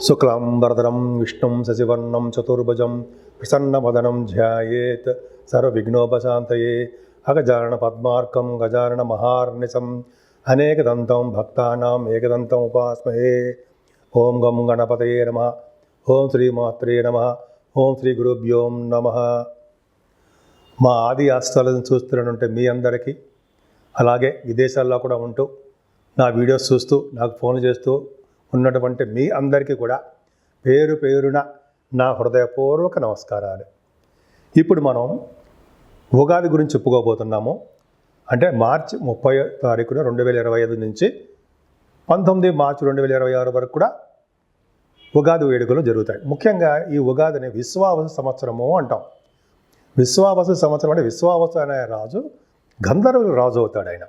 శుక్లాంబరధరం విష్ణుం శశివర్ణం చతుర్భుజం ప్రసన్నవదనం ధ్యాయేత్ సర్వవిఘ్నోపశాంతయే అగజానన పద్మార్కం గజానన మహార్నిశం అనేకదంతం భక్తానాం ఏకదంతం ఉపాస్మహే. ఓం గం గణపతయే నమః. ఓం శ్రీమాత్రే నమః. ఓం శ్రీ గురుభ్యో నమః. మా ఆది ఆస్థాలను చూస్తున్నటువంటి మీ అందరికీ, అలాగే విదేశాల్లో కూడా ఉంటూ నా వీడియోస్ చూస్తూ నాకు ఫోన్ చేస్తూ ఉన్నటువంటి మీ అందరికీ కూడా పేరు పేరున నా హృదయపూర్వక నమస్కారాలు. ఇప్పుడు మనం ఉగాది గురించి చెప్పుకోబోతున్నాము. అంటే మార్చి 30వ తారీఖున 2025 నుంచి 19 మార్చి 2026 వరకు కూడా ఉగాది వేడుకలు జరుగుతాయి. ముఖ్యంగా ఈ ఉగాదిని విశ్వావసు సంవత్సరము అంటాం. విశ్వావసు సంవత్సరం అంటే విశ్వావసు అనే రాజు గంధర్వుల రాజు అవుతాడు ఆయన.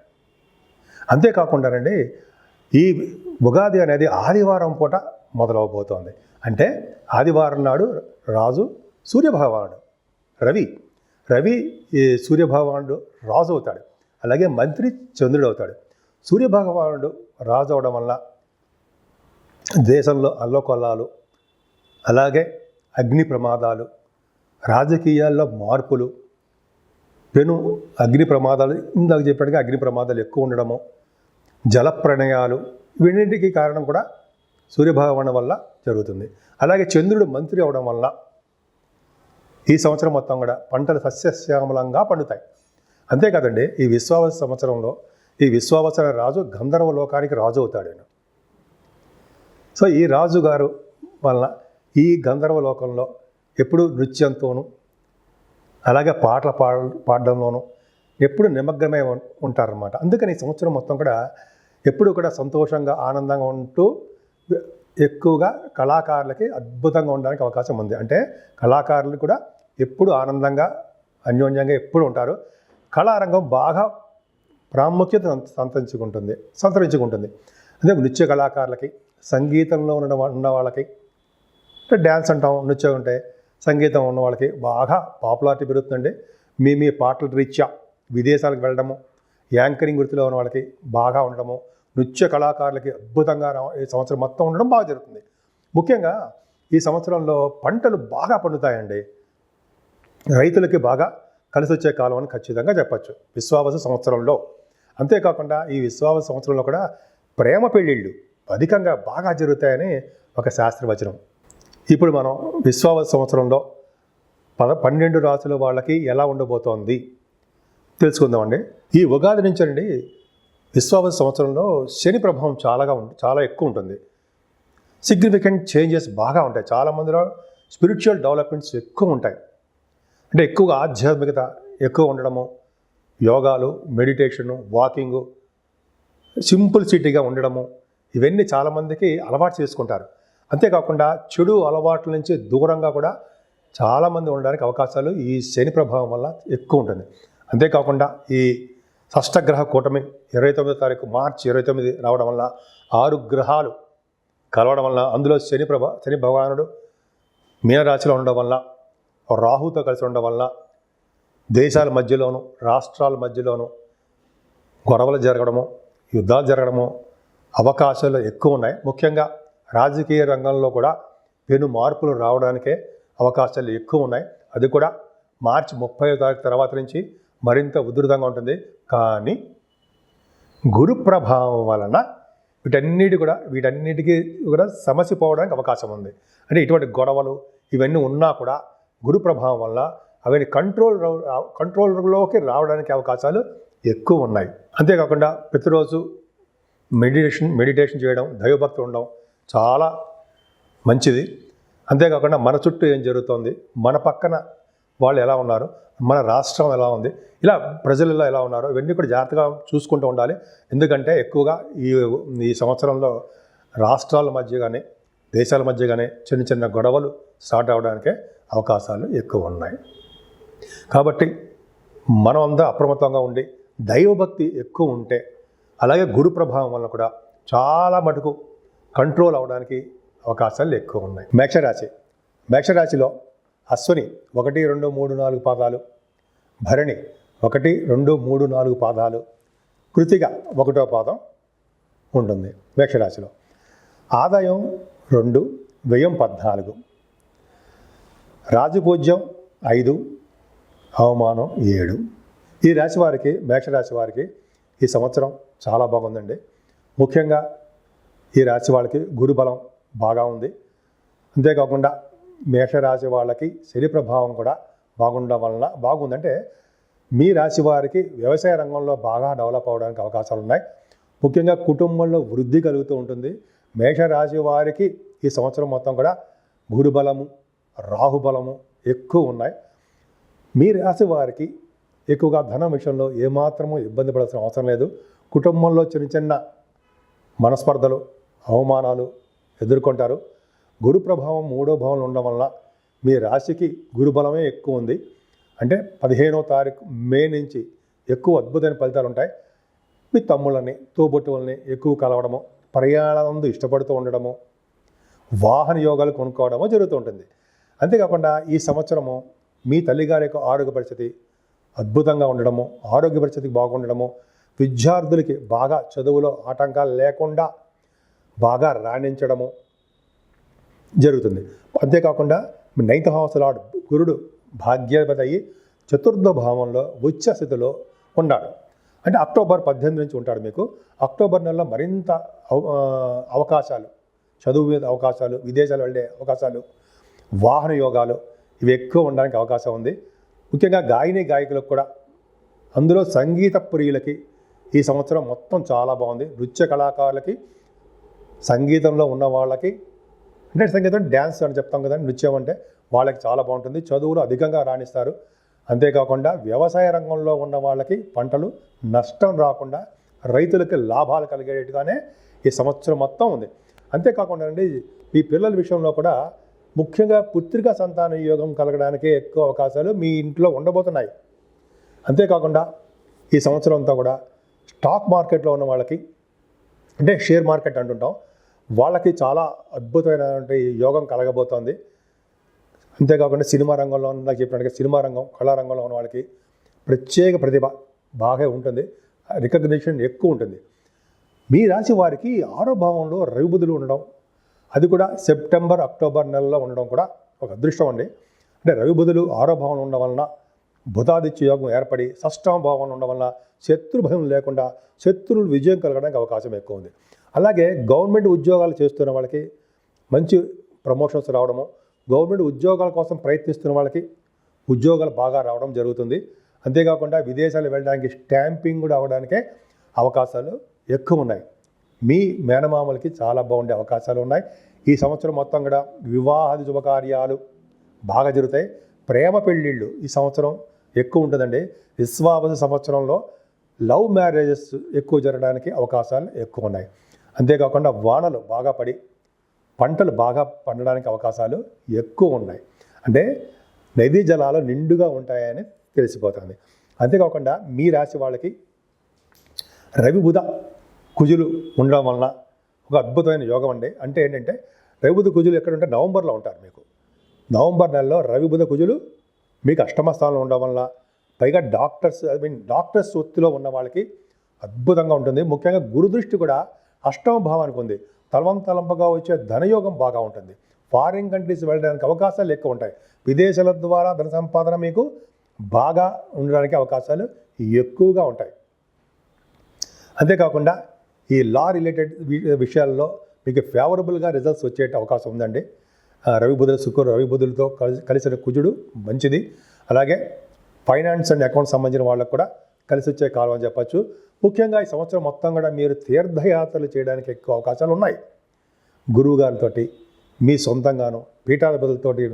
అంతేకాకుండానండి, ఈ ఉగాది అనేది ఆదివారం పూట మొదలవబోతోంది. అంటే ఆదివారం నాడు రాజు సూర్యభగవానుడు రవి ఈ సూర్యభగవానుడు రాజు అవుతాడు. అలాగే మంత్రి చంద్రుడు అవుతాడు. సూర్యభగవానుడు రాజు అవడం వల్ల దేశంలో అల్లకొల్లాలు, అలాగే అగ్ని ప్రమాదాలు, రాజకీయాల్లో మార్పులు, పెను అగ్ని ప్రమాదాలు, ఇందాక చెప్పినట్టుగా అగ్ని ప్రమాదాలు ఎక్కువ ఉండడము, జలప్రణయాలు, వీటికి కారణం కూడా సూర్యభగవాను వల్ల జరుగుతుంది. అలాగే చంద్రుడు మంత్రి అవడం వల్ల ఈ సంవత్సరం మొత్తం కూడా పంటలు సస్యశ్యామలంగా పండుతాయి. అంతేకాదండి, ఈ విశ్వావసు సంవత్సరంలో ఈ విశ్వావసు అనే రాజు గంధర్వ లోకానికి రాజు అవుతాడు ఆయన. సో ఈ రాజుగారు వలన ఈ గంధర్వ లోకంలో ఎప్పుడు నృత్యంతోనూ, అలాగే పాటలు పాడడంలోనూ ఎప్పుడు నిమగ్నమై ఉంటారన్నమాట. అందుకని ఈ సంవత్సరం మొత్తం కూడా ఎప్పుడు కూడా సంతోషంగా ఆనందంగా ఉంటూ ఎక్కువగా కళాకారులకి అద్భుతంగా ఉండడానికి అవకాశం ఉంది. అంటే కళాకారులు కూడా ఎప్పుడు ఆనందంగా అన్యోన్యంగా ఎప్పుడు ఉంటారు. కళారంగం బాగా ప్రాముఖ్యత సంతరించుకుంటుంది. అంటే నృత్య కళాకారులకి, సంగీతంలో ఉన్న వాళ్ళకి, అంటే డ్యాన్స్ అంటాం, నృత్యం ఉంటే సంగీతం ఉన్న వాళ్ళకి బాగా పాపులారిటీ పెరుగుతుందండి. మీ పాటల రీత్యా విదేశాలకు వెళ్ళడము, యాంకరింగ్ వృత్తిలో ఉన్న వాళ్ళకి బాగా ఉండడము, నృత్య కళాకారులకి అద్భుతంగా ఈ సంవత్సరం మొత్తం ఉండడం బాగా జరుగుతుంది. ముఖ్యంగా ఈ సంవత్సరంలో పంటలు బాగా పండుతాయండి. రైతులకి బాగా కలిసి వచ్చే కాలం అని ఖచ్చితంగా చెప్పచ్చు విశ్వావసు సంవత్సరంలో. అంతేకాకుండా ఈ విశ్వావసు సంవత్సరంలో కూడా ప్రేమ పెళ్ళిళ్ళు అధికంగా బాగా జరుగుతాయని ఒక శాస్త్రవచనం. ఇప్పుడు మనం విశ్వావసు సంవత్సరంలో 12 రాసుల వాళ్ళకి ఎలా ఉండబోతోంది తెలుసుకుందామండి. ఈ ఉగాది నుంచి అండి విశ్వావసు సంవత్సరంలో శని ప్రభావం చాలా ఎక్కువ ఉంటుంది. సిగ్నిఫికెంట్ చేంజెస్ బాగా ఉంటాయి. చాలామందిలో స్పిరిచువల్ డెవలప్మెంట్స్ ఎక్కువ ఉంటాయి. అంటే ఎక్కువగా ఆధ్యాత్మికత ఎక్కువ ఉండడము, యోగాలు, మెడిటేషను, వాకింగు, సింపుల్సిటీగా ఉండడము, ఇవన్నీ చాలామందికి అలవాటు చేసుకుంటారు. అంతేకాకుండా చెడు అలవాట్ల నుంచి దూరంగా కూడా చాలామంది ఉండడానికి అవకాశాలు ఈ శని ప్రభావం వల్ల ఎక్కువ ఉంటుంది. అంతేకాకుండా ఈ షష్టగ్రహ కూటమి 29వ తారీఖు మార్చి 29 రావడం వల్ల 6 గ్రహాలు కలవడం వల్ల, అందులో శని భగవానుడు మీనరాశిలో ఉండడం వల్ల, రాహుతో కలిసి ఉండడం వల్ల దేశాల మధ్యలోనూ రాష్ట్రాల మధ్యలోనూ గొడవలు జరగడము, యుద్ధాలు జరగడము అవకాశాలు ఎక్కువ ఉన్నాయి. ముఖ్యంగా రాజకీయ రంగంలో కూడా పెను మార్పులు రావడానికే అవకాశాలు ఎక్కువ ఉన్నాయి. అది కూడా మార్చి 30వ తారీఖు తర్వాత నుంచి మరింత ఉధృతంగా ఉంటుంది. కానీ గురు ప్రభావం వలన వీటన్నిటికీ కూడా సమస్య పోవడానికి అవకాశం ఉంది. అంటే ఇటువంటి గొడవలు ఇవన్నీ ఉన్నా కూడా గురు ప్రభావం వల్ల అవన్నీ కంట్రోల్లోకి రావడానికి అవకాశాలు ఎక్కువ ఉన్నాయి. అంతేకాకుండా ప్రతిరోజు మెడిటేషన్ చేయడం, దైవభక్తి ఉండడం చాలా మంచిది. అంతేకాకుండా మన చుట్టూ ఏం జరుగుతోంది, మన పక్కన వాళ్ళు ఎలా ఉన్నారు, మన రాష్ట్రం ఎలా ఉంది, ఇలా ప్రజలు ఎలా ఉన్నారు, ఇవన్నీ కూడా జాగ్రత్తగా చూసుకుంటూ ఉండాలి. ఎందుకంటే ఎక్కువగా ఈ సంవత్సరంలో రాష్ట్రాల మధ్య కానీ దేశాల మధ్య కానీ చిన్న గొడవలు స్టార్ట్ అవ్వడానికే అవకాశాలు ఎక్కువ ఉన్నాయి. కాబట్టి మనం అంతా అప్రమత్తంగా ఉండి దైవభక్తి ఎక్కువ ఉంటే, అలాగే గురు ప్రభావం వల్ల కూడా చాలా మటుకు కంట్రోల్ అవ్వడానికి అవకాశాలు ఎక్కువ ఉన్నాయి. మేషరాశిలో అశ్విని 1, 2, 3, 4 పాదాలు, భరణి 1, 2, 3, 4 పాదాలు, కృతిక 1వ పాదం ఉంటుంది మేషరాశిలో. ఆదాయం 2, వ్యయం 14, రాజపూజ్యం 5, అవమానం 7. ఈ రాశి వారికి, మేషరాశి వారికి ఈ సంవత్సరం చాలా బాగుందండి. ముఖ్యంగా ఈ రాశి వాళ్ళకి గురుబలం బాగా ఉంది. అంతేకాకుండా మేషరాశి వాళ్ళకి శని ప్రభావం కూడా బాగుండడం వలన బాగుందంటే మీ రాశి వారికి వ్యవసాయ రంగంలో బాగా డెవలప్ అవ్వడానికి అవకాశాలు ఉన్నాయి. ముఖ్యంగా కుటుంబంలో వృద్ధి కలుగుతూ ఉంటుంది. మేషరాశి వారికి ఈ సంవత్సరం మొత్తం కూడా గురుబలము, రాహుబలము ఎక్కువ ఉన్నాయి. మీ రాశి వారికి ఎక్కువగా ధనం విషయంలో ఏమాత్రమూ ఇబ్బంది పడాల్సిన అవసరం లేదు. కుటుంబంలో చిన్న చిన్న మనస్పర్ధలు, అవమానాలు ఎదుర్కొంటారు. గురు ప్రభావం 3వ భావంలో ఉండడం వల్ల మీ రాశికి గురుబలమే ఎక్కువ ఉంది. అంటే 15వ తారీఖు మే నుంచి ఎక్కువ అద్భుతమైన ఫలితాలు ఉంటాయి. మీ తమ్ముళ్ళని, తోబుట్టువుల్ని ఎక్కువ కలవడము, ప్రయాణాలందు ఇష్టపడుతూ ఉండడము, వాహన యోగాలు కొనుక్కోవడము జరుగుతూ ఉంటుంది. అంతేకాకుండా ఈ సంవత్సరము మీ తల్లిగారి యొక్క ఆరోగ్య పరిస్థితి అద్భుతంగా ఉండడము, ఆరోగ్య పరిస్థితికి బాగుండడము, విద్యార్థులకి బాగా చదువులో ఆటంకాలు లేకుండా బాగా రాణించడము జరుగుతుంది. అంతేకాకుండా 9th హౌస్ లార్డ్ గురుడు భాగ్యాధిపతి అయ్యి 4వ భావంలో ఉచ్చ స్థితిలో ఉన్నాడు. అంటే అక్టోబర్ 18 నుంచి ఉంటాడు. మీకు అక్టోబర్ నెలలో మరింత అవకాశాలు, చదువు మీద అవకాశాలు, విదేశాలు వెళ్ళే అవకాశాలు, వాహన యోగాలు ఇవి ఎక్కువ ఉండడానికి అవకాశం ఉంది. ముఖ్యంగా గాయని గాయకులకు కూడా, అందులో సంగీత ప్రియులకి ఈ సంవత్సరం మొత్తం చాలా బాగుంది. నృత్య కళాకారులకి, సంగీతంలో ఉన్న వాళ్ళకి, అంటే సంగీతం డ్యాన్స్ అని చెప్తాం కదా, నృత్యం అంటే వాళ్ళకి చాలా బాగుంటుంది. చదువులు అధికంగా రాణిస్తారు. అంతేకాకుండా వ్యవసాయ రంగంలో ఉన్న వాళ్ళకి పంటలు నష్టం రాకుండా రైతులకి లాభాలు కలిగేట్టుగానే ఈ సంవత్సరం మొత్తం ఉంది. అంతేకాకుండా అండి మీ పిల్లల విషయంలో కూడా ముఖ్యంగా పుత్రికా సంతాన యోగం కలగడానికి ఎక్కువ అవకాశాలు మీ ఇంట్లో ఉండబోతున్నాయి. అంతేకాకుండా ఈ సంవత్సరం అంతా కూడా స్టాక్ మార్కెట్లో ఉన్న వాళ్ళకి, అంటే షేర్ మార్కెట్ అంటుంటాం, వాళ్ళకి చాలా అద్భుతమైనటువంటి యోగం కలగబోతోంది. అంతేకాకుండా సినిమా రంగంలో నాకు చెప్పినట్టుగా సినిమా రంగం, కళారంగంలో ఉన్న వాళ్ళకి ప్రత్యేక ప్రతిభ బాగా ఉంటుంది, రికగ్నిషన్ ఎక్కువ ఉంటుంది. మీ రాశి వారికి 6వ భావంలో రవి బుధులు ఉండడం, అది కూడా సెప్టెంబర్, అక్టోబర్ నెలలో ఉండడం కూడా ఒక అదృష్టం అండి. అంటే రవి బుధులు 6వ భావంలో ఉండడం వలన బుధాదిత్య యోగం ఏర్పడి 6వ భావంలో ఉండడం వలన శత్రు భయం లేకుండా శత్రువులు విజయం కలగడానికి అవకాశం ఎక్కువ ఉంది. అలాగే గవర్నమెంట్ ఉద్యోగాలు చేస్తున్న వాళ్ళకి మంచి ప్రమోషన్స్ రావడము, గవర్నమెంట్ ఉద్యోగాల కోసం ప్రయత్నిస్తున్న వాళ్ళకి ఉద్యోగాలు బాగా రావడం జరుగుతుంది. అంతేకాకుండా విదేశాలు వెళ్ళడానికి, స్టాంపింగ్ కూడా అవ్వడానికే అవకాశాలు ఎక్కువ ఉన్నాయి. మీ మేనమామలకి చాలా బాగుండే అవకాశాలు ఉన్నాయి. ఈ సంవత్సరం మొత్తం కూడా వివాహాది శుభకార్యాలు బాగా జరుగుతాయి. ప్రేమ పెళ్ళిళ్ళు ఈ సంవత్సరం ఎక్కువ ఉంటుందండి. విశ్వావస సంవత్సరంలో లవ్ మ్యారేజెస్ ఎక్కువ జరగడానికి అవకాశాలు ఎక్కువ ఉన్నాయి. అంతేకాకుండా వానలు బాగా పడి పంటలు బాగా పండడానికి అవకాశాలు ఎక్కువ ఉన్నాయి. అంటే నదీ జలాలు నిండుగా ఉంటాయని తెలిసిపోతుంది. అంతేకాకుండా మీ రాశి వాళ్ళకి రవి బుధ కుజులు ఉండడం వలన ఒక అద్భుతమైన యోగం అండి. అంటే ఏంటంటే రవి బుధ కుజులు ఎక్కడ ఉంటే నవంబర్లో ఉంటారు. మీకు నవంబర్ నెలలో రవి బుధ కుజులు మీకు అష్టమ స్థానంలో ఉండడం వల్ల, పైగా డాక్టర్స్ వృత్తిలో ఉన్న వాళ్ళకి అద్భుతంగా ఉంటుంది. ముఖ్యంగా గురుదృష్టి కూడా 8వ భావానికి ఉంది. తలంపుగా వచ్చే ధనయోగం బాగా ఉంటుంది. ఫారిన్ కంట్రీస్ వెళ్ళడానికి అవకాశాలు ఎక్కువ ఉంటాయి. విదేశాల ద్వారా ధన సంపాదన మీకు బాగా ఉండడానికి అవకాశాలు ఎక్కువగా ఉంటాయి. అంతేకాకుండా ఈ లా రిలేటెడ్ విషయాల్లో మీకు ఫేవరబుల్గా రిజల్ట్స్ వచ్చే అవకాశం ఉందండి. రవి బుధులతో కలిసిన కుజుడు మంచిది. అలాగే ఫైనాన్స్ అండ్ అకౌంట్స్ సంబంధించిన వాళ్ళకు కూడా కలిసి వచ్చే కాలం అని చెప్పచ్చు. ముఖ్యంగా ఈ సంవత్సరం మొత్తం కూడా మీరు తీర్థయాత్రలు చేయడానికి ఎక్కువ అవకాశాలు ఉన్నాయి. గురువు గారితోటి, మీ సొంతంగాను పీఠాధిపతులతోటి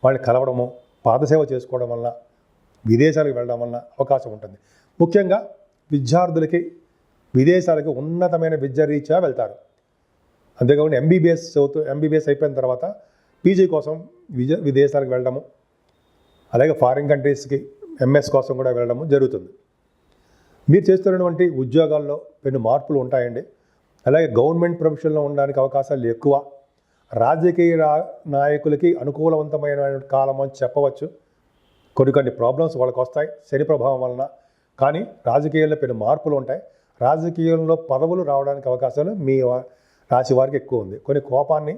వాళ్ళని కలవడము, పాదసేవ చేసుకోవడం వల్ల, విదేశాలకు వెళ్ళడం వల్ల అవకాశం ఉంటుంది. ముఖ్యంగా విద్యార్థులకి విదేశాలకు ఉన్నతమైన విద్య రీత్యా వెళ్తారు. అంతేకాకుండా ఎంబీబీఎస్ అయిపోయిన తర్వాత పీజీ కోసం విదేశాలకు వెళ్ళడము, అలాగే ఫారిన్ కంట్రీస్కి ఎంఎస్ కోసం కూడా వెళ్ళడము జరుగుతుంది. మీరు చేస్తున్నటువంటి ఉద్యోగాల్లో పెను మార్పులు ఉంటాయండి. అలాగే గవర్నమెంట్ ప్రొఫెషన్లో ఉండడానికి అవకాశాలు ఎక్కువ. రాజకీయ నాయకులకి అనుకూలవంతమైన కాలం అని చెప్పవచ్చు. కొన్ని ప్రాబ్లమ్స్ వాళ్ళకి వస్తాయి శని ప్రభావం వలన, కానీ రాజకీయాల్లో పెను మార్పులు ఉంటాయి. రాజకీయంలో పదవులు రావడానికి అవకాశాలు మీ రాశి వారికి ఎక్కువ ఉంది. కొన్ని కోపాన్ని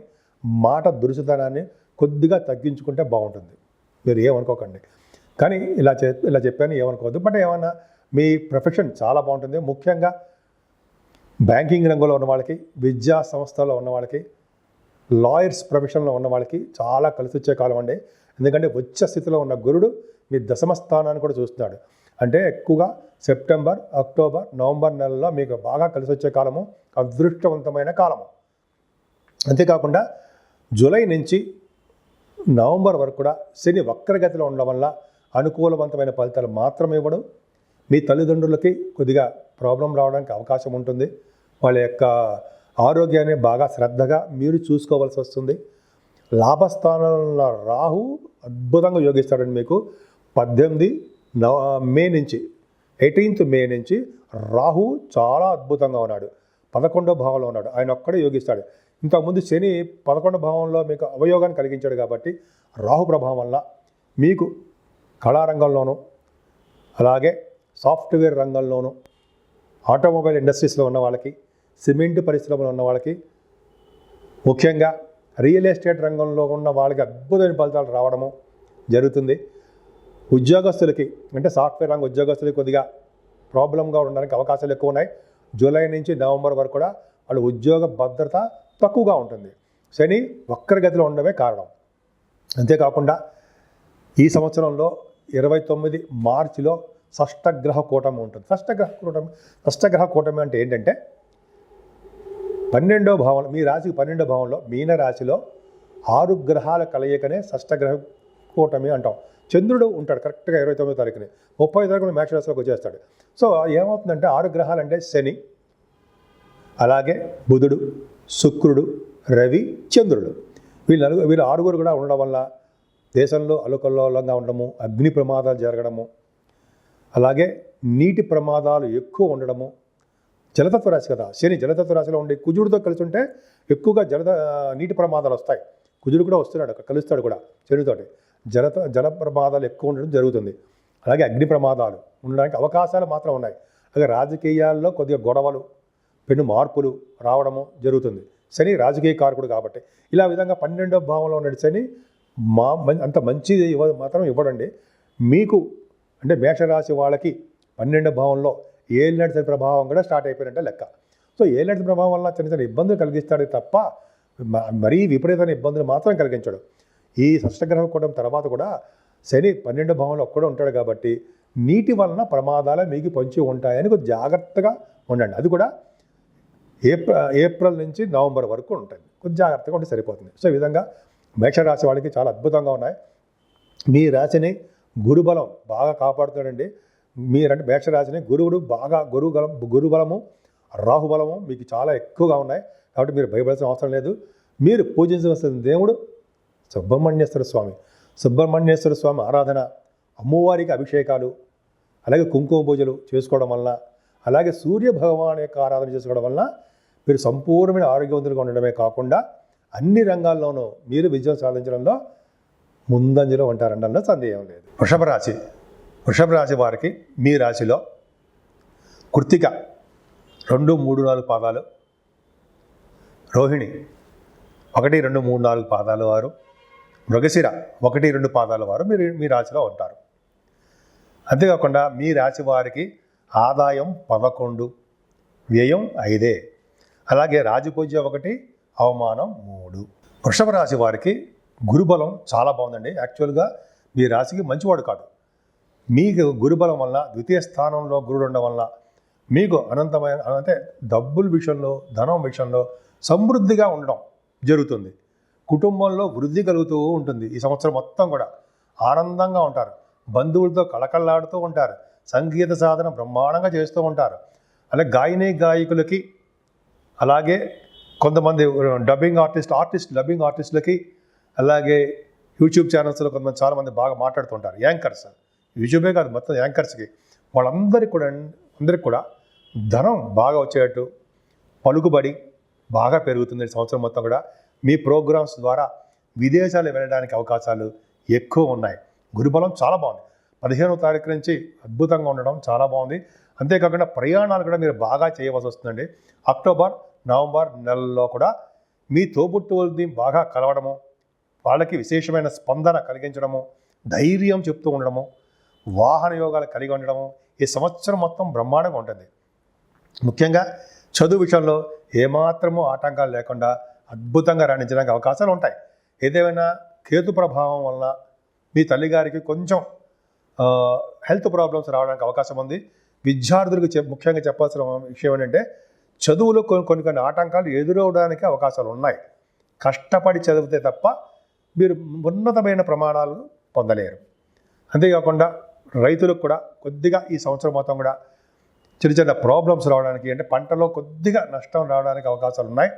మాట దురుసుతనాన్ని కొద్దిగా తగ్గించుకుంటే బాగుంటుంది. మీరు ఏమనుకోకండి. కానీ ఇలా చెప్పాను ఏమనుకోవద్దు. బట్ ఏమన్నా మీ ప్రొఫెషన్ చాలా బాగుంటుంది. ముఖ్యంగా బ్యాంకింగ్ రంగంలో ఉన్న వాళ్ళకి, విద్యా సంస్థలో ఉన్న వాళ్ళకి, లాయర్స్ ప్రొఫెషన్లో ఉన్న వాళ్ళకి చాలా కలిసి వచ్చే కాలం అండి. ఎందుకంటే ఉచ్చ స్థితిలో ఉన్న గురుడు మీ దశమ స్థానాన్ని కూడా చూస్తున్నాడు. అంటే ఎక్కువగా సెప్టెంబర్, అక్టోబర్, నవంబర్ నెలలో మీకు బాగా కలిసి వచ్చే కాలము, అదృష్టవంతమైన కాలము. అంతేకాకుండా జూలై నుంచి నవంబర్ వరకు కూడా శని వక్రగతిలో ఉండడం వల్ల అనుకూలవంతమైన ఫలితాలు మాత్రమే ఇవ్వడం. మీ తల్లిదండ్రులకి కొద్దిగా ప్రాబ్లం రావడానికి అవకాశం ఉంటుంది. వాళ్ళ యొక్క ఆరోగ్యాన్ని బాగా శ్రద్ధగా మీరు చూసుకోవాల్సి వస్తుంది. లాభస్థానంలో రాహు అద్భుతంగా యోగిస్తాడండి. మీకు 18 మే నుంచి 18th మే నుంచి రాహు చాలా అద్భుతంగా ఉన్నాడు. 11వ భావంలో ఉన్నాడు. ఆయన ఒక్కడే యోగిస్తాడు. ఇంతకుముందు శని 11వ భావంలో మీకు అవయోగాన్ని కలిగించాడు కాబట్టి రాహు ప్రభావం వల్ల మీకు కళారంగంలోనూ, అలాగే సాఫ్ట్వేర్ రంగంలోనూ, ఆటోమొబైల్ ఇండస్ట్రీస్లో ఉన్న వాళ్ళకి, సిమెంట్ పరిశ్రమలో ఉన్న వాళ్ళకి, ముఖ్యంగా రియల్ ఎస్టేట్ రంగంలో ఉన్న వాళ్ళకి అద్భుతమైన ఫలితాలు రావడము జరుగుతుంది. ఉద్యోగస్తులకి అంటే సాఫ్ట్వేర్ రంగ ఉద్యోగస్తులకి కొద్దిగా ప్రాబ్లంగా ఉండడానికి అవకాశాలు ఎక్కువ ఉన్నాయి. జూలై నుంచి నవంబర్ వరకు కూడా వాళ్ళ ఉద్యోగ భద్రత తక్కువగా ఉంటుంది. శని వక్రగతిలో ఉండడమే కారణం. అంతేకాకుండా ఈ సంవత్సరంలో 29 మార్చిలో షష్టగ్రహ కూటమి ఉంటుంది. షష్టగ్రహ కూటమి అంటే ఏంటంటే 12వ భావంలో, మీ రాశికి 12వ భావంలో మీన రాశిలో 6 గ్రహాల కలయికనే షష్టగ్రహ కూటమి అంటాం. చంద్రుడు ఉంటాడు కరెక్ట్గా 29వ తారీఖుని, 30వ తారీఖున మేషరాశిలోకి వచ్చేస్తాడు. సో ఏమవుతుందంటే 6 గ్రహాలు అంటే శని, అలాగే బుధుడు, శుక్రుడు, రవి, చంద్రుడు, వీళ్ళు 6 కూడా ఉండడం వల్ల దేశంలో అల్లకల్లోలంగా ఉండడము, అగ్ని ప్రమాదాలు జరగడము, అలాగే నీటి ప్రమాదాలు ఎక్కువ ఉండడము. జలతత్వ రాశి కదా శని, జలతత్వ రాశిలో ఉండి కుజుడితో కలిసి ఉంటే ఎక్కువగా నీటి ప్రమాదాలు వస్తాయి. కుజుడు కూడా వస్తున్నాడు, కలుస్తాడు కూడా శనితోటి. జల ప్రమాదాలు ఎక్కువ ఉండడం జరుగుతుంది. అలాగే అగ్ని ప్రమాదాలు ఉండడానికి అవకాశాలు మాత్రం ఉన్నాయి. అలాగే రాజకీయాల్లో కొద్దిగా గొడవలు, పెను మార్పులు రావడము జరుగుతుంది. శని రాజకీయ కారకుడు కాబట్టి ఇలా విధంగా 12వ భావంలో ఉన్న శని అంత మంచిది మాత్రం ఇవ్వడండి. మీకు అంటే మేషరాశి వాళ్ళకి 12వ భావంలో ఏలినాటి ప్రభావం కూడా స్టార్ట్ అయిపోయినట్టే లెక్క. సో ఏలినాటి ప్రభావం వల్ల చిన్న చిన్న ఇబ్బందులు కలిగిస్తాడు తప్ప మరీ విపరీతమైన ఇబ్బందులు మాత్రం కలిగించాడు. ఈ షష్టగ్రహ కూటమి తర్వాత కూడా శని 12వ భావంలో ఒక్కడే ఉంటాడు కాబట్టి నీటి వలన ప్రమాదాలు మీకు పొంచి ఉంటాయని కొంచెం జాగ్రత్తగా ఉండండి. అది కూడా ఏప్రిల్ నుంచి నవంబర్ వరకు ఉంటుంది. కొంచెం జాగ్రత్తగా ఉంటే సరిపోతుంది. సో ఈ విధంగా మేషరాశి వాళ్ళకి చాలా అద్భుతంగా ఉన్నాయి. మీ రాశిని గురుబలం బాగా కాపాడుతాడండి. మీరంటే మేషరాశిని గురువుడు బాగా గురుబలము, రాహుబలము మీకు చాలా ఎక్కువగా ఉన్నాయి. కాబట్టి మీరు భయపడాల్సిన అవసరం లేదు. మీరు పూజించవలసిన దేవుడు సుబ్రహ్మణ్యేశ్వర స్వామి ఆరాధన, అమ్మవారికి అభిషేకాలు, అలాగే కుంకుమ పూజలు చేసుకోవడం వల్ల, అలాగే సూర్య భగవాన్ యొక్క ఆరాధన చేసుకోవడం వల్ల మీరు సంపూర్ణమైన ఆరోగ్యవంతులుగా ఉండడమే కాకుండా అన్ని రంగాల్లోనూ మీరు విజయం సాధించడంలో ముందంజలో ఉంటారనడంలో సందేహం లేదు. వృషభ రాశి వారికి మీ రాశిలో కృత్తిక 2, 3, 4 పాదాలు, రోహిణి 1, 2, 3, 4 పాదాల వారు, మృగశిర 1, 2 పాదాల వారు మీ రాశిలో ఉంటారు. అంతేకాకుండా మీ రాశి వారికి ఆదాయం 11, వ్యయం 5, అలాగే రాజపూజ్య 1, అవమానం 3. వృషభ రాశి వారికి గురుబలం చాలా బాగుందండి. యాక్చువల్గా మీ రాశికి మంచివాడు కాదు. మీకు గురుబలం వల్ల, ద్వితీయ స్థానంలో గురుడు ఉండడం వల్ల మీకు అనంతమైన అంటే డబ్బుల విషయంలో, ధనం విషయంలో సమృద్ధిగా ఉండడం జరుగుతుంది. కుటుంబంలో వృద్ధి కలుగుతూ ఉంటుంది. ఈ సంవత్సరం మొత్తం కూడా ఆనందంగా ఉంటారు. బంధువులతో కళకళలాడుతూ ఉంటారు. సంగీత సాధన బ్రహ్మాండంగా చేస్తూ ఉంటారు. అలాగే గాయకులకి, అలాగే కొంతమంది డబ్బింగ్ ఆర్టిస్టులకి, అలాగే యూట్యూబ్ ఛానల్స్లో కొంతమంది చాలామంది బాగా మాట్లాడుతుంటారు. యాంకర్స్, యూట్యూబే కాదు మొత్తం యాంకర్స్కి, వాళ్ళందరికీ కూడా ధనం బాగా వచ్చేటట్టు, పలుకుబడి బాగా పెరుగుతుంది. ఈ సంవత్సరం మొత్తం కూడా మీ ప్రోగ్రామ్స్ ద్వారా విదేశాలు వెళ్ళడానికి అవకాశాలు ఎక్కువ ఉన్నాయి. గురుబలం చాలా బాగుంది. 15వ తారీఖు నుంచి అద్భుతంగా ఉండడం చాలా బాగుంది. అంతేకాకుండా ప్రయాణాలు కూడా మీరు బాగా చేయవలసి వస్తుందండి. అక్టోబర్, నవంబర్ నెలల్లో కూడా మీ తోబుట్టువుల్ని బాగా కలవడము, వాళ్ళకి విశేషమైన స్పందన కలిగించడము, ధైర్యం చెప్తూ ఉండడము, వాహన యోగాలు కలిగి ఉండడము ఈ సంవత్సరం మొత్తం బ్రహ్మాండంగా ఉంటుంది. ముఖ్యంగా చదువు విషయంలో ఏమాత్రమూ ఆటంకాలు లేకుండా అద్భుతంగా రాణించడానికి అవకాశాలు ఉంటాయి. ఏదేమైనా కేతు ప్రభావం వల్ల మీ తల్లిగారికి కొంచెం హెల్త్ ప్రాబ్లమ్స్ రావడానికి అవకాశం ఉంది. విద్యార్థులకు ముఖ్యంగా చెప్పాల్సిన విషయం ఏంటంటే చదువులో కొన్ని ఆటంకాలు ఎదురవడానికి అవకాశాలు ఉన్నాయి. కష్టపడి చదివితే తప్ప మీరు ఉన్నతమైన ప్రమాణాలు పొందలేరు. అంతేకాకుండా రైతులకు కూడా కొద్దిగా ఈ సంవత్సరం మొత్తం కూడా చిన్న చిన్న ప్రాబ్లమ్స్ రావడానికి, అంటే పంటలో కొద్దిగా నష్టం రావడానికి అవకాశాలు ఉన్నాయి.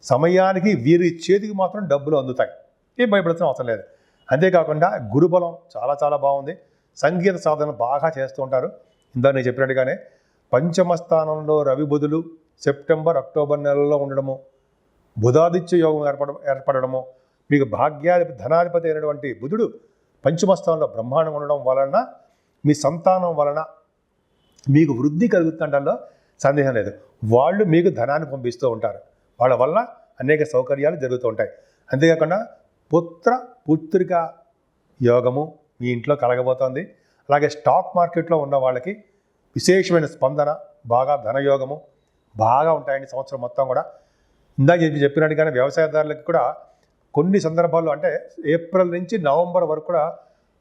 సమయానికి వీరి చేతికి మాత్రం డబ్బులు అందుతాయి, ఏం భయపడాల్సిన అవసరం లేదు. అంతేకాకుండా గురుబలం చాలా చాలా బాగుంది. సంగీత సాధన బాగా చేస్తూ ఉంటారు. ఇందాక నేను చెప్పినట్టుగానే పంచమ స్థానంలో రవి బుధులు సెప్టెంబర్ అక్టోబర్ నెలల్లో ఉండడము, బుధాదిత్య యోగం ఏర్పడము, మీకు భాగ్యాధిపతి ధనాధిపతి అయినటువంటి బుధుడు పంచమ స్థానంలో బ్రహ్మాండం ఉండడం వలన మీ సంతానం వలన మీకు వృద్ధి కలుగుతుండల్లో సందేహం లేదు. వాళ్ళు మీకు ధనాన్ని పంపిస్తూ ఉంటారు. వాళ్ళ వల్ల అనేక సౌకర్యాలు జరుగుతూ ఉంటాయి. అంతేకాకుండా పుత్రిక యోగము మీ ఇంట్లో కలగబోతోంది. అలాగే స్టాక్ మార్కెట్లో ఉన్న వాళ్ళకి విశేషమైన స్పందన, బాగా ధనయోగము బాగా ఉంటాయండి సంవత్సరం మొత్తం కూడా. ఇందాక చెప్పినట్టుగానే వ్యవసాయదారులకు కూడా కొన్ని సందర్భాల్లో, అంటే ఏప్రిల్ నుంచి నవంబర్ వరకు కూడా,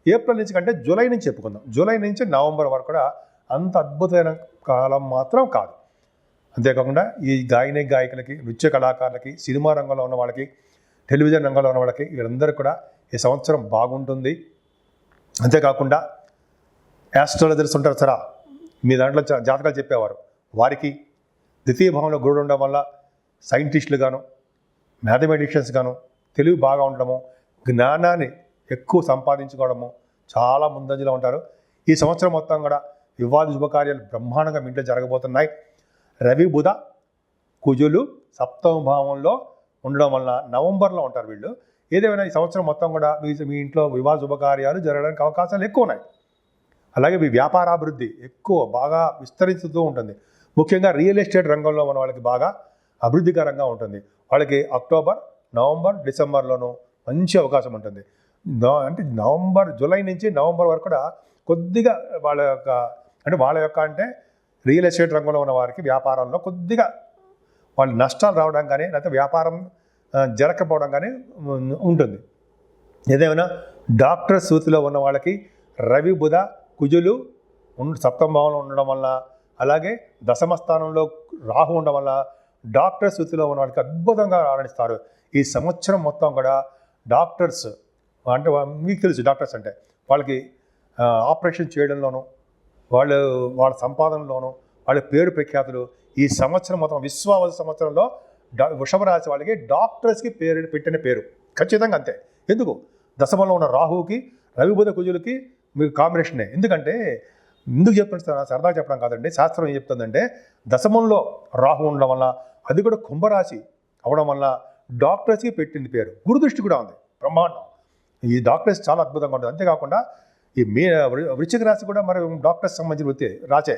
ఏప్రిల్ నుంచి కంటే జూలై నుంచి చెప్పుకుందాం, జూలై నుంచి నవంబర్ వరకు కూడా అంత అద్భుతమైన కాలం మాత్రం కాదు. అంతేకాకుండా ఈ గాయకులకి, నృత్య కళాకారులకి, సినిమా రంగంలో ఉన్న వాళ్ళకి, టెలివిజన్ రంగంలో ఉన్న వాళ్ళకి, వీళ్ళందరూ కూడా ఈ సంవత్సరం బాగుంటుంది. అంతేకాకుండా యాస్ట్రాలజర్స్ ఉంటారు సరా, మీ దాంట్లో జాతకాలు చెప్పేవారు, వారికి ద్వితీయ భావంలో గురుడు ఉండడం వల్ల సైంటిస్టులు గాను, మ్యాథమెటిషియన్స్ గాను తెలివి బాగా ఉండడము, జ్ఞానాన్ని ఎక్కువ సంపాదించుకోవడము చాలా ముందంజలో ఉంటారు. ఈ సంవత్సరం మొత్తం కూడా వివాద శుభకార్యాలు బ్రహ్మాండంగా మీ ఇంట్లో జరగబోతున్నాయి. రవి బుధ కుజులు సప్తమ భావంలో ఉండడం వల్ల నవంబర్లో ఉంటారు వీళ్ళు. ఏదేమైనా ఈ సంవత్సరం మొత్తం కూడా మీ ఇంట్లో వివాద శుభకార్యాలు జరగడానికి అవకాశాలు ఎక్కువ ఉన్నాయి. అలాగే మీ వ్యాపారాభివృద్ధి ఎక్కువ బాగా విస్తరిస్తూ ఉంటుంది. ముఖ్యంగా రియల్ ఎస్టేట్ రంగంలో ఉన్న వాళ్ళకి బాగా అభివృద్ధికరంగా ఉంటుంది. వాళ్ళకి అక్టోబర్, నవంబర్, డిసెంబర్లోనూ మంచి అవకాశం ఉంటుంది. అంటే జూలై నుంచి నవంబర్ వరకు కూడా కొద్దిగా వాళ్ళ యొక్క అంటే రియల్ ఎస్టేట్ రంగంలో ఉన్న వారికి వ్యాపారంలో కొద్దిగా వాళ్ళు నష్టాలు రావడం కానీ, లేకపోతే వ్యాపారం జరగకపోవడం కానీ ఉంటుంది. ఏదేమైనా డాక్టర్ సూతిలో ఉన్న వాళ్ళకి రవి బుధ కుజులు సప్తమ భావంలో ఉండడం వల్ల, అలాగే దశమ స్థానంలో రాహు ఉండడం వల్ల డాక్టర్ స్థితిలో ఉన్న వాళ్ళకి అద్భుతంగా రాణిస్తారు. ఈ సంవత్సరం మొత్తం కూడా డాక్టర్స్ అంటే మీకు తెలుసు, డాక్టర్స్ అంటే వాళ్ళకి ఆపరేషన్ చేయడంలోనూ, వాళ్ళ సంపాదనలోనూ వాళ్ళ పేరు ప్రఖ్యాతులు ఈ సంవత్సరం మొత్తం విశ్వావస సంవత్సరంలో వృషభ రాశి వాళ్ళకి డాక్టర్స్కి పెట్టిన పేరు ఖచ్చితంగా అంతే. ఎందుకు? దశమంలో ఉన్న రాహువుకి రవి బుధ కుజులకి మీకు కాంబినేషనే. ఎందుకు చెప్తున్నా సరదాగా చెప్పడం కాదండి, శాస్త్రం ఏం చెప్తుందంటే దశమంలో రాహు ఉండడం వల్ల, అది కూడా కుంభరాశి అవడం వల్ల డాక్టర్స్కి పెట్టింది పేరు. గురుదృష్టి కూడా ఉంది బ్రహ్మాండం. ఈ డాక్టర్స్ చాలా అద్భుతంగా ఉంటుంది. అంతేకాకుండా ఈ వృశ్చిక రాశి కూడా మరి డాక్టర్స్ సంబంధించిన వృత్తి రాసే,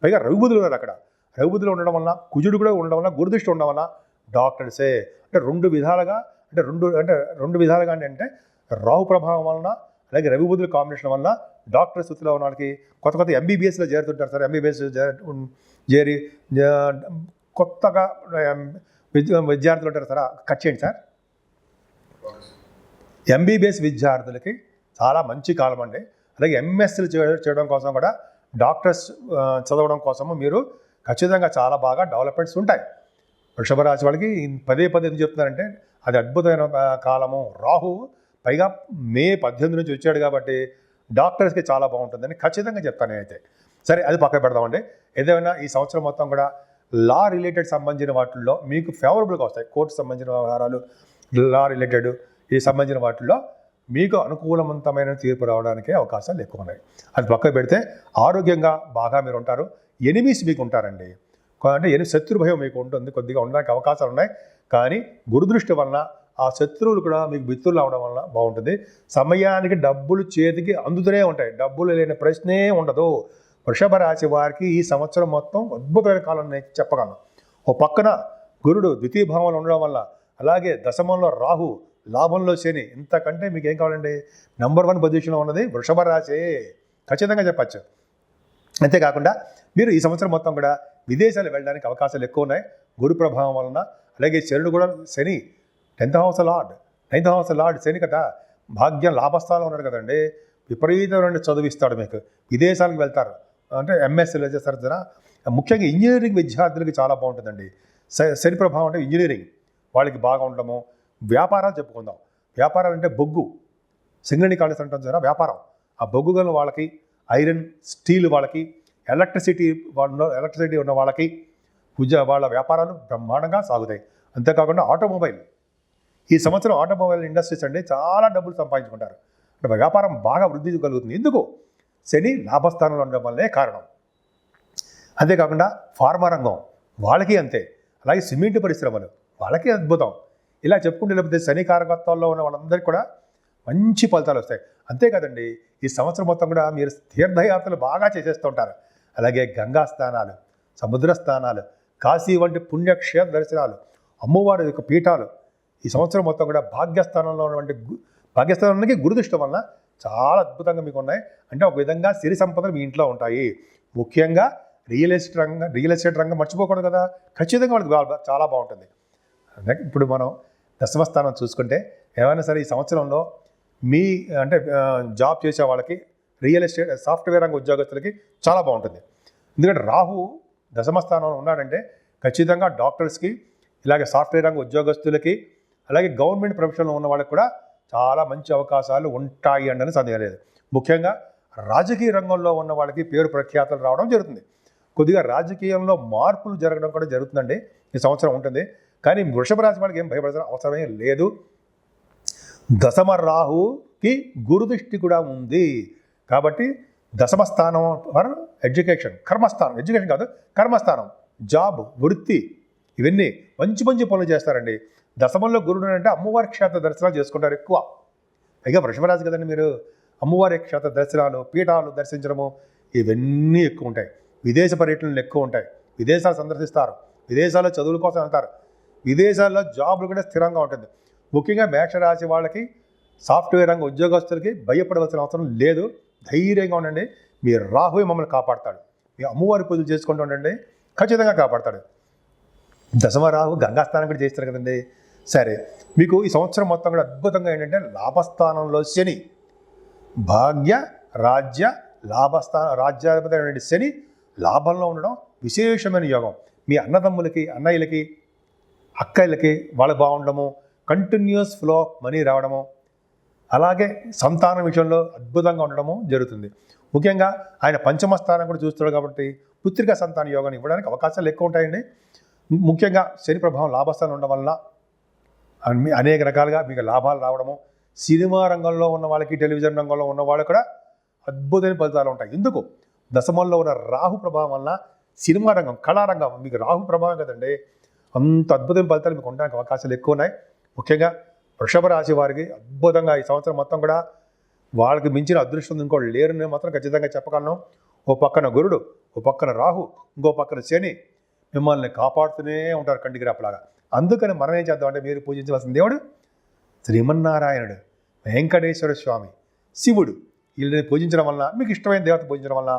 పైగా రవిబుధులు ఉన్నారు అక్కడ. రవిబుధులు ఉండడం వల్ల, కుజుడు కూడా ఉండడం వల్ల, గురుదృష్టి ఉండడం వల్ల డాక్టర్సే. అంటే రెండు విధాలుగా అంటే రాహు ప్రభావం వలన, అలాగే రవిబుధుల కాంబినేషన్ వల్ల డాక్టర్ స్థితిలో ఉన్న వాళ్ళకి కొత్త ఎంబీబీఎస్లో చేరుతుంటారు సార్. ఎంబీబీఎస్ చేరి కొత్తగా విద్యార్థులు ఉంటారు సార్. కట్ చేయండి సార్. ఎంబీబీఎస్ విద్యార్థులకి చాలా మంచి కాలం అండి. అలాగే ఎంఎస్సీలు చేయడం కోసం కూడా, డాక్టర్స్ చదవడం కోసము మీరు ఖచ్చితంగా చాలా బాగా డెవలప్మెంట్స్ ఉంటాయి. వృషభ రాశి వాళ్ళకి పదే ఎందుకు చెప్తున్నారంటే అది అద్భుతమైన కాలము. రాహు పైగా మే 18 నుంచి వచ్చాడు కాబట్టి డాక్టర్స్కి చాలా బాగుంటుందని ఖచ్చితంగా చెప్తాను నేనైతే. సరే, అది పక్కన పెడదామండి. ఏదైనా ఈ సంవత్సరం మొత్తం కూడా లా రిలేటెడ్ సంబంధించిన వాటిల్లో మీకు ఫేవరబుల్గా వస్తాయి. కోర్టు సంబంధించిన వ్యవహారాలు, లా రిలేటెడ్ ఈ సంబంధించిన వాటిల్లో మీకు అనుకూలవంతమైన తీర్పు రావడానికి అవకాశాలు ఎక్కువ ఉన్నాయి. అది పక్కన పెడితే ఆరోగ్యంగా బాగా మీరు ఉంటారు. ఎనిమీస్ మీకు ఉంటారండి, అంటే శత్రు భయం మీకు ఉంటుంది, కొద్దిగా ఉండడానికి అవకాశాలు ఉన్నాయి. కానీ గురుదృష్టి వలన ఆ శత్రువులు కూడా మీకు మిత్రులు అవడం వలన బాగుంటుంది. సమయానికి డబ్బులు చేతికి అందుతూనే ఉంటాయి, డబ్బులు లేని ప్రశ్నే ఉండదు. వృషభ రాశి వారికి ఈ సంవత్సరం మొత్తం అద్భుతమైన కాలం నేను చెప్పగలను. ఓ పక్కన గురుడు ద్వితీయ భావంలో ఉండడం వల్ల అలాగే దశమంలో రాహు, లాభంలో శని, ఇంతకంటే మీకు ఏం కావాలండి? నెంబర్ 1 పొజిషన్లో ఉన్నది వృషభ రాశి, ఖచ్చితంగా చెప్పచ్చు. అంతేకాకుండా మీరు ఈ సంవత్సరం మొత్తం కూడా విదేశాలు వెళ్ళడానికి అవకాశాలు ఎక్కువ ఉన్నాయి గురు ప్రభావం వలన. అలాగే శనుడు కూడా, శని 10th హౌస్ లార్డ్ శని కదా, భాగ్యం లాభస్థానంలో ఉన్నాడు కదండి. విపరీతమైన చదువిస్తాడు మీకు, విదేశాలకు వెళ్తారు. అంటే ఎంఎస్సీలు చేస్తారు కదా. ముఖ్యంగా ఇంజనీరింగ్ విద్యార్థులకి చాలా బాగుంటుందండి శని ప్రభావం. అంటే ఇంజనీరింగ్ వాళ్ళకి బాగా ఉండడము. వ్యాపారాలు చెప్పుకుందాం. వ్యాపారాలు అంటే బొగ్గు, సింగరేణి కాలేజ్ అంటాం కదా, వ్యాపారం. ఆ బొగ్గు గల వాళ్ళకి, ఐరన్ స్టీల్ వాళ్ళకి, ఎలక్ట్రిసిటీ ఉన్న వాళ్ళకి వాళ్ళ వ్యాపారాలు బ్రహ్మాండంగా సాగుతాయి. అంతేకాకుండా ఆటోమొబైల్, ఈ సంవత్సరం ఆటోమొబైల్ ఇండస్ట్రీస్ అండి చాలా డబ్బులు సంపాదించుకుంటారు. అంటే వ్యాపారం బాగా వృద్ధి కలుగుతుంది. ఎందుకు? శని లాభస్థానంలో ఉండడం వల్లనే కారణం. అంతేకాకుండా ఫార్మా రంగం వాళ్ళకి అంతే. అలాగే సిమెంట్ పరిశ్రమలు వాళ్ళకి అద్భుతం. ఇలా చెప్పుకుంటే లేకపోతే శని కారకత్వాల్లో ఉన్న వాళ్ళందరికీ కూడా మంచి ఫలితాలు వస్తాయి. అంతేకాదండి, ఈ సంవత్సరం మొత్తం కూడా మీరు తీర్థయాత్రలు బాగా చేసేస్తూ ఉంటారు. అలాగే గంగా స్నానాలు, సముద్ర స్నానాలు, కాశీ వంటి పుణ్యక్షేత్ర దర్శనాలు, అమ్మవారి యొక్క పీఠాలు ఈ సంవత్సరం మొత్తం కూడా భాగ్యస్థానంలో ఉన్నటువంటి భాగ్యస్థానానికి గురుదృష్టం వలన చాలా అద్భుతంగా మీకు ఉన్నాయి. అంటే ఒక విధంగా సిరి సంపదలు మీ ఇంట్లో ఉంటాయి. ముఖ్యంగా రియల్ ఎస్టేట్ రంగం మర్చిపోకూడదు కదా, ఖచ్చితంగా వాళ్ళకి చాలా బాగుంటుంది. ఇప్పుడు మనం దశమస్థానం చూసుకుంటే ఏమైనా సరే ఈ సంవత్సరంలో మీ అంటే జాబ్ చేసే వాళ్ళకి, రియల్ ఎస్టేట్ సాఫ్ట్వేర్ రంగ ఉద్యోగస్తులకి చాలా బాగుంటుంది. ఎందుకంటే రాహు దశమస్థానంలో ఉన్నాడంటే ఖచ్చితంగా డాక్టర్స్కి, ఇలాగే సాఫ్ట్వేర్ రంగ ఉద్యోగస్తులకి, అలాగే గవర్నమెంట్ ప్రొఫెషన్లో ఉన్న వాళ్ళకి కూడా చాలా మంచి అవకాశాలు ఉంటాయి అని సందేహం లేదు. ముఖ్యంగా రాజకీయ రంగంలో ఉన్న వాళ్ళకి పేరు ప్రఖ్యాతలు రావడం జరుగుతుంది. కొద్దిగా రాజకీయంలో మార్పులు జరగడం కూడా జరుగుతుందండి ఈ సంవత్సరం ఉంటుంది. కానీ వృషభ రాశి వాళ్ళకి ఏం భయపడాల్సిన అవసరమే లేదు. దశమ రాహుకి గురుదృష్టి కూడా ఉంది కాబట్టి దశమ స్థానం ఫర్ ఎడ్యుకేషన్, కర్మస్థానం, ఎడ్యుకేషన్ కాదు కర్మస్థానం, జాబ్, వృత్తి, ఇవన్నీ మంచి మంచి పనులు చేస్తారండి. దశమంలో గురుడు అంటే అమ్మవారి క్షేత్ర దర్శనాలు చేసుకుంటారు ఎక్కువ. పైగా వృషభరాశి కదండి మీరు, అమ్మవారి క్షేత్ర దర్శనాలు, పీఠాలు దర్శించడము ఇవన్నీ ఎక్కువ ఉంటాయి. విదేశ పర్యటనలు ఎక్కువ ఉంటాయి. విదేశాలు సందర్శిస్తారు, విదేశాల్లో చదువుల కోసం వెళ్తారు, విదేశాల్లో జాబులు కూడా స్థిరంగా ఉంటుంది. ముఖ్యంగా మేషరాశి వాళ్ళకి, సాఫ్ట్వేర్ రంగ ఉద్యోగస్తులకి భయపడవలసిన అవసరం లేదు. ధైర్యంగా ఉండండి. మీ రాహువే మమ్మల్ని కాపాడతాడు. మీ అమ్మవారి పూజలు చేసుకుంటూ ఉండండి, ఖచ్చితంగా కాపాడతాడు. దశమ రాహు గంగాస్థానం కూడా చేస్తారు కదండి. సరే, మీకు ఈ సంవత్సరం మొత్తం కూడా అద్భుతంగా ఏంటంటే లాభస్థానంలో శని, భాగ్య రాజ్య రాజ్యాధిపతి అయినటువంటి శని లాభంలో ఉండడం విశేషమైన యోగం. మీ అన్నదమ్ములకి, అన్నయ్యలకి, అక్కయ్యలకి వాళ్ళకి బాగుండడము, కంటిన్యూస్ ఫ్లో ఆఫ్ మనీ రావడము, అలాగే సంతానం విషయంలో అద్భుతంగా ఉండడము జరుగుతుంది. ముఖ్యంగా ఆయన పంచమ స్థానం కూడా చూస్తున్నాడు కాబట్టి పుత్రిక సంతాన యోగాన్ని ఇవ్వడానికి అవకాశాలు ఎక్కువ ఉంటాయండి. ముఖ్యంగా శని ప్రభావం లాభస్థానం ఉండడం వల్ల అనేక రకాలుగా మీకు లాభాలు రావడము, సినిమా రంగంలో ఉన్న వాళ్ళకి, టెలివిజన్ రంగంలో ఉన్న వాళ్ళకి కూడా అద్భుతమైన ఫలితాలు ఉంటాయి. ఎందుకు? దశమంలో ఉన్న రాహు ప్రభావం వల్ల సినిమా రంగం, కళారంగం, మీకు రాహు ప్రభావం కదండి, అంత అద్భుతమైన ఫలితాలు మీకు ఉండడానికి అవకాశాలు ఎక్కువ ఉన్నాయి. ముఖ్యంగా వృషభ రాశి వారికి అద్భుతంగా ఈ సంవత్సరం మొత్తం కూడా వాళ్ళకి మించిన అదృష్టం ఇంకోటి లేరని మాత్రం ఖచ్చితంగా చెప్పగలను. ఓ పక్కన గురుడు, ఓ పక్కన రాహు, ఇంకో పక్కన శని మిమ్మల్ని కాపాడుతూనే ఉంటారు కంటికి రెప్పలాగా. అందుకని మనం ఏం చేద్దామంటే మీరు పూజించవలసిన దేవుడు శ్రీమన్నారాయణుడు, వెంకటేశ్వర స్వామి, శివుడు. వీళ్ళని పూజించడం వల్ల, మీకు ఇష్టమైన దేవత పూజించడం వల్ల,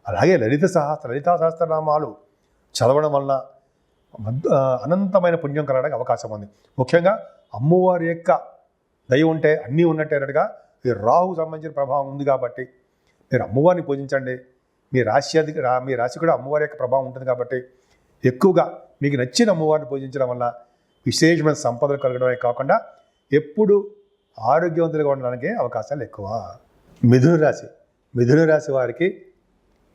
అలాగే లలితా సహస్రనామాలు చదవడం వల్ల అనంతమైన పుణ్యం కలగడానికి అవకాశం ఉంది. ముఖ్యంగా అమ్మవారి యొక్క దయ ఉంటే అన్నీ ఉన్నట్టే అన్నట్టుగా ఈ రాహుకు సంబంధించిన ప్రభావం ఉంది కాబట్టి మీరు అమ్మవారిని పూజించండి. మీ రాశి కూడా అమ్మవారి యొక్క ప్రభావం ఉంటుంది కాబట్టి ఎక్కువగా మీకు నచ్చిన అమ్మవారిని పూజించడం వల్ల విశేషమైన సంపదలు కలగడమే కాకుండా ఎప్పుడు ఆరోగ్యవంతులుగా ఉండడానికి అవకాశాలు ఎక్కువ. మిథున రాశి వారికి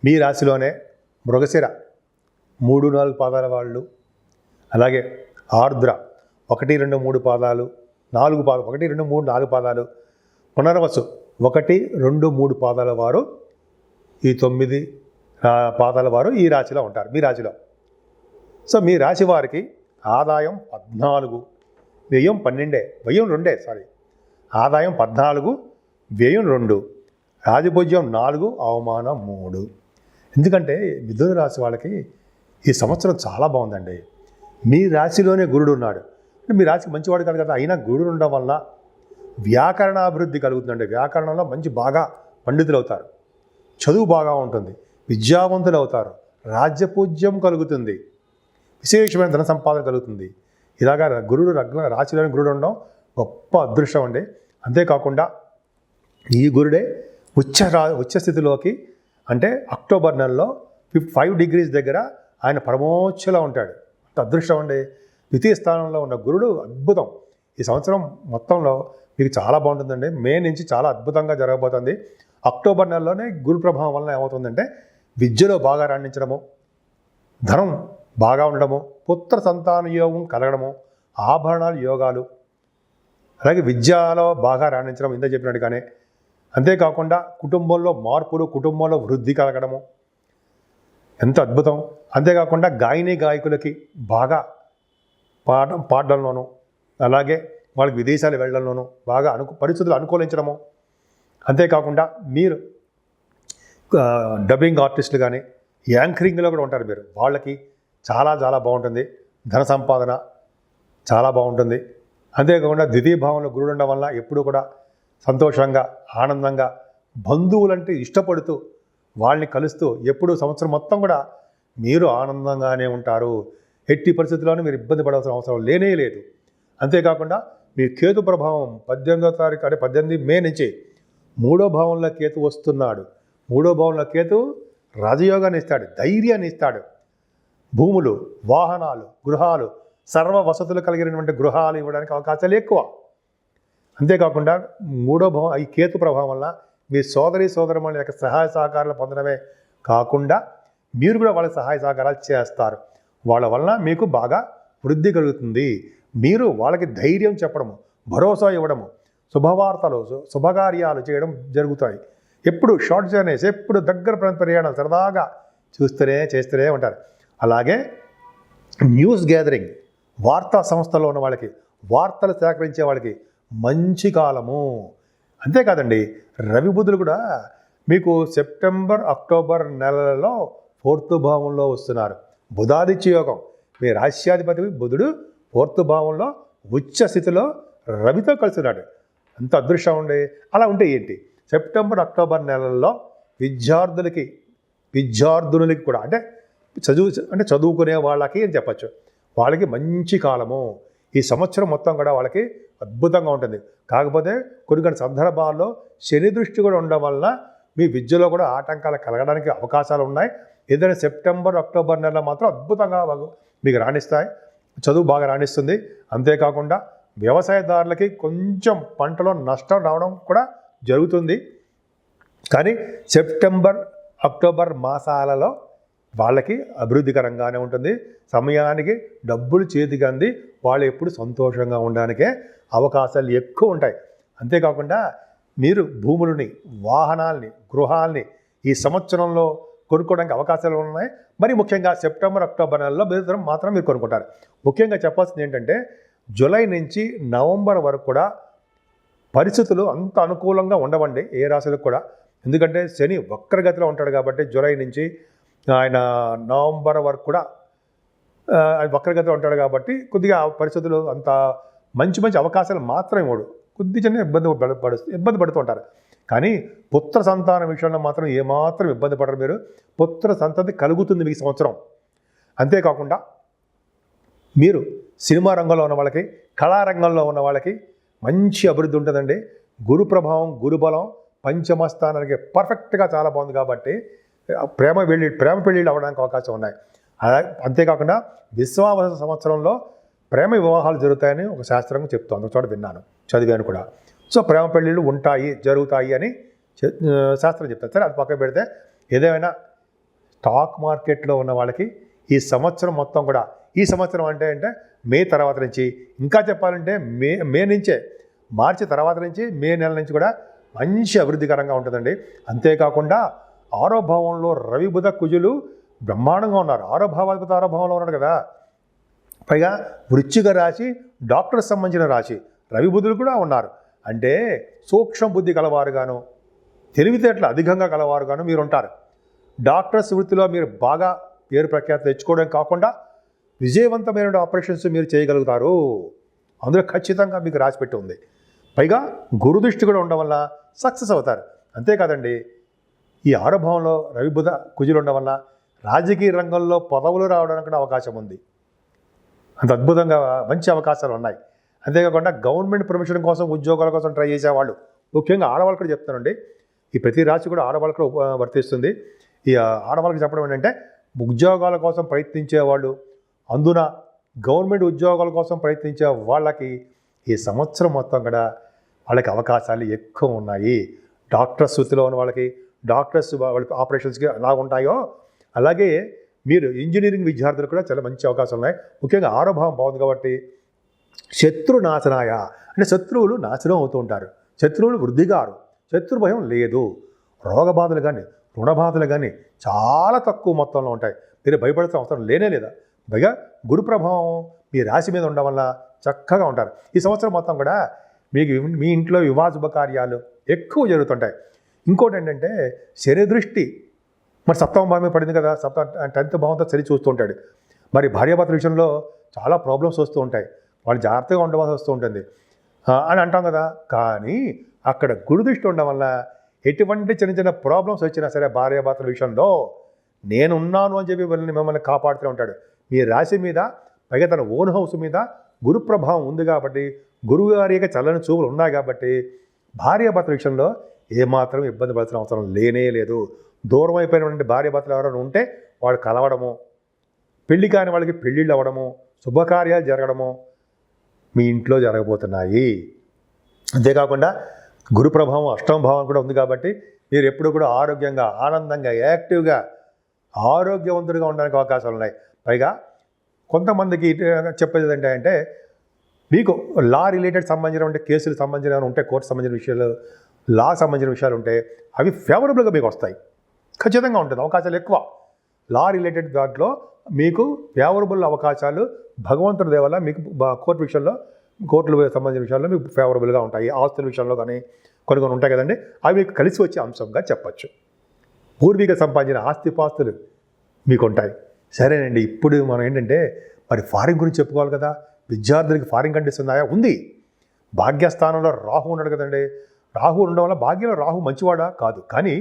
మీ రాశిలోనే మృగశిర 3-4 పాదాల వాళ్ళు, అలాగే ఆర్ద్ర 1, 2, 3 పాదాలు, 1, 2, 3, 4 పాదాలు, పునర్వసు 1, 2, 3 పాదాల వారు, ఈ 9 పాదాల వారు ఈ రాశిలో ఉంటారు, మీ రాశిలో. సో మీ రాశి వారికి ఆదాయం 14, వ్యయం 12, వ్యయం 2, ఆదాయం 14, వ్యయం 2, రాజభోజ్యం 4, అవమానం 3. ఎందుకంటే మిథున రాశి వాళ్ళకి ఈ సంవత్సరం చాలా బాగుందండి. మీ రాశిలోనే గురుడు ఉన్నాడు. మీ రాశికి మంచివాడు కాదు కదా, అయినా గురుడు ఉండడం వల్ల వ్యాకరణాభివృద్ధి కలుగుతుందండి. వ్యాకరణంలో మంచి బాగా పండితులు అవుతారు, చదువు బాగా ఉంటుంది, విద్యావంతులు అవుతారు, రాజ్యపూజ్యం కలుగుతుంది, విశేషమైన ధన సంపాదన కలుగుతుంది. ఇలాగా గురుడు రాశిలోని గురుడు ఉండడం గొప్ప అదృష్టం అండి. అంతేకాకుండా ఈ గురుడే ఉచ్చ స్థితిలోకి అంటే అక్టోబర్ నెలలో 5 degrees దగ్గర ఆయన పరమోచ్చలో ఉంటాడు. అంత అదృష్టం అండి. ద్వితీయ స్థానంలో ఉన్న గురుడు అద్భుతం. ఈ సంవత్సరం మొత్తంలో మీకు చాలా బాగుంటుందండి. మే నుంచి చాలా అద్భుతంగా జరగబోతుంది. అక్టోబర్ నెలలోనే గురు ప్రభావం వలన ఏమవుతుందంటే విద్యలో బాగా రాణించడము, ధనం బాగా ఉండడము, పుత్ర సంతాన యోగం కలగడము, ఆభరణాలు యోగాలు, అలాగే విద్యలో బాగా రాణించడం ఇంత చెప్పినట్టుగానే. అంతేకాకుండా కుటుంబంలో మార్పులు, కుటుంబంలో వృద్ధి కలగడము ఎంత అద్భుతం. అంతేకాకుండా గాయకులకి బాగా పాడడంలోనూ, అలాగే వాళ్ళకి విదేశాలు వెళ్ళడంలోనూ బాగా పరిస్థితులు అనుకూలించడము. అంతేకాకుండా మీరు డబ్బింగ్ ఆర్టిస్టులు కానీ యాంకరింగ్లో కూడా ఉంటారు మీరు, వాళ్ళకి చాలా చాలా బాగుంటుంది. ధన సంపాదన చాలా బాగుంటుంది. అంతేకాకుండా ద్వితీయ భావంలో గురుడు ఉండడం వల్ల ఎప్పుడూ కూడా సంతోషంగా, ఆనందంగా, బంధువులంటే ఇష్టపడుతూ వాళ్ళని కలుస్తూ ఎప్పుడు సంవత్సరం మొత్తం కూడా మీరు ఆనందంగానే ఉంటారు. ఎట్టి పరిస్థితుల్లోనూ మీరు ఇబ్బంది పడాల్సిన అవసరం లేనే లేదు. అంతేకాకుండా మీ కేతు ప్రభావం 18వ తారీఖు అంటే 18 మే నుంచి 3వ భావంలో కేతు వస్తున్నాడు. 3వ భావంలో కేతు రాజయోగాన్ని ఇస్తాడు, ధైర్యాన్ని ఇస్తాడు. భూములు, వాహనాలు, గృహాలు, సర్వ వసతులు కలిగినటువంటి గృహాలు ఇవ్వడానికి అవకాశాలు ఎక్కువ. అంతేకాకుండా 3వ భావం ఈ కేతు ప్రభావం వల్ల మీ సోదరమణుల యొక్క సహాయ సహకారాలు పొందడమే కాకుండా మీరు కూడా వాళ్ళ సహాయ సహకారాలు చేస్తారు. వాళ్ళ వలన మీకు బాగా వృద్ధి కలుగుతుంది. మీరు వాళ్ళకి ధైర్యం చెప్పడము, భరోసా ఇవ్వడము, శుభవార్తలు, శుభకార్యాలు చేయడం జరుగుతాయి. ఎప్పుడు షార్ట్ జర్నీస్, ఎప్పుడు దగ్గర ప్రయాణాలు సరదాగా చేస్తూనే ఉంటారు. అలాగే న్యూస్ గ్యాదరింగ్, వార్తా సంస్థలో ఉన్న వాళ్ళకి, వార్తలు సేకరించే వాళ్ళకి మంచి కాలము. అంతేకాదండి, రవి బుధులు కూడా మీకు సెప్టెంబర్ అక్టోబర్ నెలలో 4th భావంలో వస్తున్నారు. బుధాదిత్య యోగం. మీ రాశ్యాధిపతి బుధుడు 4th భావంలో ఉచ్చ స్థితిలో రవితో కలుస్తున్నాడు. అంత అదృష్టం ఉండే. అలా ఉంటే ఏంటి, సెప్టెంబర్ అక్టోబర్ నెలల్లో విద్యార్థులకి కూడా అంటే చదువుకునే వాళ్ళకి అని చెప్పచ్చు, వాళ్ళకి మంచి కాలము. ఈ సంవత్సరం మొత్తం కూడా వాళ్ళకి అద్భుతంగా ఉంటుంది. కాకపోతే కొన్ని సందర్భాల్లో శని దృష్టి కూడా ఉండడం వలన మీ విద్యలో కూడా ఆటంకాలు కలగడానికి అవకాశాలు ఉన్నాయి. ఏదైనా సెప్టెంబర్ అక్టోబర్ నెలలో మాత్రం అద్భుతంగా మీకు రాణిస్తాయి, చదువు బాగా రాణిస్తుంది. అంతేకాకుండా వ్యవసాయదారులకి కొంచెం పంటలో నష్టం రావడం కూడా జరుగుతుంది. కానీ సెప్టెంబర్ అక్టోబర్ మాసాలలో వాళ్ళకి అభివృద్ధికరంగానే ఉంటుంది. సమయానికి డబ్బులు చేతికి అంది వాళ్ళు ఎప్పుడు సంతోషంగా ఉండడానికే అవకాశాలు ఎక్కువ ఉంటాయి. అంతేకాకుండా మీరు భూములని, వాహనాల్ని, గృహాల్ని ఈ సంవత్సరంలో కొనుక్కోవడానికి అవకాశాలు ఉన్నాయి. మరి ముఖ్యంగా సెప్టెంబర్ అక్టోబర్ నెలలో మాత్రం మీరు కొనుక్కుంటారు. ముఖ్యంగా చెప్పాల్సింది ఏంటంటే జూలై నుంచి నవంబర్ వరకు కూడా పరిస్థితులు అంత అనుకూలంగా ఉండవండి ఏ రాశులకు కూడా. ఎందుకంటే శని వక్రగతిలో ఉంటాడు కాబట్టి జూలై నుంచి ఆయన నవంబర్ వరకు కూడా వక్రగతిలో ఉంటాడు కాబట్టి కొద్దిగా పరిస్థితులు అంత మంచి అవకాశాలు మాత్రం ఇవ్వడు. కొద్దిగా ఇబ్బంది పడుతూ ఉంటారు. కానీ పుత్ర సంతాన విషయంలో మాత్రం ఏమాత్రం ఇబ్బంది పడరు మీరు. పుత్ర సంతతి కలుగుతుంది మీకు సంవత్సరం. అంతేకాకుండా మీరు సినిమా రంగంలో ఉన్న వాళ్ళకి, కళారంగంలో ఉన్న వాళ్ళకి మంచి అభివృద్ధి ఉంటుందండి. గురు ప్రభావం, గురుబలం పంచమ స్థానానికి పర్ఫెక్ట్గా చాలా బాగుంది కాబట్టి ప్రేమ పెళ్ళిళ్ళు అవ్వడానికి అవకాశం ఉన్నాయి. అంతేకాకుండా విశ్వావస సంవత్సరంలో ప్రేమ వివాహాలు జరుగుతాయని ఒక శాస్త్రంగా చెప్తోంది, ఒక చోట విన్నాను, చదివాను కూడా. సో ప్రేమ పెళ్ళిళ్ళు జరుగుతాయి అని శాస్త్రం చెప్తారు. సరే అది పక్కన పెడితే ఏదేమైనా స్టాక్ మార్కెట్లో ఉన్న వాళ్ళకి ఈ సంవత్సరం మొత్తం కూడా, ఈ సంవత్సరం అంటే మే తర్వాత నుంచి, ఇంకా చెప్పాలంటే మే నుంచే మార్చి తర్వాత నుంచి మే నెల నుంచి కూడా మంచి అభివృద్ధికరంగా ఉంటుందండి. అంతేకాకుండా 6వ భావంలో రవి బుధ కుజులు బ్రహ్మాండంగా ఉన్నారు. 6వ భావంలో ఉన్నాడు కదా. పైగా వృశ్చిక రాశి డాక్టర్స్ సంబంధించిన రాశి, రవి బుధులు కూడా ఉన్నారు. అంటే సూక్ష్మ బుద్ధి కలవారుగాను, తెలివితేటలు అధికంగా కలవారుగాను మీరు ఉంటారు. డాక్టర్స్ వృత్తిలో మీరు బాగా పేరు ప్రఖ్యాతి తెచ్చుకోవడం కాకుండా విజయవంతమైన ఆపరేషన్స్ మీరు చేయగలుగుతారు. అందులో ఖచ్చితంగా మీకు రాసిపెట్టి ఉంది. పైగా గురు దృష్టి కూడా ఉండడం వల్ల సక్సెస్ అవుతారు. అంతేకాదండి, ఈ 6వ భావంలో రవి బుధ కుజులు ఉండడం వల్ల రాజకీయ రంగంలో పదవులు రావడానికి కూడా అవకాశం ఉంది. అంత అద్భుతంగా మంచి అవకాశాలు ఉన్నాయి. అంతేకాకుండా గవర్నమెంట్ ప్రొఫెషన్ కోసం, ఉద్యోగాల కోసం ట్రై చేసేవాళ్ళు, ముఖ్యంగా ఆడవాళ్ళు కూడా చెప్తానండి, ఈ ప్రతి రాశి కూడా ఆడవాళ్ళకు కూడా వర్తిస్తుంది. ఈ ఆడవాళ్ళకి చెప్పడం ఏంటంటే, ఉద్యోగాల కోసం ప్రయత్నించేవాళ్ళు, అందున గవర్నమెంట్ ఉద్యోగాల కోసం ప్రయత్నించే వాళ్ళకి ఈ సంవత్సరం మొత్తం కూడా వాళ్ళకి అవకాశాలు ఎక్కువ ఉన్నాయి. డాక్టర్స్ వృత్తిలో ఉన్న వాళ్ళకి, డాక్టర్స్ వాళ్ళకి ఆపరేషన్స్కి ఎలా ఉంటాయో అలాగే మీరు ఇంజనీరింగ్ విద్యార్థులు కూడా చాలా మంచి అవకాశాలు ఉన్నాయి. ముఖ్యంగా 6వ భావం బాగుంది కాబట్టి శత్రు నాశనాయ, అంటే శత్రువులు నాశనం అవుతూ ఉంటారు, శత్రువులు వృద్ధిగారు, శత్రు భయం లేదు. రోగ బాధలు కానీ, రుణ బాధలు కానీ చాలా తక్కువ మొత్తంలో ఉంటాయి. మీరు భయపడాల్సిన అవసరం లేనే లేదా. పైగా గురు ప్రభావం మీ రాశి మీద ఉండడం వల్ల చక్కగా ఉంటారు. ఈ సంవత్సరం మొత్తం కూడా మీకు మీ ఇంట్లో వివాహ శుభకార్యాలు ఎక్కువ జరుగుతుంటాయి. ఇంకోటి ఏంటంటే, శని దృష్టి మరి 7వ భావమే పడింది కదా, 10th భావంతో శని చూస్తూ ఉంటాడు. మరి భార్యాభర్తల విషయంలో చాలా ప్రాబ్లమ్స్ వస్తూ ఉంటాయి, వాళ్ళు జాగ్రత్తగా ఉండవలసి వస్తూ ఉంటుంది అని అంటాం కదా. కానీ అక్కడ గురు దృష్టి ఉండడం వల్ల ఎటువంటి చిన్న చిన్న ప్రాబ్లమ్స్ వచ్చినా సరే భార్యాభర్తల విషయంలో నేనున్నాను అని చెప్పి మిమ్మల్ని కాపాడుతూ ఉంటాడు. మీ రాశి మీద, పైగా తన ఓన్ హౌస్ మీద గురు ప్రభావం ఉంది కాబట్టి, గురువు గారి యొక్క చల్లని చూపులు ఉన్నాయి కాబట్టి భార్యాభర్తల విషయంలో ఏమాత్రం ఇబ్బంది పడాల్సిన అవసరం లేనే లేదు. దూరం అయిపోయినటువంటి భార్యాభర్తలు ఎవరైనా ఉంటే వాళ్ళు కలవడము, పెళ్లి కాని వాళ్ళకి పెళ్ళిళ్ళు అవ్వడము, శుభకార్యాలు జరగడము మీ ఇంట్లో జరగబోతున్నాయి. అంతేకాకుండా గురు ప్రభావం 8వ భావం కూడా ఉంది కాబట్టి మీరు ఎప్పుడు కూడా ఆరోగ్యంగా, ఆనందంగా, యాక్టివ్గా, ఆరోగ్యవంతుడిగా ఉండడానికి అవకాశాలు ఉన్నాయి. పైగా కొంతమందికి చెప్పేది ఏంటంటే, మీకు లా రిలేటెడ్ సంబంధించిన కేసులు సంబంధించిన ఉంటే, కోర్టు సంబంధించిన విషయాలు, లా సంబంధించిన విషయాలు ఉంటే అవి ఫేవరబుల్గా మీకు వస్తాయి. ఖచ్చితంగా ఉంటుంది, అవకాశాలు ఎక్కువ. లా రిలేటెడ్ దాంట్లో మీకు ఫేవరబుల్ అవకాశాలు భగవంతుడి దయ వల్ల మీకు కోర్టు విషయంలో, కోర్టులు సంబంధించిన విషయాల్లో మీకు ఫేవరబుల్గా ఉంటాయి. ఆస్తుల విషయంలో కానీ కొన్ని ఉంటాయి కదండి, అవి మీకు కలిసి వచ్చే అంశంగా చెప్పచ్చు. పూర్వీక సంపాదించిన ఆస్తిపాస్తులు మీకు ఉంటాయి. సరేనండి, ఇప్పుడు మనం ఏంటంటే మరి ఫారిన్ గురించి చెప్పుకోవాలి కదా. విద్యార్థులకి ఫారిన్ కంట్రీస్ ఉన్నాయా? ఉంది. భాగ్యస్థానంలో రాహు ఉన్నాడు కదండి. రాహు ఉండడం వల్ల, భాగ్యంలో రాహు మంచివాడా? కాదు, కానీ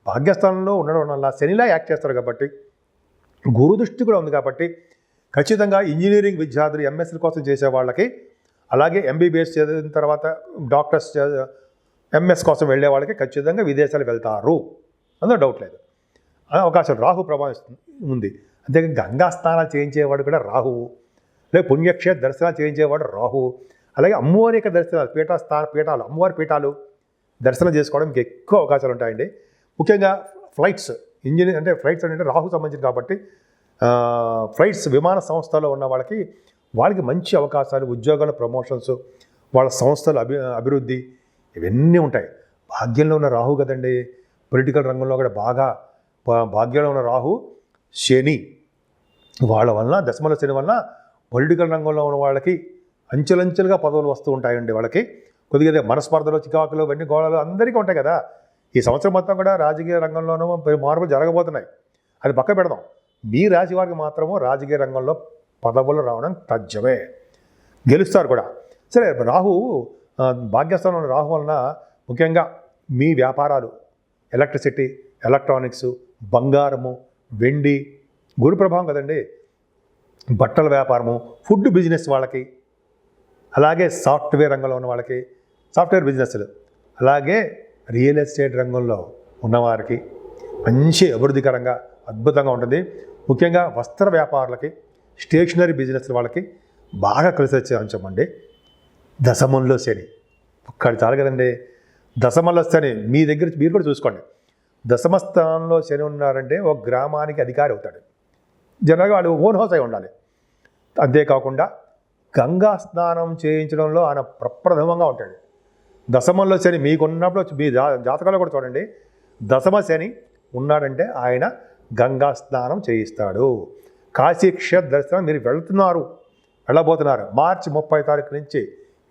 భాగ్యస్థానంలో ఉండడం వల్ల శనిలా యాక్ట్ చేస్తారు కాబట్టి, గురు దృష్టి కూడా ఉంది కాబట్టి ఖచ్చితంగా ఇంజనీరింగ్ విద్యార్థులు, ఎంఎస్సీ కోసం చేసే వాళ్ళకి, అలాగే ఎంబీబీఎస్ చదివిన తర్వాత డాక్టర్స్ ఎంఎస్ కోసం వెళ్ళే వాళ్ళకి ఖచ్చితంగా విదేశాలు వెళ్తారు, అందులో డౌట్ లేదు. అవకాశం రాహు ప్రభావం ఉంది. అంతేకాని గంగా స్నానాలు చేయించేవాడు కూడా రాహువు, లేక పుణ్యక్షేత్ర దర్శనాలు చేయించేవాడు రాహువు, అలాగే అమ్మవారి యొక్క దర్శనాలు, పీఠాలు, అమ్మవారి పీఠాలు దర్శనం చేసుకోవడం మీకు ఎక్కువ అవకాశాలు ఉంటాయండి. ముఖ్యంగా ఫ్లైట్స్, ఇంజనీర్ అంటే ఫ్లైట్స్ అంటే రాహు సంబంధించింది కాబట్టి ఫ్లైట్స్, విమాన సంస్థలో ఉన్న వాళ్ళకి మంచి అవకాశాలు, ఉద్యోగాల ప్రమోషన్స్, వాళ్ళ సంస్థల అభివృద్ధి ఇవన్నీ ఉంటాయి. భాగ్యంలో ఉన్న రాహు కదండి. పొలిటికల్ రంగంలో కూడా బాగా భాగ్యంలో ఉన్న రాహు, శని వాళ్ళ వలన, దశమల శని వలన పొలిటికల్ రంగంలో ఉన్న వాళ్ళకి అంచెలంచెలుగా పదవులు వస్తూ ఉంటాయండి. వాళ్ళకి కొద్దిగా మనస్పర్ధలు, చికాకులు, ఇవన్నీ గోళాలు అందరికీ ఉంటాయి కదా. ఈ సంవత్సరం మొత్తం కూడా రాజకీయ రంగంలోనూ మార్పులు జరగబోతున్నాయి, అది పక్క పెడదాం. మీ రాశి వారికి మాత్రము రాజకీయ రంగంలో పదవులు రావడం తథ్యమే, గెలుస్తారు కూడా. సరే, రాహు భాగ్యస్థానంలో రాహు వలన ముఖ్యంగా మీ వ్యాపారాలు, ఎలక్ట్రిసిటీ, ఎలక్ట్రానిక్స్, బంగారము, వెండి, గురు ప్రభావం కదండి. బట్టల వ్యాపారము, ఫుడ్ బిజినెస్ వాళ్ళకి, అలాగే సాఫ్ట్వేర్ రంగంలో ఉన్న వాళ్ళకి, సాఫ్ట్వేర్ బిజినెస్లు, అలాగే రియల్ ఎస్టేట్ రంగంలో ఉన్నవారికి మంచి అభివృద్ధికరంగా, అద్భుతంగా ఉంటుంది. ముఖ్యంగా వస్త్ర వ్యాపారులకి, స్టేషనరీ బిజినెస్ వాళ్ళకి బాగా కలిసి వచ్చే అంశం అండి. దశమంలో శని ఒక్కటి చాలు కదండి. దశమంలో శని మీ దగ్గర మీరు కూడా చూసుకోండి. దశమ స్థానంలో శని ఉన్నారంటే ఒక గ్రామానికి అధికారి అవుతాడు. జనరల్గా వాళ్ళు ఓన్ హౌస్ అయి ఉండాలి. అంతేకాకుండా గంగా స్నానం చేయించడంలో ఆయన ప్రప్రథమంగా ఉంటాడు. దశమంలో శని మీకున్నప్పుడు మీ జాతకాల్లో కూడా చూడండి, దశమ శని ఉన్నాడంటే ఆయన గంగా స్నానం చేయిస్తాడు. కాశీ క్షేత్ర దర్శనం మీరు వెళ్ళబోతున్నారు మార్చి 30 తారీఖు నుంచి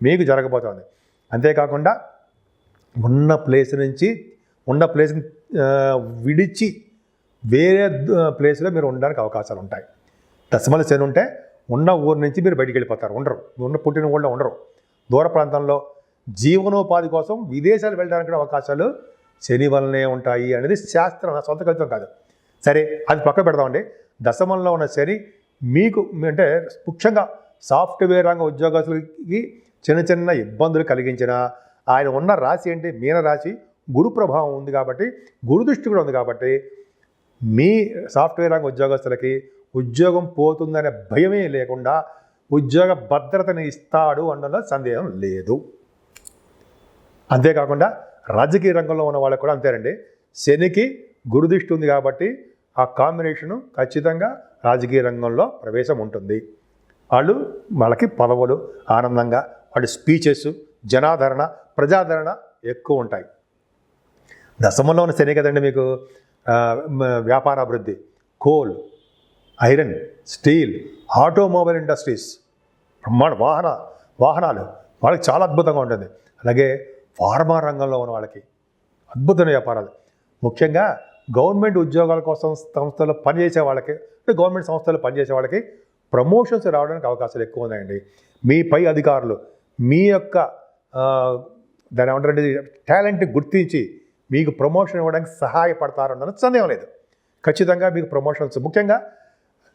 మీకు జరగబోతోంది. అంతేకాకుండా ఉన్న ప్లేస్ని విడిచి వేరే ప్లేస్లో మీరు ఉండడానికి అవకాశాలు ఉంటాయి. దశమల శని ఉంటే ఉన్న ఊరు నుంచి మీరు బయటికి వెళ్ళిపోతారు, ఉండరు, పుట్టిన ఊళ్ళో ఉండరు. దూర ప్రాంతంలో జీవనోపాధి కోసం విదేశాలు వెళ్ళడానికి కూడా అవకాశాలు శని వల్లనే ఉంటాయి అనేది శాస్త్రం, నా సొంత కవిత్వం కాదు. సరే, అది పక్క పెడదామండి. దశమంలో ఉన్న శని మీకు అంటే ముఖ్యంగా సాఫ్ట్వేర్ రంగ ఉద్యోగస్తులకి చిన్న చిన్న ఇబ్బందులు కలిగించిన, ఆయన ఉన్న రాశి ఏంటి, మీన రాశి, గురు ప్రభావం ఉంది కాబట్టి, గురు దృష్టి కూడా ఉంది కాబట్టి మీ సాఫ్ట్వేర్ రంగ ఉద్యోగస్తులకి ఉద్యోగం పోతుందనే భయమే లేకుండా ఉద్యోగ భద్రతని ఇస్తాడు అనడంలో సందేహం లేదు. అంతేకాకుండా రాజకీయ రంగంలో ఉన్న వాళ్ళకి కూడా అంతేనండి. శనికి గురుదృష్టి ఉంది కాబట్టి ఆ కాంబినేషను ఖచ్చితంగా రాజకీయ రంగంలో ప్రవేశం ఉంటుంది. వాళ్ళకి పదవులు ఆనందంగా, వాళ్ళ స్పీచెస్, జనాదరణ, ప్రజాదరణ ఎక్కువ ఉంటాయి. దశమంలో ఉన్న శని కదండి మీకు వ్యాపారాభివృద్ధి, coal, iron, steel, automobile industries, బ్రహ్మాండ వాహనాలు వాళ్ళకి చాలా అద్భుతంగా ఉంటుంది. అలాగే ఫార్మా రంగంలో ఉన్న వాళ్ళకి అద్భుతమైన వ్యాపారాలు. ముఖ్యంగా గవర్నమెంట్ ఉద్యోగాల కోసం సంస్థల్లో పనిచేసే వాళ్ళకి, గవర్నమెంట్ సంస్థల్లో పనిచేసే వాళ్ళకి ప్రమోషన్స్ రావడానికి అవకాశాలు ఎక్కువ ఉన్నాయండి. మీ పై అధికారులు మీ యొక్క దాని ఏమంటారంటే టాలెంట్ని గుర్తించి మీకు ప్రమోషన్ ఇవ్వడానికి సహాయపడతారన్న సందేహం లేదు. ఖచ్చితంగా మీకు ప్రమోషన్స్, ముఖ్యంగా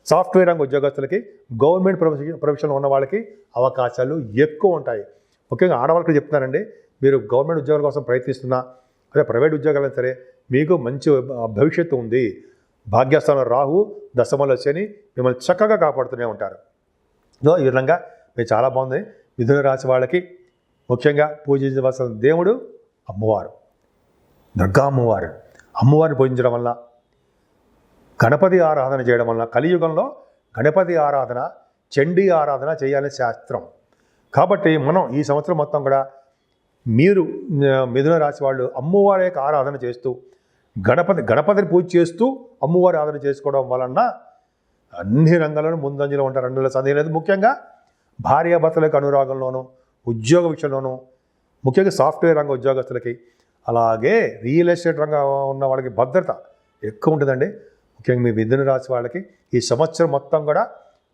సాఫ్ట్వేర్ రంగ ఉద్యోగస్తులకి, గవర్నమెంట్ ప్రొఫెషన్లో ఉన్న వాళ్ళకి అవకాశాలు ఎక్కువ ఉంటాయి. ముఖ్యంగా ఆడవాళ్ళకి చెప్తున్నానండి, మీరు గవర్నమెంట్ ఉద్యోగాల కోసం ప్రయత్నిస్తున్నా, అదే ప్రైవేట్ ఉద్యోగాలైనా సరే మీకు మంచి భవిష్యత్తు ఉంది. భాగ్యస్థానంలో రాహు, దశమంలో శని మిమ్మల్ని చక్కగా కాపాడుతూనే ఉంటారు. ఈ విధంగా మీరు చాలా బాగుంది. మిథున రాశి వాళ్ళకి ముఖ్యంగా పూజించవలసిన దేవుడు అమ్మవారు, దుర్గా అమ్మవారు. అమ్మవారిని పూజించడం వల్ల, గణపతి ఆరాధన చేయడం వల్ల, కలియుగంలో గణపతి ఆరాధన, చండీ ఆరాధన చేయాలని శాస్త్రం. కాబట్టి మనం ఈ సంవత్సరం మొత్తం కూడా మీరు మిథున రాశి వాళ్ళు అమ్మవారి యొక్క ఆరాధన చేస్తూ, గణపతిని పూజ చేస్తూ అమ్మవారి ఆరాధన చేసుకోవడం వలన అన్ని రంగాల్లోనూ ముందంజలో ఉంటారు, అందులో సందేహం లేదు. ముఖ్యంగా భార్యాభర్తల యొక్క అనురాగంలోనూ, ఉద్యోగ విషయంలోనూ, ముఖ్యంగా సాఫ్ట్వేర్ రంగ ఉద్యోగస్తులకి, అలాగే రియల్ ఎస్టేట్ రంగం ఉన్న వాళ్ళకి భద్రత ఎక్కువ ఉంటుందండి. ముఖ్యంగా మీ మిథున రాశి వాళ్ళకి ఈ సంవత్సరం మొత్తం కూడా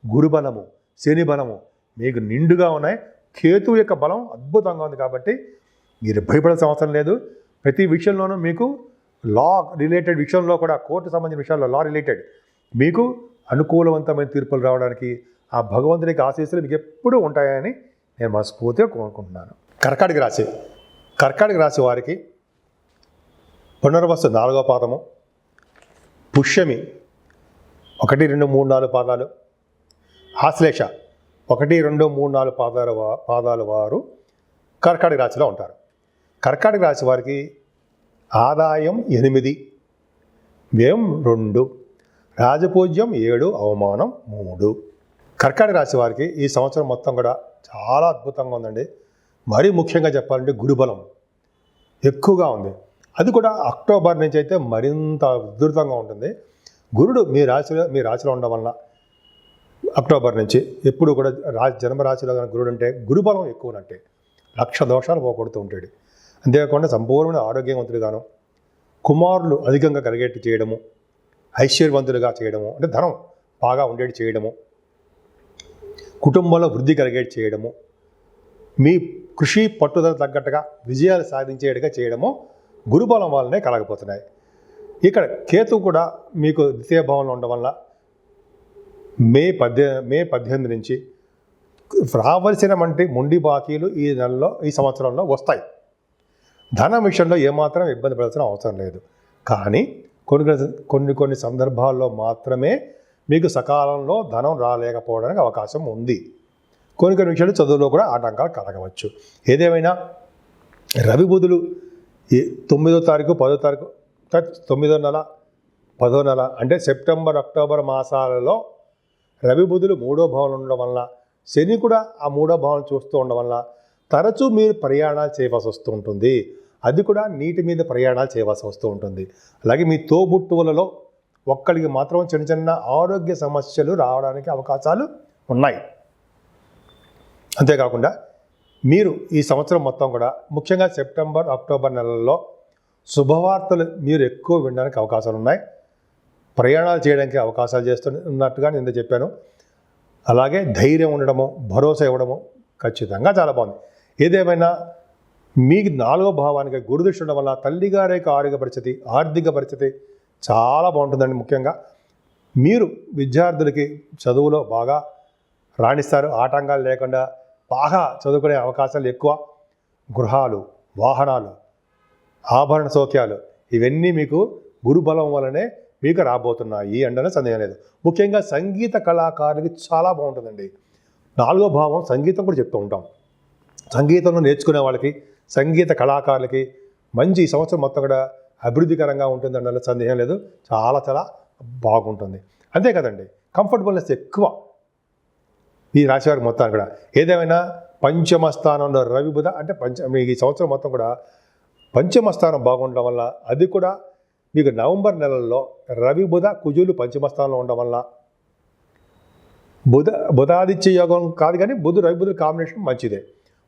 గురుబలము, శని బలము మీకు నిండుగా ఉన్నాయి. కేతువు యొక్క బలం అద్భుతంగా ఉంది కాబట్టి మీరు భయపడాల్సిన అవసరం లేదు. ప్రతి విషయంలోనూ మీకు లా రిలేటెడ్ విషయంలో కూడా, కోర్టు సంబంధించిన విషయాల్లో లా రిలేటెడ్ మీకు అనుకూలవంతమైన తీర్పులు రావడానికి ఆ భగవంతునికి ఆశీస్సులు మీకు ఎప్పుడూ ఉంటాయని నేను మనస్ఫూర్తిగా కోరుకుంటున్నాను. కర్కాటక రాశి వారికి పునర్వసు 4వ పాదము, పుష్యమి 1, 2, 3, 4 పాదాలు, ఆశ్లేష 1, 2, 3, 4 పాదాల వారు కర్కాటక రాశిలో ఉంటారు. కర్కాటక రాశి వారికి ఆదాయం 8, వ్యయం 2, రాజపూజ్యం 7, అవమానం 3. కర్కాటక రాశి వారికి ఈ సంవత్సరం మొత్తం కూడా చాలా అద్భుతంగా ఉందండి. మరీ ముఖ్యంగా చెప్పాలంటే గురుబలం ఎక్కువగా ఉంది. అది కూడా అక్టోబర్ నుంచి అయితే మరింత ఉధృతంగా ఉంటుంది. గురుడు మీ రాశిలో ఉండడం వలన అక్టోబర్ నుంచి ఎప్పుడు కూడా జన్మరాశిలో కానీ గురుడు అంటే గురుబలం ఎక్కువ అంటే 1,00,000 దోషాలు పోగొడుతూ ఉంటాడు. అంతేకాకుండా సంపూర్ణమైన ఆరోగ్యవంతులుగాను, కుమారులు అధికంగా కలిగేట్టు చేయడము, ఐశ్వర్యవంతులుగా చేయడము, అంటే ధనం బాగా ఉండేటి చేయడము, కుటుంబంలో వృద్ధి కలిగేట్టు చేయడము, మీ కృషి పట్టుదల తగ్గట్టుగా విజయాలు సాధించేట్టుగా చేయడము గురుబలం వల్లనే కలగపోతున్నాయి. ఇక్కడ కేతు కూడా మీకు ద్వితీయ భావంలో ఉండడం వల్ల మే 18 నుంచి రావాల్సిన మొండి బాకీలు ఈ సంవత్సరంలో వస్తాయి. ధనం విషయంలో ఏమాత్రం ఇబ్బంది పడాల్సిన అవసరం లేదు. కానీ కొన్ని సందర్భాల్లో మాత్రమే మీకు సకాలంలో ధనం రాలేకపోవడానికి అవకాశం ఉంది. కొన్ని విషయాలు చదువులో కూడా ఆటంకాలు కలగవచ్చు. ఏదేమైనా రవి బుధులు 9వ తారీఖు 10వ తారీఖు 9వ నెల 10వ నెల అంటే సెప్టెంబర్ అక్టోబర్ మాసాలలో రవి బుధులు 3వ భావంలో ఉండడం వల్ల, శని కూడా ఆ 3వ భావం చూస్తూ ఉండడం వల్ల తరచూ మీరు ప్రయాణాలు చేయవలసి వస్తూ ఉంటుంది. అది కూడా నీటి మీద ప్రయాణాలు చేయవలసి వస్తూ ఉంటుంది. అలాగే మీ తోబుట్టువులలో ఒక్కడికి మాత్రం చిన్న చిన్న ఆరోగ్య సమస్యలు రావడానికి అవకాశాలు ఉన్నాయి. అంతేకాకుండా మీరు ఈ సంవత్సరం మొత్తం కూడా ముఖ్యంగా సెప్టెంబర్ అక్టోబర్ నెలల్లో శుభవార్తలు మీరు ఎక్కువ వినడానికి అవకాశాలు ఉన్నాయి. ప్రయాణాలు చేయడానికి అవకాశాలు చేస్తున్నట్టుగా నేను చెప్పాను. అలాగే ధైర్యం ఉండడము, భరోసా ఇవ్వడము ఖచ్చితంగా చాలా బాగుంది. ఏదేమైనా మీకు 4వ భావానికి గురుదృష్టి ఉండడం వల్ల తల్లిగారి యొక్క ఆర్థిక పరిస్థితి చాలా బాగుంటుందండి. ముఖ్యంగా మీరు విద్యార్థులకి చదువులో బాగా రాణిస్తారు. ఆటంకాలు లేకుండా బాగా చదువుకునే అవకాశాలు ఎక్కువ. గృహాలు, వాహనాలు, ఆభరణ సౌఖ్యాలు ఇవన్నీ మీకు గురుబలం వల్లనే మీకు రాబోతున్నాయి అంటే సందేహం లేదు. ముఖ్యంగా సంగీత కళాకారులకి చాలా బాగుంటుందండి. 4వ భావం సంగీతం కూడా చెప్తూ ఉంటాం. సంగీతంలో నేర్చుకునే వాళ్ళకి, సంగీత కళాకారులకి మంచి సంవత్సరం మొత్తం కూడా అభివృద్ధికరంగా ఉంటుంది అంటే సందేహం లేదు. చాలా చాలా బాగుంటుంది. అంతే కదండి, కంఫర్టబుల్నెస్ ఎక్కువ ఈ రాశివారికి మొత్తాన్ని కూడా. ఏదేమైనా పంచమ స్థానంలో రవి బుధ అంటే మీకు ఈ సంవత్సరం మొత్తం కూడా పంచమ స్థానం బాగుండడం వల్ల, అది కూడా మీకు నవంబర్ నెలల్లో రవి బుధ కుజులు పంచమ స్థానంలో ఉండడం వల్ల బుధాదిత్య యోగం కాదు కానీ రవి బుధుల కాంబినేషన్ మంచిదే.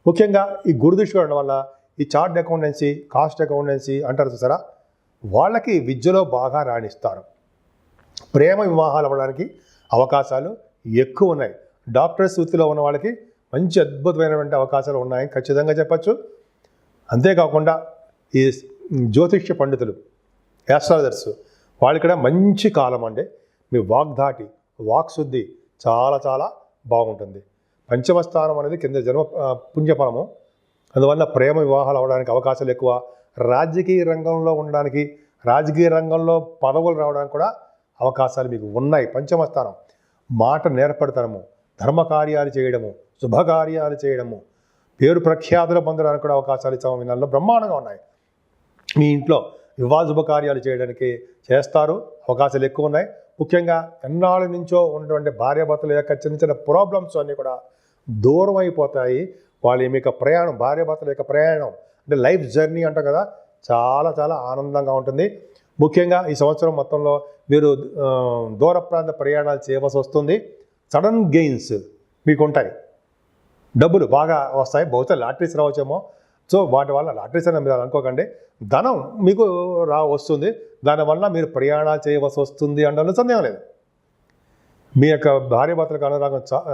ముఖ్యంగా ఈ గురుదృష్టి ఉండడం వల్ల ఈ చార్ట్ అకౌంటెన్సీ, కాస్ట్ అకౌంటెన్సీ అంటారు చూసారా, వాళ్ళకి విద్యలో బాగా రాణిస్తారు. ప్రేమ వివాహాలు అవ్వడానికి అవకాశాలు ఎక్కువ ఉన్నాయి. డాక్టర్స్ వృత్తిలో ఉన్న వాళ్ళకి మంచి అద్భుతమైనటువంటి అవకాశాలు ఉన్నాయని ఖచ్చితంగా చెప్పచ్చు. అంతేకాకుండా ఈ జ్యోతిష్య పండితులు, యాస్ట్రాలజర్స్ వాళ్ళకి కూడా మంచి కాలం అండి. మీ వాగ్ధాటి, వాక్శుద్ధి చాలా చాలా బాగుంటుంది. పంచమ స్థానం అనేది కింద జన్మ పుణ్యఫలము. అందువల్ల ప్రేమ వివాహాలు అవ్వడానికి అవకాశాలు ఎక్కువ. రాజకీయ రంగంలో ఉండడానికి, రాజకీయ రంగంలో పదవులు రావడానికి కూడా అవకాశాలు మీకు ఉన్నాయి. పంచమ స్థానం మాట నేర్పడతనము, ధర్మకార్యాలు చేయడము, శుభకార్యాలు చేయడము, పేరు ప్రఖ్యాతులు పొందడానికి కూడా అవకాశాలు ఈ నెలలో బ్రహ్మాండంగా ఉన్నాయి. మీ ఇంట్లో వివాహ శుభకార్యాలు చేయడానికి చేస్తారు, అవకాశాలు ఎక్కువ ఉన్నాయి. ముఖ్యంగా ఎన్నాళ్ళ నుంచో ఉన్నటువంటి భార్యాభర్తల యొక్క చిన్న చిన్న ప్రాబ్లమ్స్ అన్నీ కూడా దూరం అయిపోతాయి. వాళ్ళ యొక్క ప్రయాణం, భార్యాభర్తల యొక్క ప్రయాణం అంటే లైఫ్ జర్నీ అంటాం కదా, చాలా చాలా ఆనందంగా ఉంటుంది. ముఖ్యంగా ఈ సంవత్సరం మొత్తంలో మీరు దూర ప్రాంత ప్రయాణాలు చేయవలసి వస్తుంది. సడన్ గెయిన్స్ మీకు ఉంటాయి, డబ్బులు బాగా వస్తాయి. బహుశా లాటరీస్ రావచ్చేమో. సో వాటి వల్ల లాటరీస్ అని మీరు అనుకోకండి, ధనం మీకు వస్తుంది. దానివల్ల మీరు ప్రయాణాలు చేయవలసి వస్తుంది అంటే సందేహం లేదు. మీ యొక్క భార్యాభర్తలకు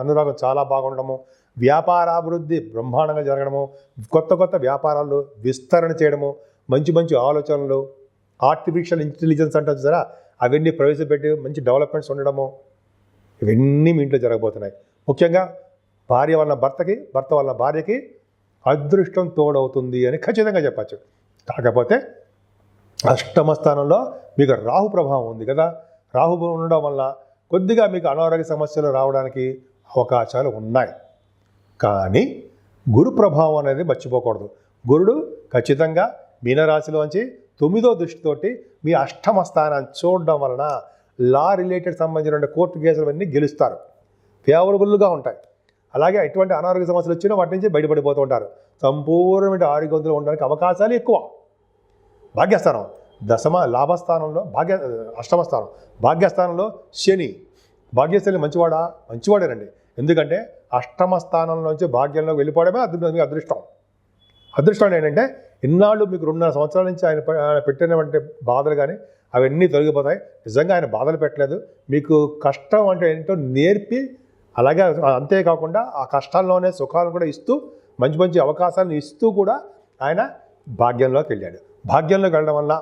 అనురాగం చాలా బాగుండడము, వ్యాపారాభివృద్ధి బ్రహ్మాండంగా జరగడము, కొత్త కొత్త వ్యాపారాలు విస్తరణ చేయడము, మంచి మంచి ఆలోచనలు, ఆర్టిఫిషియల్ ఇంటెలిజెన్స్ అంటారు సరే, అవన్నీ ప్రవేశపెట్టి మంచి డెవలప్మెంట్స్ ఉండడము, ఇవన్నీ మీ ఇంట్లో జరగబోతున్నాయి. ముఖ్యంగా భార్య వల్ల భర్తకి, భర్త వల్ల భార్యకి అదృష్టం తోడవుతుంది అని ఖచ్చితంగా చెప్పచ్చు. కాకపోతే అష్టమ స్థానంలో మీకు రాహు ప్రభావం ఉంది కదా, రాహు ఉండడం వల్ల కొద్దిగా మీకు అనారోగ్య సమస్యలు రావడానికి అవకాశాలు ఉన్నాయి. కానీ గురు ప్రభావం అనేది మర్చిపోకూడదు. గురుడు ఖచ్చితంగా మీనరాశిలోంచి 9వ దృష్టితోటి మీ అష్టమ స్థానాన్ని చూడడం వలన లా రిలేటెడ్ సంబంధించిన కోర్టు కేసులు అన్నీ గెలుస్తారు, ఫేవరబుల్గా ఉంటాయి. అలాగే ఎటువంటి అనారోగ్య సమస్యలు వచ్చినా వాటి నుంచి బయటపడిపోతూ ఉంటారు. సంపూర్ణమైన ఆరోగ్యంతో ఉండడానికి అవకాశాలు ఎక్కువ. భాగ్యస్థానం లాభస్థానంలో అష్టమ స్థానం భాగ్యస్థానంలో శని. భాగ్యశని మంచివాడేనండి. ఎందుకంటే అష్టమ స్థానంలోంచి భాగ్యంలోకి వెళ్ళిపోవడమే మీకు అదృష్టం. అదృష్టం ఏంటంటే ఇన్నాళ్ళు మీకు 2.5 సంవత్సరాల నుంచి ఆయన పెట్టినటువంటి బాధలు కానీ అవన్నీ తొలగిపోతాయి. నిజంగా ఆయన బాధలు పెట్టలేదు, మీకు కష్టం అంటే ఏంటో నేర్పి, అలాగే అంతేకాకుండా ఆ కష్టాల్లోనే సుఖాలను కూడా ఇస్తూ, మంచి మంచి అవకాశాలను ఇస్తూ కూడా ఆయన భాగ్యంలోకి వెళ్ళాడు. భాగ్యంలోకి వెళ్ళడం వల్ల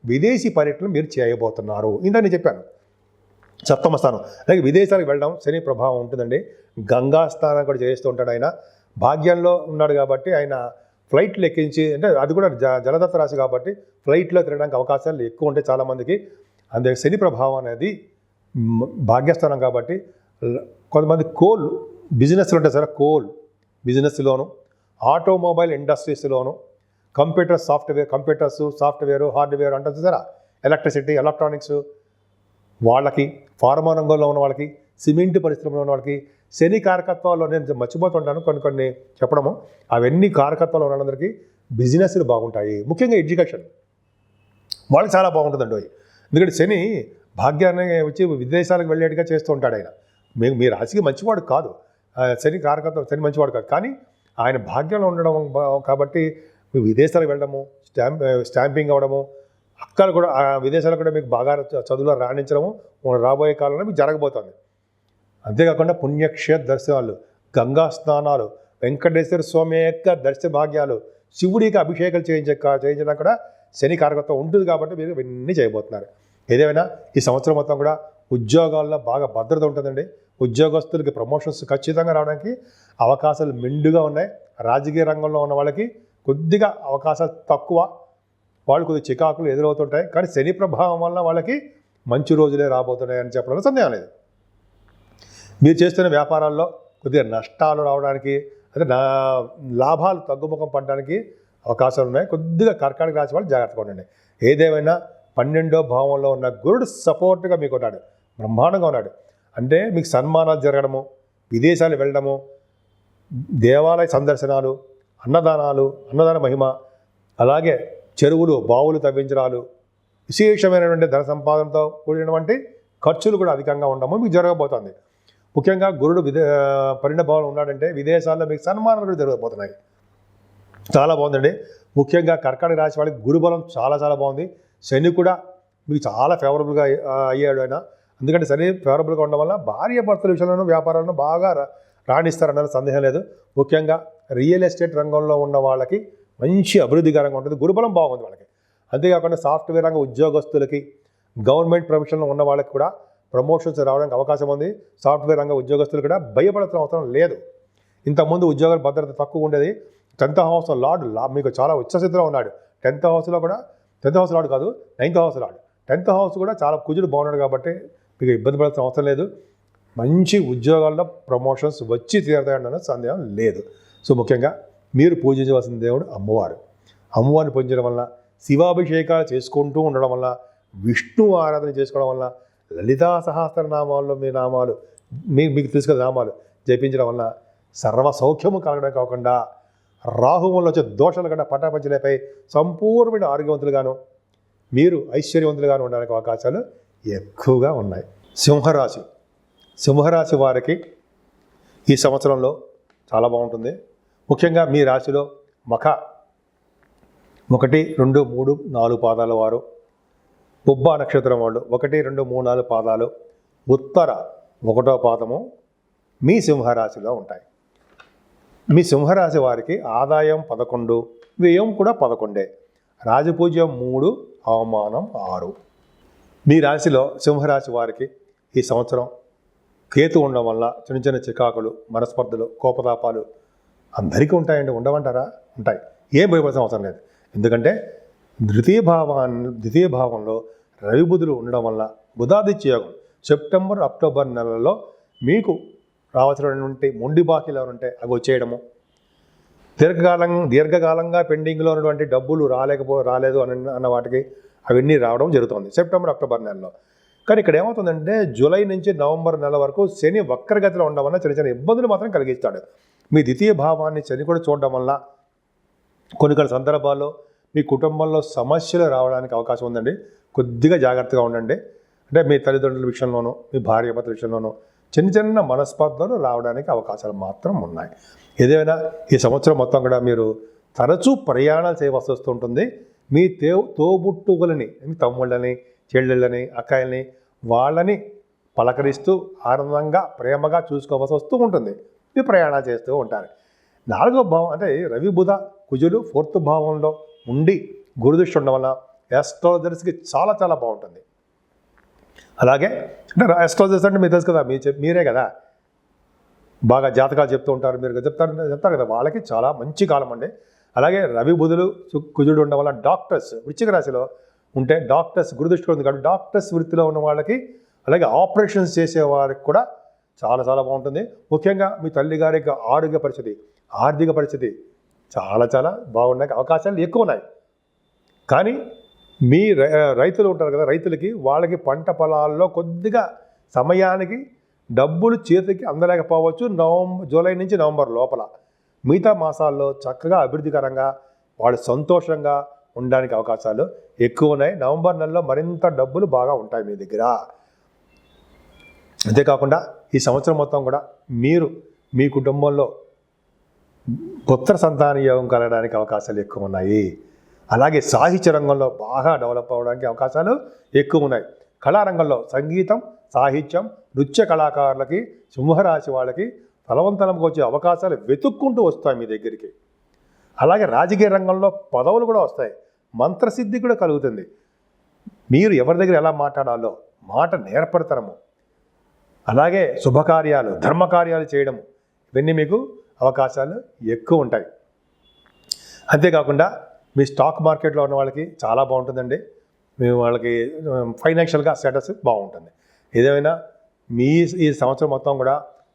విదేశీ పర్యటనలు మీరు చేయబోతున్నారు. ఇంత నేను చెప్పాను. సప్తమ స్థానం అలాగే విదేశాలకు వెళ్ళడం శని ప్రభావం ఉంటుందండి. గంగా స్నానం కూడా చేస్తూ ఉంటాడు ఆయన. భాగ్యంలో ఉన్నాడు కాబట్టి ఆయన ఫ్లైట్లు ఎక్కించి, అంటే అది కూడా జలదత్త రాశి కాబట్టి ఫ్లైట్లో తిరగడానికి అవకాశాలు ఎక్కువ ఉంటాయి చాలామందికి. అందుకే శని ప్రభావం అనేది భాగ్యస్థానం కాబట్టి కొంతమంది కోల్ బిజినెస్లు ఉంటాయి సరే, కోల్ బిజినెస్లోను, ఆటోమొబైల్ ఇండస్ట్రీస్లోను, కంప్యూటర్స్, సాఫ్ట్వేర్, హార్డ్వేర్ అంటారు సరే, ఎలక్ట్రిసిటీ, ఎలక్ట్రానిక్స్ వాళ్ళకి, ఫార్మా రంగంలో ఉన్న వాళ్ళకి, సిమెంట్ పరిశ్రమలో ఉన్న వాళ్ళకి శని కారకత్వాల్లో నేను మర్చిపోతుంటాను కొన్ని చెప్పడము. అవన్నీ కారకత్వాలు ఉన్న వాళ్ళందరికీ బిజినెస్లు బాగుంటాయి. ముఖ్యంగా ఎడ్యుకేషన్ వాళ్ళకి చాలా బాగుంటుందండి. ఎందుకంటే శని భాగ్యాన్ని వచ్చి విదేశాలకు వెళ్ళేట్టుగా చేస్తూ ఉంటాడు ఆయన. మీ రాశికి మంచివాడు కాదు, శని కారకత్వం, శని మంచివాడు కాదు. కానీ ఆయన భాగ్యంలో ఉండడం కాబట్టి మీ విదేశాలకు వెళ్ళడము, స్టాంపింగ్ అవ్వడము, అక్కడ కూడా విదేశాలకు కూడా మీకు బాగా చదువులో రాణించడము రాబోయే కాలంలో మీకు జరగబోతుంది. అంతేకాకుండా పుణ్యక్షేత్ర దర్శనాలు, గంగా స్నానాలు, వెంకటేశ్వర స్వామి యొక్క దర్శన భాగ్యాలు, శివుడికి అభిషేకాలు చేయించడం కూడా శని కారకత్వం ఉంటుంది కాబట్టి మీరు ఇవన్నీ చేయబోతున్నారు. ఏదేమైనా ఈ సంవత్సరం మొత్తం కూడా ఉద్యోగాల్లో బాగా భద్రత ఉంటుందండి. ఉద్యోగస్తులకి ప్రమోషన్స్ ఖచ్చితంగా రావడానికి అవకాశాలు మెండుగా ఉన్నాయి. రాజకీయ రంగంలో ఉన్న వాళ్ళకి కొద్దిగా అవకాశాలు తక్కువ, వాళ్ళు కొద్దిగా చికాకులు ఎదురవుతుంటాయి. కానీ శని ప్రభావం వల్ల వాళ్ళకి మంచి రోజులే రాబోతున్నాయి అని చెప్పడంలో సందేహం లేదు. మీరు చేస్తున్న వ్యాపారాల్లో కొద్దిగా నష్టాలు రావడానికి, అంటే లాభాలు తగ్గుముఖం పడడానికి అవకాశాలు ఉన్నాయి. కొద్దిగా కర్కాటక రాశి వాళ్ళు జాగ్రత్తగా ఉండండి. ఏదేమైనా 12వ భావంలో ఉన్న గురుడు సపోర్ట్గా మీకు ఉన్నాడు, బ్రహ్మాండంగా ఉన్నాడు. అంటే మీకు సన్మానాలు జరగడము, విదేశాలు వెళ్ళడము, దేవాలయ సందర్శనాలు, అన్నదాన మహిమ, అలాగే చెరువులు బావులు తవ్వించడాలు, విశేషమైనటువంటి ధన సంపాదనతో కూడినటువంటి ఖర్చులు కూడా అధికంగా ఉండము మీకు జరగబోతుంది. ముఖ్యంగా గురుడు 12వ భావంలో ఉన్నాడంటే విదేశాల్లో మీకు సన్మానాలు కూడా జరగబోతున్నాయి. చాలా బాగుందండి. ముఖ్యంగా కర్కాటక రాశి వాళ్ళకి గురుబలం చాలా చాలా బాగుంది. శని కూడా మీకు చాలా ఫేవరబుల్గా అయ్యాడు ఆయన. ఎందుకంటే శని ఫేవరబుల్గా ఉండడం వల్ల భార్య భర్తల విషయంలోనూ వ్యాపారాలను బాగా రాణిస్తారన్న సందేహం లేదు. ముఖ్యంగా రియల్ ఎస్టేట్ రంగంలో ఉన్న వాళ్ళకి మంచి అభివృద్ధికరంగా ఉంటుంది, గురుబలం బాగుంది వాళ్ళకి. అంతేకాకుండా సాఫ్ట్వేర్ రంగ ఉద్యోగస్తులకి, గవర్నమెంట్ ప్రొఫెషన్లో ఉన్న వాళ్ళకి కూడా ప్రమోషన్స్ రావడానికి అవకాశం ఉంది. సాఫ్ట్వేర్ రంగ ఉద్యోగస్తులు కూడా భయపడాల్సిన అవసరం లేదు. ఇంతకుముందు ఉద్యోగాల భద్రత తక్కువ ఉండేది. 10th హౌస్ లార్డ్ మీకు చాలా ఉచ్చస్థితిలో ఉన్నాడు. 10th హౌస్లో కూడా 10th హౌస్ లార్డ్ కాదు, 9th house lord. 10th house కూడా చాలా కుజుడు బాగున్నాడు కాబట్టి మీకు ఇబ్బంది పడాల్సిన అవసరం లేదు. మంచి ఉద్యోగాల్లో ప్రమోషన్స్ వచ్చి తీరుతాయన్న సందేహం లేదు. సో ముఖ్యంగా మీరు పూజించవలసిన దేవుడు అమ్మవారు. అమ్మవారిని పూజించడం వల్ల, శివాభిషేకాలు చేసుకుంటూ ఉండడం వల్ల, విష్ణు ఆరాధన చేసుకోవడం వల్ల, లలితా సహస్రనామాల్లో మీ నామాలు మీకు తీసుకున్న నామాలు జపించడం వల్ల సర్వ సౌఖ్యము కలగడం కాకుండా రాహువుల్లో వచ్చే దోషాలు కన్నా పటాపంచలేపై సంపూర్ణమైన ఆరోగ్యవంతులుగాను మీరు ఐశ్వర్యవంతులుగాను ఉండడానికి అవకాశాలు ఎక్కువగా ఉన్నాయి. సింహరాశి వారికి ఈ సంవత్సరంలో చాలా బాగుంటుంది. ముఖ్యంగా మీ రాశిలో మఖ 1, 2, 3, 4 పాదాల వారు, పుబ్బ నక్షత్రం వాళ్ళు 1, 2, 3, 4 పాదాలు, ఉత్తర 1వ పాదము మీ సింహరాశిలో ఉంటాయి. మీ సింహరాశి వారికి ఆదాయం 11, వ్యయం కూడా 11, రాజపూజ్యం 3, అవమానం 6. మీ రాశిలో సింహరాశి వారికి ఈ సంవత్సరం కేతు ఉండడం వల్ల చిన్న చిన్న చికాకులు, మనస్పర్ధలు, కోపతాపాలు అందరికీ ఉంటాయండి. ఉండవంటారా? ఉంటాయి. ఏం భయపడాల్సిన అవసరం లేదు. ఎందుకంటే ద్వితీయ భావంలో రవి బుధులు ఉండడం వల్ల బుధాదిత్య యోగం సెప్టెంబర్, అక్టోబర్ నెలలో మీకు రావాల్సినటువంటి మొండి బాకీలు ఎవరుంటే అవి వచ్చేయడము, దీర్ఘకాలంగా పెండింగ్లో ఉన్నటువంటి డబ్బులు రాలేదు అన్న వాటికి అవన్నీ రావడం జరుగుతుంది సెప్టెంబర్, అక్టోబర్ నెలలో. కానీ ఇక్కడ ఏమవుతుందంటే జూలై నుంచి నవంబర్ నెల వరకు శని వక్రగతిలో ఉండడం వల్ల చిన్న చిన్న ఇబ్బందులు మాత్రం కలిగిస్తాడు. మీ ద్వితీయ భావాన్ని శని కూడా చూడడం వల్ల కొన్ని సందర్భాల్లో మీ కుటుంబంలో సమస్యలు రావడానికి అవకాశం ఉందండి. కొద్దిగా జాగ్రత్తగా ఉండండి. అంటే మీ తల్లిదండ్రుల విషయంలోనూ, మీ భార్యాభర్తల విషయంలోనూ చిన్న మనస్పర్ధలు రావడానికి అవకాశాలు మాత్రం ఉన్నాయి. ఏదైనా ఈ సంవత్సరం మొత్తం కూడా మీరు తరచూ ప్రయాణాలు చేయవలసి వస్తుంటుంది. మీ తోబుట్టువులని, మీ తమ్ముళ్ళని, చెల్లెళ్ళని, అక్కాయల్ని, వాళ్ళని పలకరిస్తూ ఆనందంగా ప్రేమగా చూసుకోవాల్సి వస్తూ ఉంటుంది. మీ ప్రయాణాలు చేస్తూ ఉంటారు. 4వ భావం అంటే రవి బుధ కుజులు 4th భావంలో ఉండి గురుదృష్టి ఉండడం వల్ల ఆస్ట్రాలజర్స్కి చాలా చాలా బాగుంటుంది. అలాగే అంటే ఆస్ట్రాలజర్స్ అంటే మీకు తెలుసు కదా, మీరే కదా బాగా జాతకాలు చెప్తూ ఉంటారు, మీరు చెప్తారు కదా, వాళ్ళకి చాలా మంచి కాలం అండి. అలాగే రవి బుధులు కుజుడు ఉండడం వల్ల డాక్టర్స్, వృశ్చిక రాశిలో ఉంటే డాక్టర్స్ గురుదృష్టి ఉంది కాబట్టి డాక్టర్స్ వృత్తిలో ఉన్న వాళ్ళకి, అలాగే ఆపరేషన్స్ చేసేవారికి కూడా చాలా చాలా బాగుంటుంది. ముఖ్యంగా మీ తల్లిగారి యొక్క ఆరోగ్య పరిస్థితి, ఆర్థిక పరిస్థితి చాలా చాలా బాగున్నాయి, అవకాశాలు ఎక్కువ ఉన్నాయి. కానీ మీ రైతులు ఉంటారు కదా, రైతులకి వాళ్ళకి పంట పొలాల్లో కొద్దిగా సమయానికి డబ్బులు చేతికి అందలేకపోవచ్చు జూలై నుంచి నవంబర్ లోపల. మిగతా మాసాల్లో చక్కగా అభివృద్ధికరంగా వాళ్ళు సంతోషంగా ఉండడానికి అవకాశాలు ఎక్కువ ఉన్నాయి. నవంబర్ నెలలో మరింత డబ్బులు బాగా ఉంటాయి మీ దగ్గర. అంతేకాకుండా ఈ సంవత్సరం మొత్తం కూడా మీరు మీ కుటుంబంలో పుత్ర సంతాన యోగం కలగడానికి అవకాశాలు ఎక్కువ ఉన్నాయి. అలాగే సాహిత్య రంగంలో బాగా డెవలప్ అవ్వడానికి అవకాశాలు ఎక్కువ ఉన్నాయి. కళారంగంలో సంగీతం, సాహిత్యం, నృత్య కళాకారులకి, సింహరాశి వాళ్ళకి ఫలవంతంగా వచ్చే అవకాశాలు వెతుక్కుంటూ వస్తాయి మీ దగ్గరికి. అలాగే రాజకీయ రంగంలో పదవులు కూడా వస్తాయి, మంత్రసిద్ధి కూడా కలుగుతుంది. మీరు ఎవరి దగ్గర ఎలా మాట్లాడాలో మాట నేర్పడతనము, అలాగే శుభకార్యాలు, ధర్మకార్యాలు చేయడము, ఇవన్నీ మీకు అవకాశాలు ఎక్కువ ఉంటాయి. అంతేకాకుండా మీ స్టాక్ మార్కెట్లో ఉన్న వాళ్ళకి చాలా బాగుంటుందండి. మీ వాళ్ళకి ఫైనాన్షియల్గా స్టేటస్ బాగుంటుంది. ఏదేమైనా ఈ సంవత్సరం మొత్తం కూడా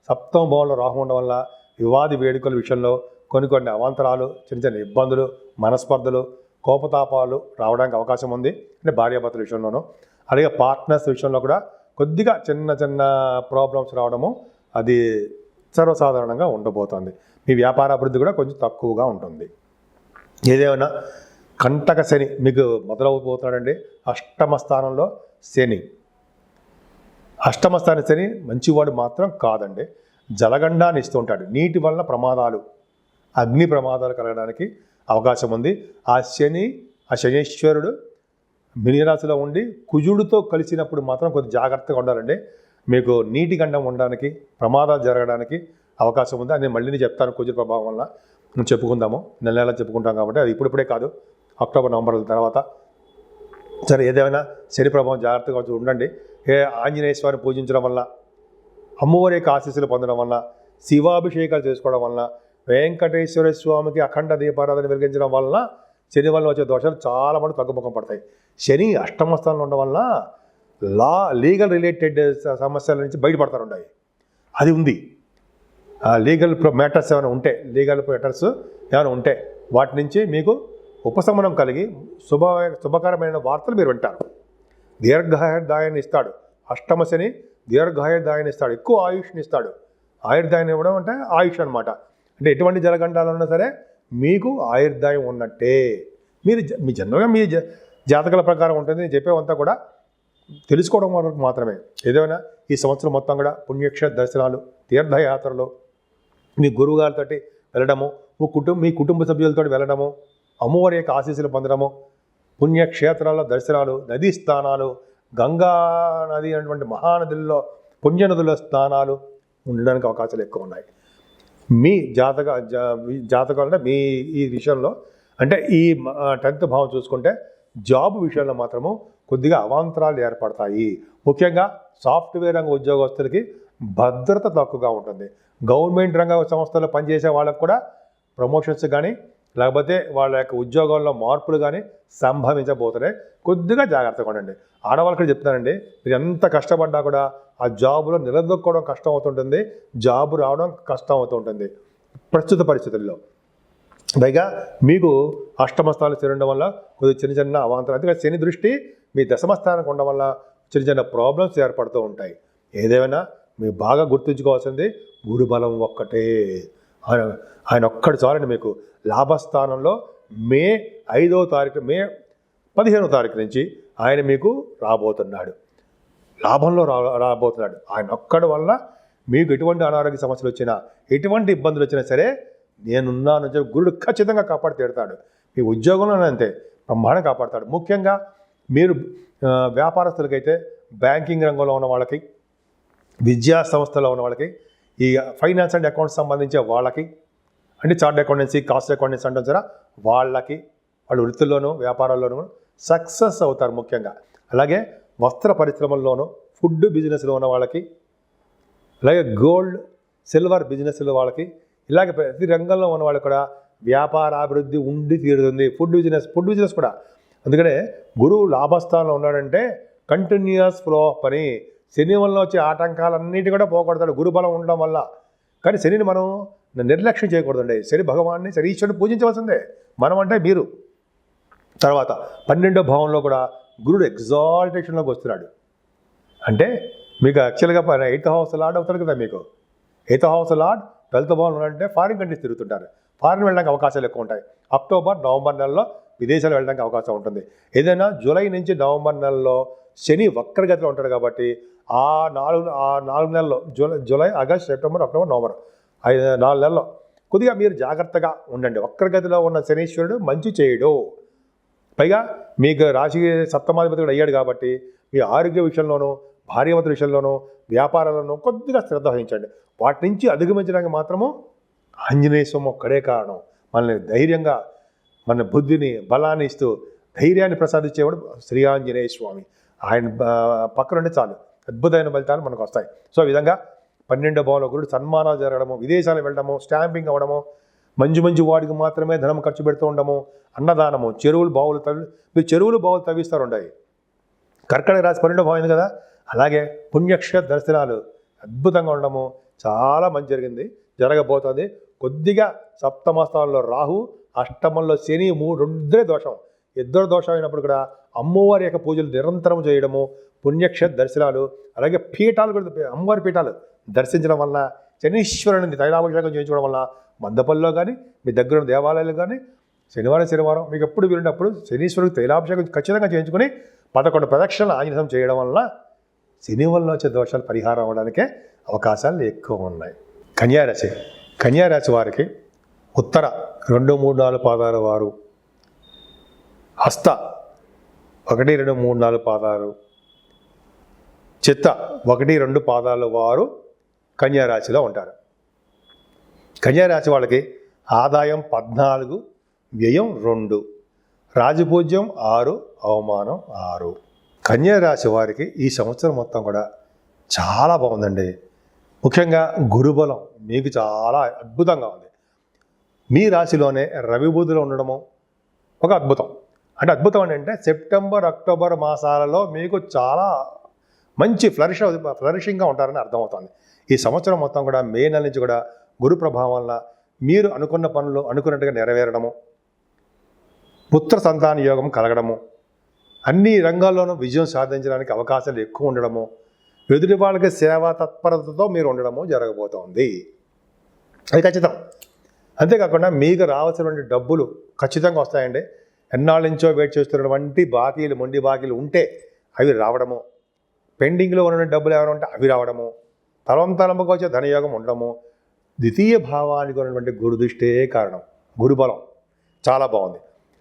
సప్తమ భావంలో రాహు ఉండడం వల్ల వివాది వేడుకల విషయంలో కొన్ని అవాంతరాలు, చిన్న ఇబ్బందులు, మనస్పర్ధలు, కోపతాపాలు రావడానికి అవకాశం ఉంది. అంటే భార్యాభర్తల విషయంలోనూ, అలాగే పార్ట్నర్స్ విషయంలో కూడా కొద్దిగా చిన్న ప్రాబ్లమ్స్ రావడము అది సర్వసాధారణంగా ఉండబోతోంది. మీ వ్యాపార అభివృద్ధి కూడా కొంచెం తక్కువగా ఉంటుంది. ఏదేమైనా కంటక శని మీకు మొదలవబోతున్నాడండి. అష్టమ స్థానంలో శని. అష్టమ స్థాన శని మంచివాడు మాత్రం కాదండి. జలగండాన్ని ఇస్తూ ఉంటాడు. నీటి వలన ప్రమాదాలు, అగ్ని ప్రమాదాలు కలగడానికి అవకాశం ఉంది. ఆ శనీశ్వరుడు మీనరాశిలో ఉండి కుజుడితో కలిసినప్పుడు మాత్రం కొద్ది జాగ్రత్తగా ఉండాలండి. మీకు నీటి గండం ఉండడానికి, ప్రమాదాలు జరగడానికి అవకాశం ఉంది. అది మళ్ళీ నేను చెప్తాను. కుజుడు ప్రభావం వల్ల చెప్పుకుందాము, నెల చెప్పుకుంటాం కాబట్టి అది ఇప్పుడిప్పుడే కాదు, అక్టోబర్ నవంబర్ తర్వాత. సరే, ఏదేమైనా శని ప్రభావం జాగ్రత్తగా ఉండండి. ఆంజనేయ స్వామిని పూజించడం వల్ల, అమ్మవారి యొక్క ఆశీస్సులు పొందడం వల్ల, శివాభిషేకాలు చేసుకోవడం వల్ల, వెంకటేశ్వర స్వామికి అఖండ దీపారాధన వెలిగించడం వలన శని వల్ల వచ్చే దోషాలు చాలా మంది తగ్గుముఖం పడతాయి. శని అష్టమ స్థానంలో ఉండడం వల్ల లీగల్ రిలేటెడ్ సమస్యల నుంచి బయటపడతారు ఉన్నాయి. అది ఉంది. లీగల్ మ్యాటర్స్ ఏమైనా ఉంటే వాటి నుంచి మీకు ఉపశమనం కలిగి శుభకరమైన వార్తలు మీరు వింటారు. దీర్ఘాయుర్దాయాన్ని ఇస్తాడు. అష్టమ శని దీర్ఘాయుర్దాయాన్ని ఇస్తాడు, ఎక్కువ ఆయుష్ని ఇస్తాడు. ఆయుర్దాయాన్ని ఇవ్వడం అంటే ఆయుష్ అనమాట. అంటే ఎటువంటి జలగండాలు ఉన్నా సరే మీకు ఆయుర్దాయం ఉన్నట్టే. మీరు మీ జన్మగా మీ జాతకాల ప్రకారం ఉంటుంది. నేను చెప్పేవంతా కూడా తెలుసుకోవడం వరకు మాత్రమే. ఏదైనా ఈ సంవత్సరం మొత్తం కూడా పుణ్యక్షేత్ర దర్శనాలు, తీర్థయాత్రలు, మీ గురువుగారితో వెళ్ళడము, మీ కుటుంబ సభ్యులతో వెళ్ళడము, అమ్మవారి యొక్క ఆశీస్సులు పొందడము, పుణ్యక్షేత్రాల్లో దర్శనాలు, నదీ స్థానాలు, గంగా నది అనేటువంటి మహానదుల్లో, పుణ్యనదుల స్థానాలు ఉండడానికి అవకాశాలు ఎక్కువ ఉన్నాయి. మీ జాతకాలు అంటే మీ ఈ విషయంలో అంటే ఈ 10th భావం చూసుకుంటే జాబ్ విషయంలో మాత్రము కొద్దిగా అవాంతరాలు ఏర్పడతాయి. ముఖ్యంగా సాఫ్ట్వేర్ రంగ ఉద్యోగస్తులకి భద్రత తక్కువగా ఉంటుంది. గవర్నమెంట్ రంగ సంస్థల్లో పనిచేసే వాళ్ళకు కూడా ప్రమోషన్స్ కానీ లేకపోతే వాళ్ళ యొక్క ఉద్యోగాల్లో మార్పులు కానీ సంభవించబోతున్నాయి. కొద్దిగా జాగ్రత్తగా ఉండండి. ఆడవాళ్ళకి చెప్తానండి, మీరు ఎంత కష్టపడ్డా కూడా ఆ జాబులో నిలదొక్కోవడం కష్టం అవుతుంటుంది, జాబు రావడం కష్టం అవుతూ ఉంటుంది ప్రస్తుత పరిస్థితుల్లో. పైగా మీకు అష్టమ స్థానాలు చేరడం వల్ల కొద్దిగా చిన్న అవాంతరం, అందుకని శని దృష్టి మీ దశమ స్థానానికి ఉండడం వల్ల చిన్న ప్రాబ్లమ్స్ ఏర్పడుతూ ఉంటాయి. ఏదేమైనా మీరు బాగా గుర్తుంచుకోవాల్సింది గురు బలం ఒక్కటే. ఆయన ఒక్కటి చాలండి మీకు. లాభస్థానంలో మే 15వ తారీఖు నుంచి ఆయన మీకు రాబోతున్నాడు, లాభంలో రాబోతున్నాడు. ఆయన ఒక్కడి వల్ల మీకు ఎటువంటి అనారోగ్య సమస్యలు వచ్చినా, ఎటువంటి ఇబ్బందులు వచ్చినా సరే నేనున్నాను చెప్పి గురుడు ఖచ్చితంగా కాపాడి తీరుతాడు. మీ ఉద్యోగంలో అంతే బ్రహ్మాండంగా కాపాడుతాడు. ముఖ్యంగా మీరు వ్యాపారస్తులకైతే, బ్యాంకింగ్ రంగంలో ఉన్న వాళ్ళకి, విద్యా సంస్థలో ఉన్న వాళ్ళకి, ఈ ఫైనాన్స్ అండ్ అకౌంట్స్ సంబంధించే వాళ్ళకి, అంటే చార్ట్ అకౌంటెన్సీ, కాస్ట్ అకౌంటెన్సీ అంటాం సరే, వాళ్ళకి వాళ్ళ వృత్తుల్లోనూ వ్యాపారాల్లోనూ సక్సెస్ అవుతారు ముఖ్యంగా. అలాగే వస్త్ర పరిశ్రమల్లోనూ, ఫుడ్ బిజినెస్లో ఉన్న వాళ్ళకి, అలాగే గోల్డ్ సిల్వర్ బిజినెస్ల వాళ్ళకి, ఇలాగే ప్రతి రంగంలో ఉన్న వాళ్ళకి కూడా వ్యాపారాభివృద్ధి ఉండి తీరుతుంది. ఫుడ్ బిజినెస్ కూడా. అందుకనే గురువు లాభస్థానంలో ఉన్నాడంటే కంటిన్యూస్ ఫ్లో ఆఫ్ పని. శని వల్ల వచ్చే ఆటంకాలన్నిటి కూడా పోగొడతాడు గురుబలం ఉండడం వల్ల. కానీ శనిని మనం నిర్లక్ష్యం చేయకూడదండి. శని భగవాన్ని, శనీశ్వరుని పూజించవలసిందే మనం, అంటే మీరు. తర్వాత 12వ భావంలో కూడా గురుడు ఎగ్జాల్టేషన్లోకి వస్తున్నాడు. అంటే మీకు యాక్చువల్గా 8th హౌస్ లార్డ్ అవుతాడు కదా. మీకు 8th హౌస్ లార్డ్ 12th భావంలో అంటే ఫారిన్ కంట్రీస్ తిరుగుతుంటారు. ఫారిన్ వెళ్ళడానికి అవకాశాలు ఎక్కువ ఉంటాయి. అక్టోబర్ నవంబర్ నెలలో విదేశాలు వెళ్ళడానికి అవకాశం ఉంటుంది. ఏదైనా జూలై నుంచి నవంబర్ నెలలో శని వక్రగతిలో ఉంటాడు కాబట్టి ఆ 4 నెలల్లో July, August, September, October, November 4 నెలల్లో కొద్దిగా మీరు జాగ్రత్తగా ఉండండి. వక్రగతిలో ఉన్న శనీశ్వరుడు మంచి చేయడు. పైగా మీకు రాశి సప్తమాధిపతి కూడా అయ్యాడు కాబట్టి మీ ఆరోగ్య విషయంలోనూ, భార్యాభర్తల విషయంలోనూ వ్యాపారాల్లోనూ కొద్దిగా శ్రద్ధ వహించండి. వాటి నుంచి అధిగమించడానికి మాత్రము ఆంజనేయ స్వామి ఒక్కడే కారణం. మనల్ని ధైర్యంగా మన బుద్ధిని బలాన్ని ఇస్తూ ధైర్యాన్ని ప్రసాదించేవాడు శ్రీ ఆంజనేయ స్వామి. ఆయన పక్కన ఉంటే చాలు అద్భుతమైన ఫలితాలు మనకు వస్తాయి. సో ఈ విధంగా 12వ భావంలో గురుడు సన్మానాలు జరగడము, విదేశాలు వెళ్ళడము, స్టాంపింగ్ అవ్వడము, మంచి వాడికి మాత్రమే ధనం ఖర్చు పెడుతూ ఉండము, అన్నదానము, మీరు చెరువులు బావులు తవ్విస్తారు ఉంటాయి. కర్కాటక రాశి 12వ భావం కదా, అలాగే పుణ్యక్షేత్ర దర్శనాలు అద్భుతంగా ఉండడము చాలా మంచి జరగబోతుంది. కొద్దిగా సప్తమస్థానంలో రాహు, అష్టమంలో శని, ఇద్దరు దోషం అయినప్పుడు కూడా అమ్మవారి యొక్క పూజలు నిరంతరం చేయడము, పుణ్యక్షేత్ర దర్శనాలు, అలాగే పీఠాలు కూడా అమ్మవారి పీఠాలు దర్శించడం వల్ల, శనీశ్వరుని తైలాభిషేకం చేయించుకోవడం వల్ల, మందపల్లిలో కానీ మీ దగ్గర ఉన్న దేవాలయాలు కానీ శనివారం మీకు ఎప్పుడు వీలున్నప్పుడు శనీశ్వరుడికి తైలాభిషేకం ఖచ్చితంగా చేయించుకొని 11 ప్రదక్షిణలు ఆంజనేయం చేయడం వల్ల శని వల్ల వచ్చే దోషాలు పరిహారం అవ్వడానికే అవకాశాలు ఎక్కువ ఉన్నాయి. కన్యారాశి వారికి ఉత్తర 2, 3, 4 పాదాల వారు, హస్త 1, 2, 3, 4 పాదాలు, చిత్త 1, 2 పాదాల వారు కన్యారాశిలో ఉంటారు. కన్యారాశి వాళ్ళకి ఆదాయం 14, వ్యయం 2, రాజపూజ్యం 6, అవమానం 6. కన్యారాశి వారికి ఈ సంవత్సరం మొత్తం కూడా చాలా బాగుందండి. ముఖ్యంగా గురుబలం మీకు చాలా అద్భుతంగా ఉంది. మీ రాశిలోనే రవి బుధులు ఉండడము ఒక అద్భుతం. అద్భుతం అంటే సెప్టెంబర్, అక్టోబర్ మాసాలలో మీకు చాలా మంచి ఫ్లరిషింగ్గా ఉంటారని అర్థమవుతుంది. ఈ సంవత్సరం మొత్తం కూడా మే నెల నుంచి కూడా గురు ప్రభావం వల్ల మీరు అనుకున్న పనులు అనుకున్నట్టుగా నెరవేరడము, పుత్ర సంతాన యోగం కలగడము, అన్ని రంగాల్లోనూ విజయం సాధించడానికి అవకాశాలు ఎక్కువ ఉండడము, ఎదుటి వాళ్ళకి సేవా తత్పరతతో మీరు ఉండడము జరగబోతోంది. అది ఖచ్చితం. అంతేకాకుండా మీకు రావాల్సినటువంటి డబ్బులు ఖచ్చితంగా వస్తాయండి. ఎన్నాళ్ళ నుంచో వెయిట్ చేస్తున్నటువంటి బాకీలు, మొండి బాకీలు ఉంటే అవి రావడము, పెండింగ్లో ఉన్న డబ్బులు ఏమైనా ఉంటే అవి రావడము, తలంపుకు వచ్చే ధనయోగం ఉండడము, ద్వితీయ భావానికి ఉన్నటువంటి గురుదృష్టే కారణం. గురుబలం చాలా బాగుంది.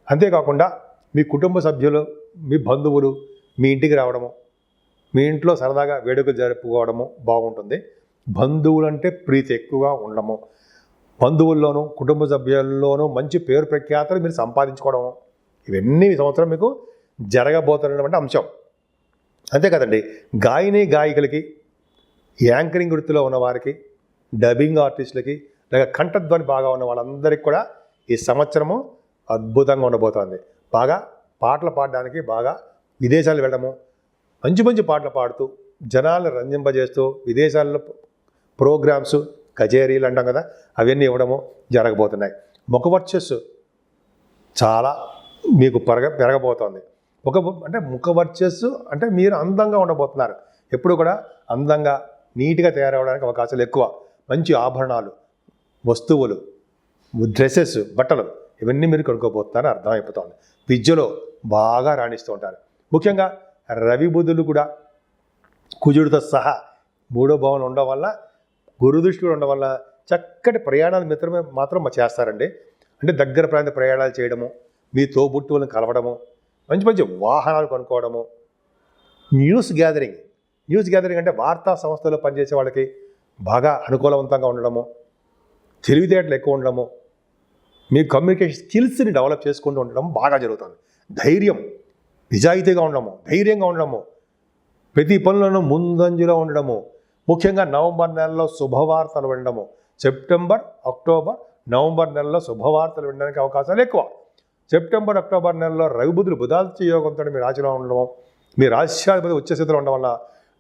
అంతేకాకుండా మీ కుటుంబ సభ్యులు, మీ బంధువులు మీ ఇంటికి రావడము, మీ ఇంట్లో సరదాగా వేడుకలు జరుపుకోవడము బాగుంటుంది. బంధువులంటే ప్రీతి ఎక్కువగా ఉండడము, బంధువుల్లోనూ కుటుంబ సభ్యుల్లోనూ మంచి పేరు ప్రఖ్యాతలు మీరు సంపాదించుకోవడము, ఇవన్నీ ఈ సంవత్సరం మీకు జరగబోతున్నటువంటి అంశం. అంతే కదండి. గాయకులకి, యాంకరింగ్ వృత్తిలో ఉన్నవారికి, డబ్బింగ్ ఆర్టిస్టులకి, లేక కంఠధ్వని బాగా ఉన్న వాళ్ళందరికీ కూడా ఈ సంవత్సరము అద్భుతంగా ఉండబోతోంది. బాగా పాటలు పాడడానికి, బాగా విదేశాలు వెళ్ళడము, మంచి పాటలు పాడుతూ జనాలు రంజింపజేస్తూ విదేశాల్లో ప్రోగ్రామ్స్, కచేరీలు అంటాం కదా, అవన్నీ ఇవ్వడము జరగబోతున్నాయి. ముఖవర్చస్సు చాలా మీకు పెరగబోతోంది. ముఖవర్చస్సు అంటే మీరు అందంగా ఉండబోతున్నారు. ఎప్పుడు కూడా అందంగా నీట్గా తయారవడానికి అవకాశాలు ఎక్కువ. మంచి ఆభరణాలు, వస్తువులు, డ్రెస్సెస్, బట్టలు ఇవన్నీ మీరు కొనుక్కోబోతున్నారని అర్థమైపోతుంది. విద్యలో బాగా రాణిస్తూ ఉంటారు. ముఖ్యంగా రవి బుధులు కూడా కుజుడితో సహా 3వ భావంలో ఉండడం వల్ల, గురుదృష్టి ఉండడం వల్ల చక్కటి ప్రయాణాలు మాత్రం చేస్తారండి. దగ్గర ప్రాంత ప్రయాణాలు చేయడము, మీ తోబుట్టువులను కలవడము, మంచి వాహనాలు కొనుక్కోవడము, న్యూస్ గ్యాదరింగ్ అంటే వార్తా సంస్థలో పనిచేసే వాళ్ళకి బాగా అనుకూలవంతంగా ఉండడము, తెలివితేటలు ఎక్కువ ఉండడము, మీ కమ్యూనికేషన్ స్కిల్స్ని డెవలప్ చేసుకుంటూ ఉండడం బాగా జరుగుతుంది. నిజాయితీగా ఉండడము, ధైర్యంగా ఉండడము, ప్రతి పనులను ముందంజలో ఉండడము, ముఖ్యంగా నవంబర్ నెలలో శుభవార్తలు వినడము. సెప్టెంబర్, అక్టోబర్, నవంబర్ నెలలో శుభవార్తలు వినడానికి అవకాశాలు ఎక్కువ. సెప్టెంబర్, అక్టోబర్ నెలలో రవి బుధులు బుధాదిత్య యోగంతో మీ రాశిలో ఉండడం, మీ రాశ్యాధిపతి ఉచ్చస్థితిలో ఉండడం వల్ల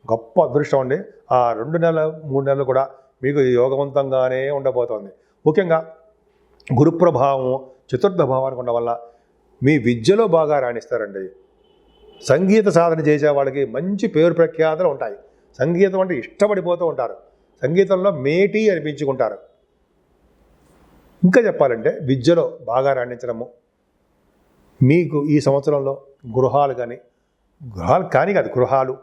గొప్ప అదృష్టం అండి. ఆ 2 నెలలు 3 నెలలు కూడా మీకు యోగవంతంగానే ఉండబోతోంది. ముఖ్యంగా గురు ప్రభావము చతుర్థ భావానికి ఉండడం వల్ల మీ విద్యలో బాగా రాణిస్తారండి. సంగీత సాధన చేసే వాళ్ళకి మంచి పేరు ప్రఖ్యాతలు ఉంటాయి. సంగీతం అంటే ఇష్టపడిపోతూ ఉంటారు. సంగీతంలో మేటి అనిపించుకుంటారు. ఇంకా చెప్పాలంటే విద్యలో బాగా రాణించడము, మీకు ఈ సంవత్సరంలో గృహాలు కాదు గృహాలు,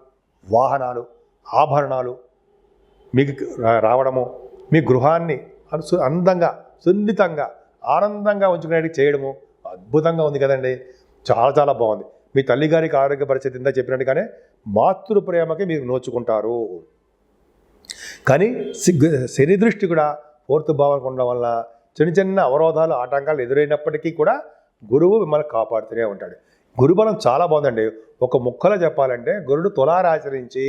వాహనాలు, ఆభరణాలు మీకు రావడము, మీ గృహాన్ని అందంగా, సున్నితంగా, ఆనందంగా ఉంచుకునేది చేయడము అద్భుతంగా ఉంది కదండి. చాలా బాగుంది. మీ తల్లిగారికి ఆరోగ్య పరిస్థితి ఇందా చెప్పినట్టుగానే మాతృ ప్రేమకి మీరు నోచుకుంటారు. కానీ శని దృష్టి కూడా 4th భావానికి ఉండడం వల్ల చిన్న చిన్న అవరోధాలు ఆటంకాలు ఎదురైనప్పటికీ కూడా గురువు మిమ్మల్ని కాపాడుతూనే ఉంటాడు. గురుబలం చాలా బాగుందండి. ఒక ముక్కలో చెప్పాలంటే గురుడు తులారాశి నుంచి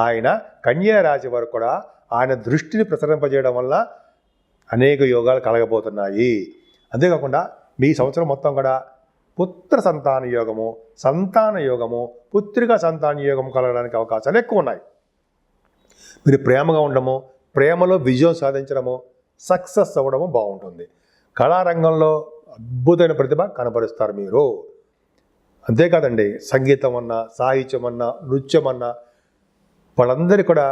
ఆయన కన్యా రాశి వరకు కూడా ఆయన దృష్టిని ప్రసరింపజేయడం వల్ల అనేక యోగాలు కలగబోతున్నాయి. అంతేకాకుండా మీ సంవత్సరం మొత్తం కూడా పుత్ర సంతాన యోగము, పుత్రిక సంతాన యోగము కలగడానికి అవకాశాలు ఎక్కువ ఉన్నాయి. మీరు ప్రేమగా ఉండడము, ప్రేమలో విజయం సాధించడము, సక్సెస్ అవ్వడము బాగుంటుంది. కళారంగంలో అద్భుతమైన ప్రతిభ కనబరుస్తారు మీరు. అంతేకాదండి, సంగీతం అన్నా, సాహిత్యం అన్నా, నృత్యం అన్నా వాళ్ళందరూ కూడా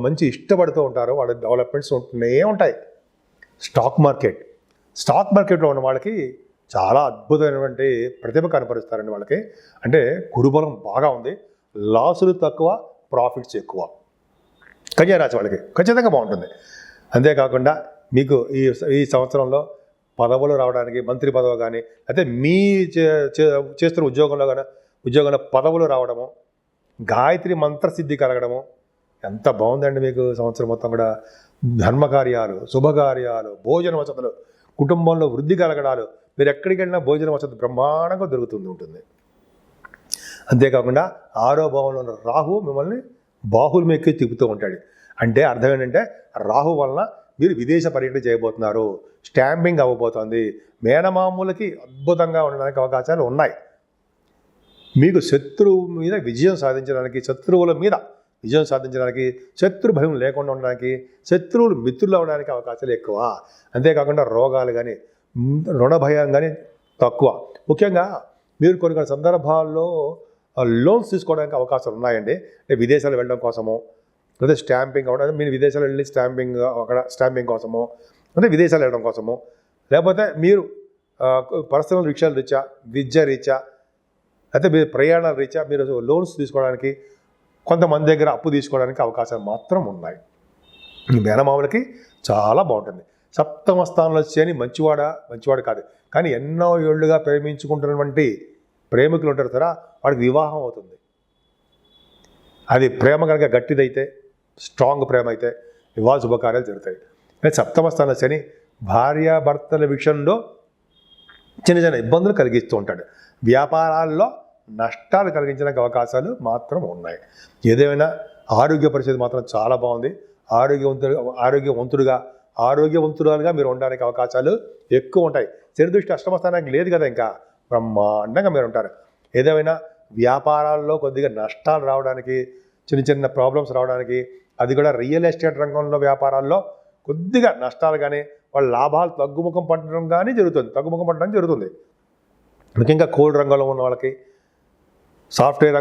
మంచి ఇష్టపడుతూ ఉంటారు. వాళ్ళ డెవలప్మెంట్స్ ఉంటూనే ఉంటాయి. స్టాక్ మార్కెట్లో ఉన్న వాళ్ళకి చాలా అద్భుతమైనటువంటి ప్రతిభ కనపరుస్తారండి వాళ్ళకి. అంటే గురుబలం బాగా ఉంది, లాసులు తక్కువ, ప్రాఫిట్స్ ఎక్కువ. కన్యా రాశి వాళ్ళకి ఖచ్చితంగా బాగుంటుంది. అంతేకాకుండా మీకు ఈ సంవత్సరంలో పదవులు రావడానికి, మంత్రి పదవి కానీ, అయితే మీ చేస్తున్న ఉద్యోగంలో పదవులు రావడము, గాయత్రి మంత్రసిద్ధి కలగడము ఎంత బాగుందండి. మీకు సంవత్సరం మొత్తం కూడా ధర్మకార్యాలు, శుభకార్యాలు, భోజన వసతులు, కుటుంబంలో వృద్ధి కలగడాలు, మీరు ఎక్కడికి వెళ్ళినా భోజన వసతి బ్రహ్మాండంగా ఉంటుంది. అంతేకాకుండా 6వ భావంలో ఉన్న రాహు మిమ్మల్ని బాహుల్యం ఎక్కి తిప్పుతూ ఉంటాడు. అంటే అర్థం ఏంటంటే రాహు వలన మీరు విదేశ పర్యటన చేయబోతున్నారు, స్టాంపింగ్ అవ్వబోతోంది. మేనమామూలకి అద్భుతంగా ఉండడానికి అవకాశాలు ఉన్నాయి. మీకు శత్రువు మీద విజయం సాధించడానికి, శత్రు భయం లేకుండా ఉండడానికి, శత్రువులు మిత్రులు అవ్వడానికి అవకాశాలు ఎక్కువ. అంతేకాకుండా రోగాలు కానీ, రుణ భయం కానీ తక్కువ. ముఖ్యంగా మీరు కొన్ని సందర్భాల్లో లోన్స్ తీసుకోవడానికి అవకాశాలు ఉన్నాయండి. అంటే విదేశాలు వెళ్ళడం కోసమో, లేదా స్టాంపింగ్ అవ్వడం, మీరు విదేశాలు వెళ్ళి స్టాంపింగ్ కోసమో, అంటే విదేశాలు వెళ్ళడం కోసమో, లేకపోతే మీరు పర్సనల్ విషయాల రీత్యా, విద్య రీత్యా, అయితే మీరు ప్రయాణాల రీత్యా మీరు లోన్స్ తీసుకోవడానికి, కొంతమంది దగ్గర అప్పు తీసుకోవడానికి అవకాశాలు మాత్రం ఉన్నాయి. ఈ మేనమామలకి చాలా బాగుంటుంది. 7వ స్థానంలో శని మంచివాడు కాదు, కానీ ఎన్నో ఏళ్లుగా ప్రేమించుకుంటున్నటువంటి ప్రేమికులు ఉంటారు కదా, వాడికి వివాహం అవుతుంది. అది ప్రేమ కనుక గట్టిదైతే, స్ట్రాంగ్ ప్రేమ అయితే వివాహ శుభకార్యాలు జరుగుతాయి. కానీ 7వ స్థానంలో శని భార్యాభర్తల విషయంలో చిన్న ఇబ్బందులు కలిగిస్తూ ఉంటాడు. వ్యాపారాల్లో నష్టాలు కలిగించడానికి అవకాశాలు మాత్రం ఉన్నాయి. ఏదేమైనా ఆరోగ్య పరిస్థితి మాత్రం చాలా బాగుంది. ఆరోగ్యవంతురాలుగా మీరు ఉండడానికి అవకాశాలు ఎక్కువ ఉంటాయి. శని దృష్టి 8వ స్థానానికి లేదు కదా, ఇంకా బ్రహ్మాండంగా మీరు ఉంటారు. ఏదేమైనా వ్యాపారాల్లో కొద్దిగా నష్టాలు రావడానికి, చిన్న ప్రాబ్లమ్స్ రావడానికి, అది కూడా రియల్ ఎస్టేట్ రంగంలో వ్యాపారాల్లో కొద్దిగా నష్టాలు కానీ, వాళ్ళ లాభాలు తగ్గుముఖం పట్టడం జరుగుతుంది. ముఖ్యంగా కోల్డ్ రంగంలో ఉన్న వాళ్ళకి, సాఫ్ట్వేర్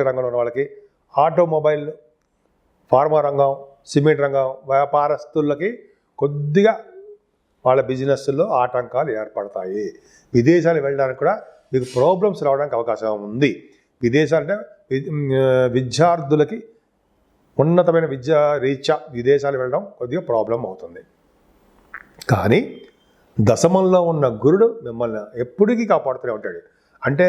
రంగంలో ఉన్న వాళ్ళకి, ఆటోమొబైల్, ఫార్మా రంగం, సిమెంట్ రంగం వ్యాపారస్తులకి కొద్దిగా వాళ్ళ బిజినెస్లో ఆటంకాలు ఏర్పడతాయి. విదేశాలు వెళ్ళడానికి కూడా మీకు ప్రాబ్లమ్స్ రావడానికి అవకాశం ఉంది. విదేశాలంటే విద్యార్థులకి ఉన్నతమైన విద్య రీత్యా విదేశాలు వెళ్ళడం కొద్దిగా ప్రాబ్లం అవుతుంది. కానీ దశమంలో ఉన్న గురుడు మిమ్మల్ని ఎప్పటికీ కాపాడుతూనే ఉంటాడు. అంటే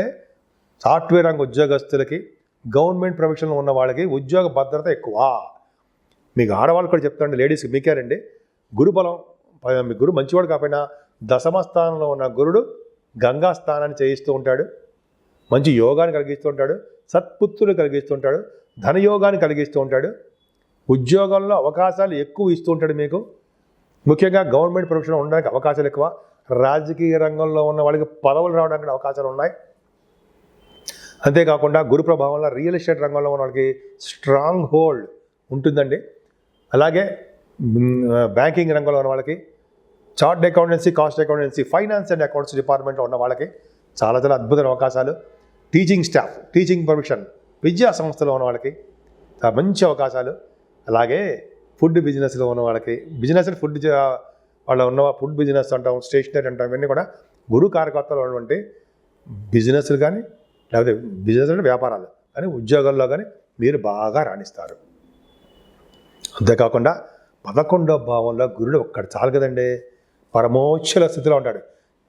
సాఫ్ట్వేర్ రంగ ఉద్యోగస్తులకి, గవర్నమెంట్ ప్రొఫెషన్లో ఉన్న వాళ్ళకి ఉద్యోగ భద్రత ఎక్కువ. మీకు ఆడవాళ్ళు కూడా చెప్తాండి, లేడీస్కి మీకేనండి, గురుబలం, మీ గురువు మంచివాడు కాకపోయినా దశమ స్థానంలో ఉన్న గురుడు గంగా స్థానాన్ని చేయిస్తూ ఉంటాడు, మంచి యోగాన్ని కలిగిస్తూ ఉంటాడు, సత్పుత్రులు కలిగిస్తూ ఉంటాడు, ధనయోగాన్ని కలిగిస్తూ ఉంటాడు, ఉద్యోగంలో అవకాశాలు ఎక్కువ ఇస్తూ ఉంటాడు మీకు. ముఖ్యంగా గవర్నమెంట్ ప్రొఫెషన్లో ఉండడానికి అవకాశాలు ఎక్కువ. రాజకీయ రంగంలో ఉన్న వాళ్ళకి పదవులు రావడానికి అవకాశాలు ఉన్నాయి. అంతేకాకుండా గురు ప్రభావంలో రియల్ ఎస్టేట్ రంగంలో ఉన్న వాళ్ళకి స్ట్రాంగ్ హోల్డ్ ఉంటుందండి. అలాగే బ్యాంకింగ్ రంగంలో ఉన్న వాళ్ళకి, chart accountancy, cost accountancy, finance and accounts డిపార్ట్మెంట్లో ఉన్న వాళ్ళకి చాలా అద్భుతమైన అవకాశాలు. టీచింగ్ స్టాఫ్, టీచింగ్ ప్రొఫెషన్, విద్యా సంస్థలో ఉన్న వాళ్ళకి మంచి అవకాశాలు. అలాగే ఫుడ్ బిజినెస్లో ఉన్న వాళ్ళకి, ఫుడ్ బిజినెస్ అంటాం, స్టేషనరీ అంటాం, ఇవన్నీ కూడా గురు కారకత్వాలు ఉన్నటువంటి బిజినెస్లు కానీ, లేకపోతే బిజినెస్ అంటే వ్యాపారాలు కానీ, ఉద్యోగాల్లో కానీ మీరు బాగా రాణిస్తారు. అంతేకాకుండా 11వ భావంలో గురుడు ఒక్కడు చాలు కదండి, పరమోచ్చల స్థితిలో ఉంటాడు.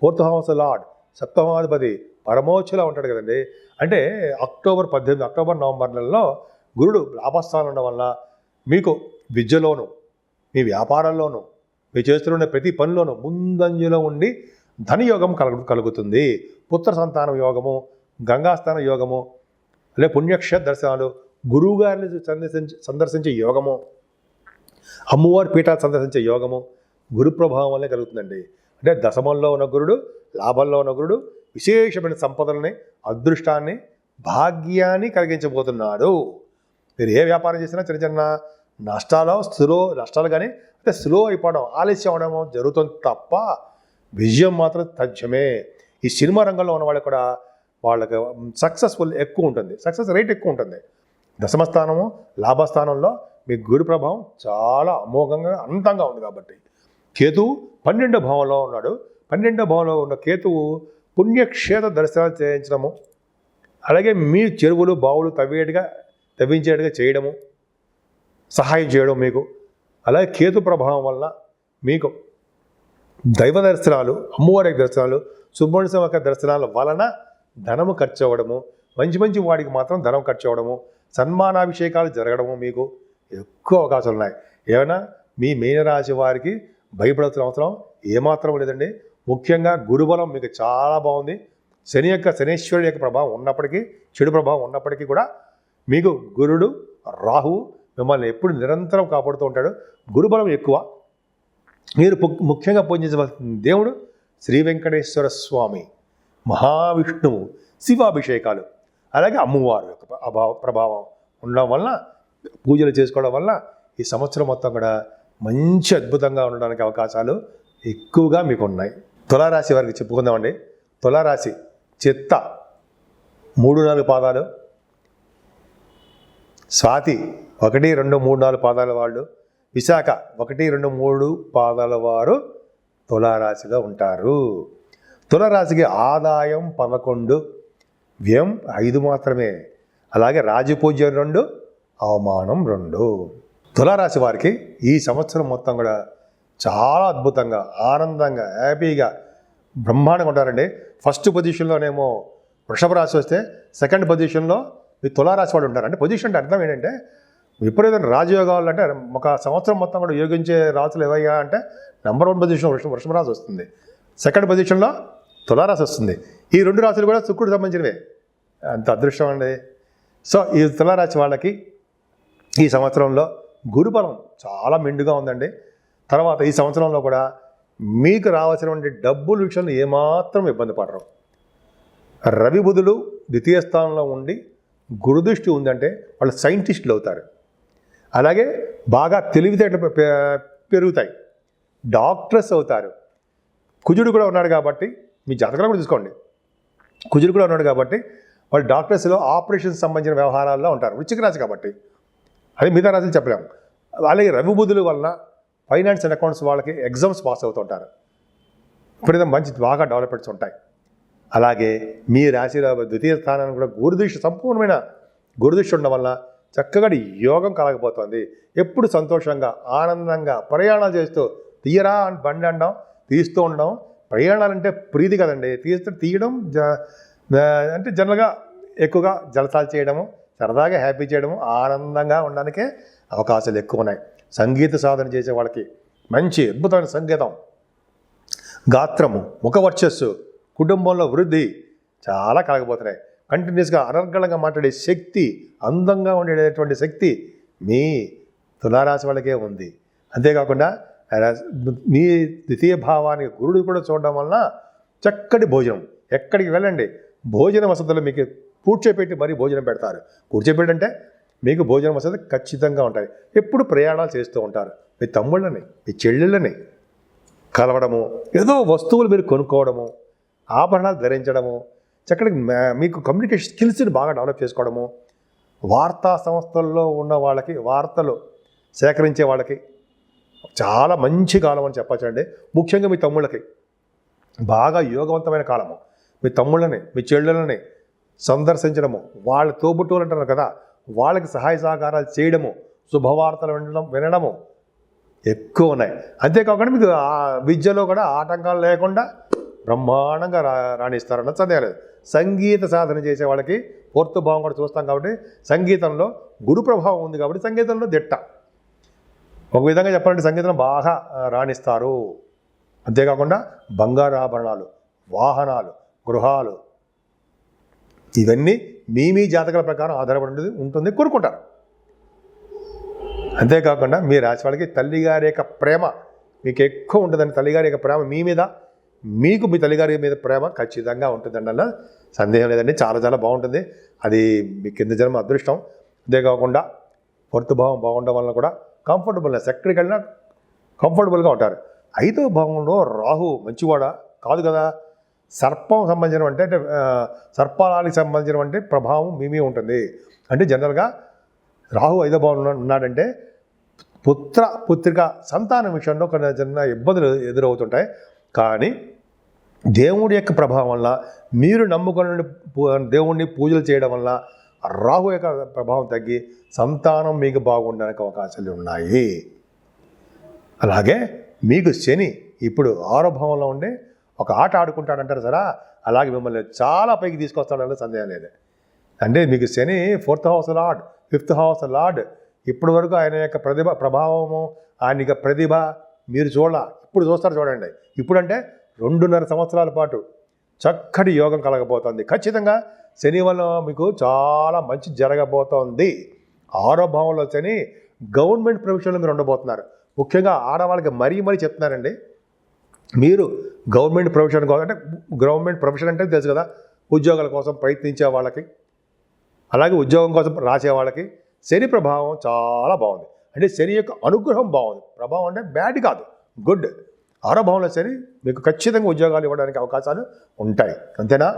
4th హౌస్ లార్డ్, 7వ అధిపతి, పరమోచ్చలో ఉంటాడు కదండి. అంటే అక్టోబర్ 18, అక్టోబర్ నవంబర్ నెలలో గురుడు లాభస్థానం ఉండడం వల్ల మీకు విద్యలోను, మీ వ్యాపారంలోనూ, మీరు చేస్తున్న ప్రతి పనిలోనూ ముందంజలో ఉండి ధనయోగం కలుగుతుంది. పుత్ర సంతానం యోగము, గంగాస్థాన యోగము, లేదా పుణ్యక్షేత్ర దర్శనాలు, గురువు గారిని సందర్శించే యోగము, అమ్మవారి పీఠాలు సందర్శించే యోగము గురు ప్రభావం వల్లే కలుగుతుందండి. అంటే దశమంలో ఉన్న గురుడు, లాభంలో ఉన్న గురుడు విశేషమైన సంపదలని, అదృష్టాన్ని, భాగ్యాన్ని కలిగించబోతున్నాడు. మీరు ఏ వ్యాపారం చేసినా చిన్న చిన్న నష్టాలు కానీ అంటే స్లో అయిపోవడం, ఆలస్యం అవడం జరుగుతుంది తప్ప విజయం మాత్రం తథ్యమే. ఈ సినిమా రంగంలో ఉన్న వాళ్ళకి కూడా వాళ్ళకి సక్సెస్ఫుల్ ఎక్కువ ఉంటుంది, సక్సెస్ రేట్ ఎక్కువ ఉంటుంది. దశమస్థానము, లాభస్థానంలో మీ గురు ప్రభావం చాలా అమోఘంగా అనంతంగా ఉంది. కాబట్టి కేతువు 12వ భావంలో ఉన్నాడు. 12వ భావంలో ఉన్న కేతువు పుణ్యక్షేత్ర దర్శనాలు చేయించడము, అలాగే మీ చెరువులు బావులు తవ్వించేట్టుగా చేయడము, సహాయం చేయడం మీకు. అలాగే కేతు ప్రభావం వల్ల మీకు దైవ దర్శనాలు, అమ్మవారి దర్శనాలు, సుబ్రహ్మణ్య స్వామి దర్శనాల వలన ధనము ఖర్చు అవ్వడము, మంచి మంచి వాడికి మాత్రం ధనం ఖర్చు అవ్వడము, సన్మానాభిషేకాలు జరగడము మీకు ఎక్కువ అవకాశాలు ఉన్నాయి. ఏమైనా మీ మీనరాశి వారికి భయపడాల్సిన అవసరం ఏమాత్రం లేదండి. ముఖ్యంగా గురుబలం మీకు చాలా బాగుంది. శనీశ్వరుడి యొక్క ప్రభావం ఉన్నప్పటికీ, చెడు ప్రభావం ఉన్నప్పటికీ కూడా మీకు గురుడు, రాహువు మిమ్మల్ని ఎప్పుడు నిరంతరం కాపాడుతూ ఉంటాడు. గురుబలం ఎక్కువ. మీరు ముఖ్యంగా పూజించవలసిన దేవుడు శ్రీ వెంకటేశ్వర స్వామి, మహావిష్ణువు, శివాభిషేకాలు, అలాగే అమ్మవారు యొక్క ప్రభావం ఉండడం వల్ల, పూజలు చేసుకోవడం వల్ల ఈ సంవత్సరం మొత్తం కూడా మంచి అద్భుతంగా ఉండడానికి అవకాశాలు ఎక్కువగా మీకు ఉన్నాయి. తులారాశి వారికి చెప్పుకుందామండి. తులారాశి చిత్త 3-4 పాదాలు, స్వాతి 1, 2, 3, 4 పాదాల వాళ్ళు, విశాఖ 1, 2, 3 పాదాల వారు తులారాశిలో ఉంటారు. తులారాశికి ఆదాయం 11, వ్యయం 5 మాత్రమే. అలాగే రాజపూజ్యం 2, అవమానం 2. తులారాశి వారికి ఈ సంవత్సరం మొత్తం కూడా చాలా అద్భుతంగా, ఆనందంగా, హ్యాపీగా, బ్రహ్మాండంగా ఉంటారండి. ఫస్ట్ పొజిషన్లోనేమో వృషభ రాశి వస్తే, సెకండ్ పొజిషన్లో ఈ తులారాశి వాడు ఉంటారు. అంటే పొజిషన్ అంటే అర్థం ఏంటంటే, విపరీతమైన రాజయోగాలు అంటే ఒక సంవత్సరం మొత్తం కూడా యోగించే రాశులు ఏవయ్యా అంటే నెంబర్ 1 పొజిషన్ వృషభ రాశి వస్తుంది, సెకండ్ పొజిషన్లో తులారాశి వస్తుంది. ఈ 2 రాశులు కూడా శుక్రుడు సంబంధించినవే. అంత అదృష్టం అండి. సో ఈ తులారాశి వాళ్ళకి ఈ సంవత్సరంలో గురుబలం చాలా మెండుగా ఉందండి. తర్వాత ఈ సంవత్సరంలో కూడా మీకు రావాల్సినటువంటి డబ్బుల విషయంలో ఏమాత్రం ఇబ్బంది పడరు. రవి బుధులు ద్వితీయ స్థానంలో ఉండి గురుదృష్టి ఉందంటే వాళ్ళు సైంటిస్టులు అవుతారు. అలాగే బాగా తెలివితేటలు పెరుగుతాయి, డాక్టర్స్ అవుతారు. కుజుడు కూడా ఉన్నాడు కాబట్టి, మీ జాతకాలు కూడా తీసుకోండి, కుజుడు కూడా ఉన్నాడు కాబట్టి వాళ్ళు డాక్టర్స్లో ఆపరేషన్ సంబంధించిన వ్యవహారాల్లో ఉంటారు. వృశ్చిక రాశి కాబట్టి అది మిగతా రాశులు చెప్పలేము. అలాగే రవి బుధుల వల్ల ఫైనాన్స్ అండ్ అకౌంట్స్ వాళ్ళకి ఎగ్జామ్స్ పాస్ అవుతుంటారు. ఇప్పుడు మంచి బాగా డెవలప్మెంట్స్ ఉంటాయి. అలాగే మీ రాశిలో ద్వితీయ స్థానాన్ని కూడా గురుదృష్టి, సంపూర్ణమైన గురుదృష్టి ఉండడం వల్ల చక్కగా యోగం కలగబోతోంది. ఎప్పుడు సంతోషంగా, ఆనందంగా ప్రయాణాలు చేస్తూ, తీయరా అని బండి అనడం, తీస్తూ ఉండడం. ప్రయాణాలంటే ప్రీతి కదండి, తీయడం అంటే జనరల్గా ఎక్కువగా జలసాలు చేయడము, సరదాగా హ్యాపీ చేయడము, ఆనందంగా ఉండడానికే అవకాశాలు ఎక్కువ ఉన్నాయి. సంగీత సాధన చేసే వాళ్ళకి మంచి అద్భుతమైన సంగీతం, గాత్రము, ముఖ వర్చస్సు, కుటుంబంలో వృద్ధి చాలా కలగబోతున్నాయి. కంటిన్యూస్గా అనర్గళంగా మాట్లాడే శక్తి, అందంగా ఉండేటువంటి శక్తి మీ తులారాశి వాళ్ళకే ఉంది. అంతేకాకుండా మీ ద్వితీయ భావానికి గురుడు కూడా చూడడం వలన చక్కటి భోజనం, ఎక్కడికి వెళ్ళండి భోజన వసతులు మీకు కూర్చోపెట్టి మరీ భోజనం పెడతారు. కూర్చోపెట్టంటే మీకు భోజన వసతులు ఖచ్చితంగా ఉంటాయి. ఎప్పుడు ప్రయాణాలు చేస్తూ ఉంటారు. మీ తమ్ముళ్ళని, మీ చెల్లెళ్ళని కలవడము, ఏదో వస్తువులు మీరు కొనుక్కోవడము, ఆభరణాలు ధరించడము, చక్కటి మీకు కమ్యూనికేషన్ స్కిల్స్ని బాగా డెవలప్ చేసుకోవడము, వార్తా సంస్థల్లో ఉన్న వాళ్ళకి, వార్తలు సేకరించే వాళ్ళకి చాలా మంచి కాలం అని చెప్పచ్చండి. ముఖ్యంగా మీ తమ్ముళ్ళకి బాగా యోగవంతమైన కాలము. మీ తమ్ముళ్ళని, మీ చెల్లెళ్ళని సందర్శించడము, వాళ్ళ తోబుట్టువులు అంటారు కదా, వాళ్ళకి సహాయ సహకారాలు చేయడము, శుభవార్తలు వినడము ఎక్కువ ఉన్నాయి. అంతేకాకుండా మీకు విద్యలో కూడా ఆటంకాలు లేకుండా బ్రహ్మాండంగా రాణిస్తారన్న సందేహం లేదు. సంగీత సాధన చేసే వాళ్ళకి 4th భావం కూడా చూస్తాం కాబట్టి సంగీతంలో గురు ప్రభావం ఉంది కాబట్టి సంగీతంలో దిట్ట. ఒక విధంగా చెప్పాలంటే సంగీతంలో బాగా రాణిస్తారు. అంతేకాకుండా బంగారు ఆభరణాలు, వాహనాలు, గృహాలు ఇవన్నీ మీ జాతకాల ప్రకారం ఆధారపడి ఉంటుంది, కోరుకుంటారు. అంతేకాకుండా మీ రాశి వాళ్ళకి తల్లిగారి యొక్క ప్రేమ మీకు ఎక్కువ ఉంటుందండి. తల్లిగారి యొక్క ప్రేమ మీ మీద, మీకు మీ తల్లిగారి మీద ప్రేమ ఖచ్చితంగా ఉంటుందండి. అలా సందేహం లేదండి. చాలా చాలా బాగుంటుంది. అది మీ కింద జన్మ అదృష్టం. అంతేకాకుండా 4th భావం బాగుండడం వల్ల కూడా కంఫర్టబుల్నెస్, ఎక్కడికి వెళ్ళినా కంఫర్టబుల్గా ఉంటారు. 5వ భావంలో రాహు మంచివాడా కాదు కదా. సర్పం సంబంధించిన అంటే సర్పాలకి సంబంధించిన ప్రభావం మీ ఉంటుంది. అంటే జనరల్గా రాహు 5వ భావంలో ఉన్నాడంటే పుత్రిక సంతానం విషయంలో కొన్ని చిన్న ఇబ్బందులు ఎదురవుతుంటాయి. కానీ దేవుడి యొక్క ప్రభావం వల్ల, మీరు నమ్ముకున్న దేవుడిని పూజలు చేయడం వల్ల రాహు యొక్క ప్రభావం తగ్గి సంతానం మీకు బాగుండడానికి అవకాశాలు ఉన్నాయి. అలాగే మీకు శని ఇప్పుడు 6వ భావంలో ఉండి ఒక ఆట ఆడుకుంటాడంటారు సరే, అలాగే మిమ్మల్ని చాలా పైకి తీసుకొస్తాడని సందేహం లేదు. అంటే మీకు శని 4th house lord, 5th house lord. ఇప్పటి వరకు ఆయన యొక్క ప్రభావము, ఆయన యొక్క ప్రతిభ మీరు ఇప్పుడు చూస్తారు చూడండి. ఇప్పుడంటే 2.5 సంవత్సరాల పాటు చక్కటి యోగం కలగబోతోంది. ఖచ్చితంగా శని వల్ల మీకు చాలా మంచి జరగబోతోంది. 6వ భావంలో శని గవర్నమెంట్ ప్రొఫెషన్లో మీరు ఉండబోతున్నారు. ముఖ్యంగా ఆడవాళ్ళకి మరీ చెప్తున్నారండి. మీరు గవర్నమెంట్ ప్రొఫెషన్ అంటే గవర్నమెంట్ ప్రొఫెషన్ అంటే తెలుసు కదా, ఉద్యోగాల కోసం ప్రయత్నించే వాళ్ళకి, అలాగే ఉద్యోగం కోసం రాసే వాళ్ళకి శని ప్రభావం చాలా బాగుంది. అంటే శని యొక్క అనుగ్రహం బాగుంది. ప్రభావం అంటే బ్యాడ్ కాదు, గుడ్. 6వ భావంలో శని మీకు ఖచ్చితంగా ఉద్యోగాలు ఇవ్వడానికి అవకాశాలు ఉంటాయి. అంతేనా?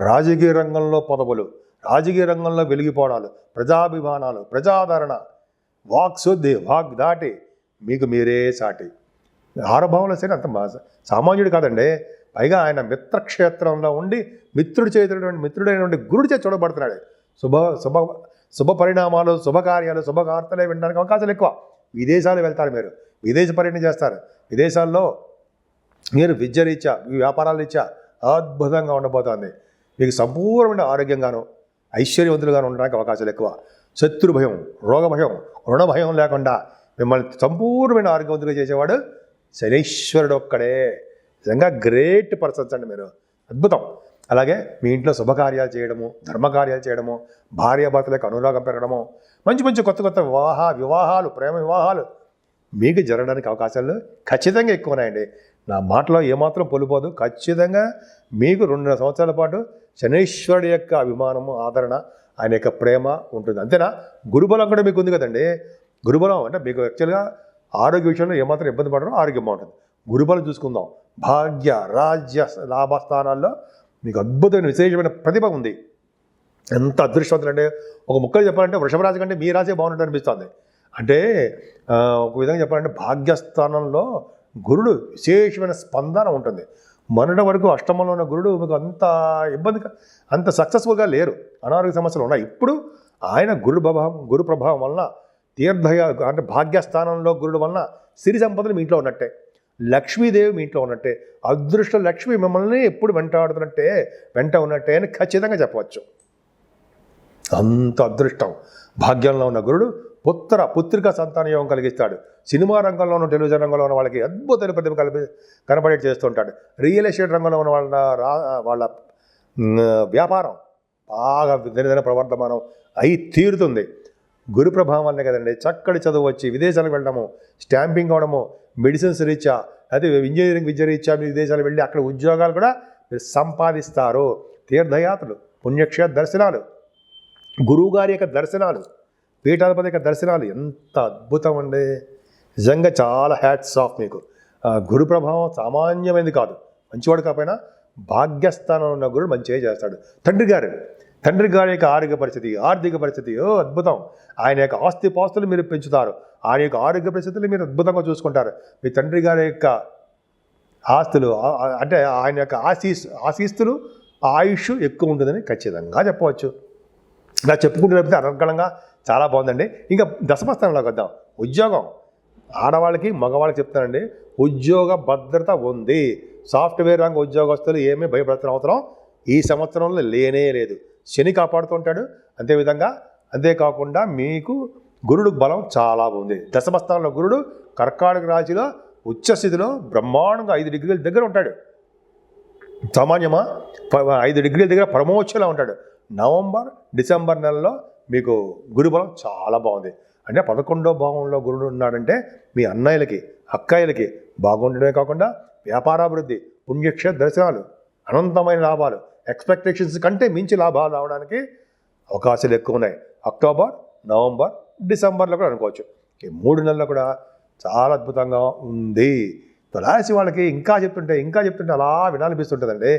రాజకీయ రంగంలో పదవులు, రాజకీయ రంగంలో వెలిగిపోవడాలు, ప్రజాభిమానాలు, ప్రజాదరణ, వాక్శుద్ధి, వాగ్దాటి మీకు మీరే సాటి. 6వ భావంలో శని అంత సామాన్యుడు కాదండి. పైగా ఆయన మిత్రక్షేత్రంలో ఉండి మిత్రుడైనటువంటి గురుడి చేత చూడబడుతున్నాడు. శుభ పరిణామాలు, శుభకార్యాలు, శుభవార్తలే వినడానికి అవకాశాలు ఎక్కువ. విదేశాలు వెళ్తారు, మీరు విదేశ పర్యటన చేస్తారు. విదేశాల్లో మీరు విద్యరీత్యా, వ్యాపారాల రీత్యా అద్భుతంగా ఉండబోతోంది. మీకు సంపూర్ణమైన ఆరోగ్యంగాను ఐశ్వర్యవంతులుగాను ఉండడానికి అవకాశాలు ఎక్కువ. శత్రు భయం, రోగ భయం, రుణ భయం లేకుండా మిమ్మల్ని సంపూర్ణమైన ఆరోగ్యవంతులుగా చేసేవాడు శనీశ్వరుడు ఒక్కడే. నిజంగా గ్రేట్ పర్సన్స్ అండి మీరు, అద్భుతం. అలాగే మీ ఇంట్లో శుభకార్యాలు చేయడము, ధర్మకార్యాలు చేయడము, భార్యాభర్తలకు అనురాగం పెరగడము, మంచి కొత్త వివాహాలు, ప్రేమ వివాహాలు మీకు జరగడానికి అవకాశాలు ఖచ్చితంగా ఎక్కువ ఉన్నాయండి. నా మాటలో ఏమాత్రం పొలిపోదు. ఖచ్చితంగా మీకు 2.5 సంవత్సరాల పాటు శనీశ్వరుడి యొక్క అభిమానము, ఆదరణ, ఆయన యొక్క ప్రేమ ఉంటుంది. అంతేనా? గురుబలం కూడా మీకు ఉంది కదండి. గురుబలం అంటే మీకు యాక్చువల్గా ఆరోగ్య విషయంలో ఏమాత్రం ఇబ్బంది పడరు, ఆరోగ్యం బాగుంటుంది. గురుబలం చూసుకుందాం. భాగ్య, రాజ్య, లాభస్థానాల్లో మీకు అద్భుతమైన విశేషమైన ప్రతిభ ఉంది. ఎంత అదృష్టవంతులు అంటే, ఒక ముక్కలు చెప్పాలంటే వృషభ రాశి కంటే మీ రాశి బాగున్నట్టు అనిపిస్తుంది. అంటే ఒక విధంగా చెప్పాలంటే భాగ్యస్థానంలో గురుడు విశేషమైన స్పందన ఉంటుంది. మొన్నటి వరకు అష్టమంలో ఉన్న గురుడు మీకు అంత సక్సెస్ఫుల్గా లేరు, అనారోగ్య సమస్యలు ఉన్నాయి. ఇప్పుడు ఆయన గురు ప్రభావం వలన అంటే భాగ్యస్థానంలో గురుడు వలన సిరి సంపదలు మీ ఇంట్లో ఉన్నట్టే, లక్ష్మీదేవి మీ ఇంట్లో ఉన్నట్టే, అదృష్ట లక్ష్మి మిమ్మల్ని ఎప్పుడు వెంట ఉన్నట్టే అని ఖచ్చితంగా చెప్పవచ్చు. అంత అదృష్టం. భాగ్యంలో ఉన్న గురుడు పుత్రిక సంతాన యోగం కలిగిస్తాడు. సినిమా రంగంలోనూ, టెలివిజన్ రంగంలో ఉన్న వాళ్ళకి అద్భుతమైన ప్రతిభ కనపడేట్ చేస్తుంటాడు. రియల్ ఎస్టేట్ రంగంలో ఉన్న వాళ్ళ వ్యాపారం బాగా దినదిన ప్రవర్ధమానం అయి తీరుతుంది. గురు ప్రభావం వల్లనే కదండి చక్కటి చదువు వచ్చి విదేశాలకు వెళ్ళడము, స్టాంపింగ్ అవడము, మెడిసిన్స్ రీత్యా, అయితే ఇంజనీరింగ్ విద్య రీత్యా మీరు విదేశాలు వెళ్ళి అక్కడ ఉద్యోగాలు కూడా మీరు సంపాదిస్తారు. తీర్థయాత్రలు, పుణ్యక్షేత్ర దర్శనాలు, గురువుగారి యొక్క దర్శనాలు, పీఠాధిపతి యొక్క దర్శనాలు ఎంత అద్భుతం అండి. నిజంగా చాలా హ్యాట్స్ ఆఫ్ మీకు. గురు ప్రభావం సామాన్యమైనది కాదు. మంచివాడు కాకపోయినా భాగ్యస్థానంలో ఉన్న గురుడు మంచిగా చేస్తాడు. తండ్రి గారి యొక్క ఆరోగ్య పరిస్థితి, ఆర్థిక పరిస్థితి అద్భుతం. ఆయన యొక్క ఆస్తిపాస్తులు మీరు పెంచుతారు. ఆయన యొక్క ఆరోగ్య పరిస్థితులు మీరు అద్భుతంగా చూసుకుంటారు. మీ తండ్రి గారి యొక్క ఆస్తులు అంటే ఆయన యొక్క ఆశీస్తులు, ఆయుష్ ఎక్కువ ఉంటుందని ఖచ్చితంగా చెప్పవచ్చు. ఇలా చెప్పుకుంటూ లేకపోతే అనర్గళంగా చాలా బాగుందండి. ఇంకా దశమస్థానంలోకి వద్దాం. ఉద్యోగం. ఆడవాళ్ళకి మగవాళ్ళకి చెప్తానండి, ఉద్యోగ భద్రత ఉంది. సాఫ్ట్వేర్ రంగ ఉద్యోగస్తులు ఏమీ భయపడుతున్న అవసరం ఈ సంవత్సరంలో లేనే లేదు. శని కాపాడుతుంటాడు. అంతేకాకుండా మీకు గురుడు బలం చాలా ఉంది. దశమస్థానంలో గురుడు కర్కాటక రాశిలో ఉచ్చస్థితిలో బ్రహ్మాండంగా 5 డిగ్రీల దగ్గర ఉంటాడు. సామాన్యమా 5 డిగ్రీల దగ్గర పరమోచ్చలా ఉంటాడు. నవంబర్ డిసెంబర్ నెలలో మీకు గురుబలం చాలా బాగుంది. అంటే 11వ భావంలో గురుడు ఉన్నాడంటే మీ అన్నయ్యలకి అక్కయ్యలకి బాగుండడమే కాకుండా వ్యాపారాభివృద్ధి, పుణ్యక్షేత్ర దర్శనాలు, అనంతమైన లాభాలు, ఎక్స్పెక్టేషన్స్ కంటే మించి లాభాలు రావడానికి అవకాశాలు ఎక్కువ ఉన్నాయి. అక్టోబర్, నవంబర్, డిసెంబర్లో కూడా అనుకోవచ్చు. ఈ 3 నెలలు కూడా చాలా అద్భుతంగా ఉంది. తులారాశి వాళ్ళకి ఇంకా చెప్తుంటే అలా వినాలనిపిస్తుంటుందండి.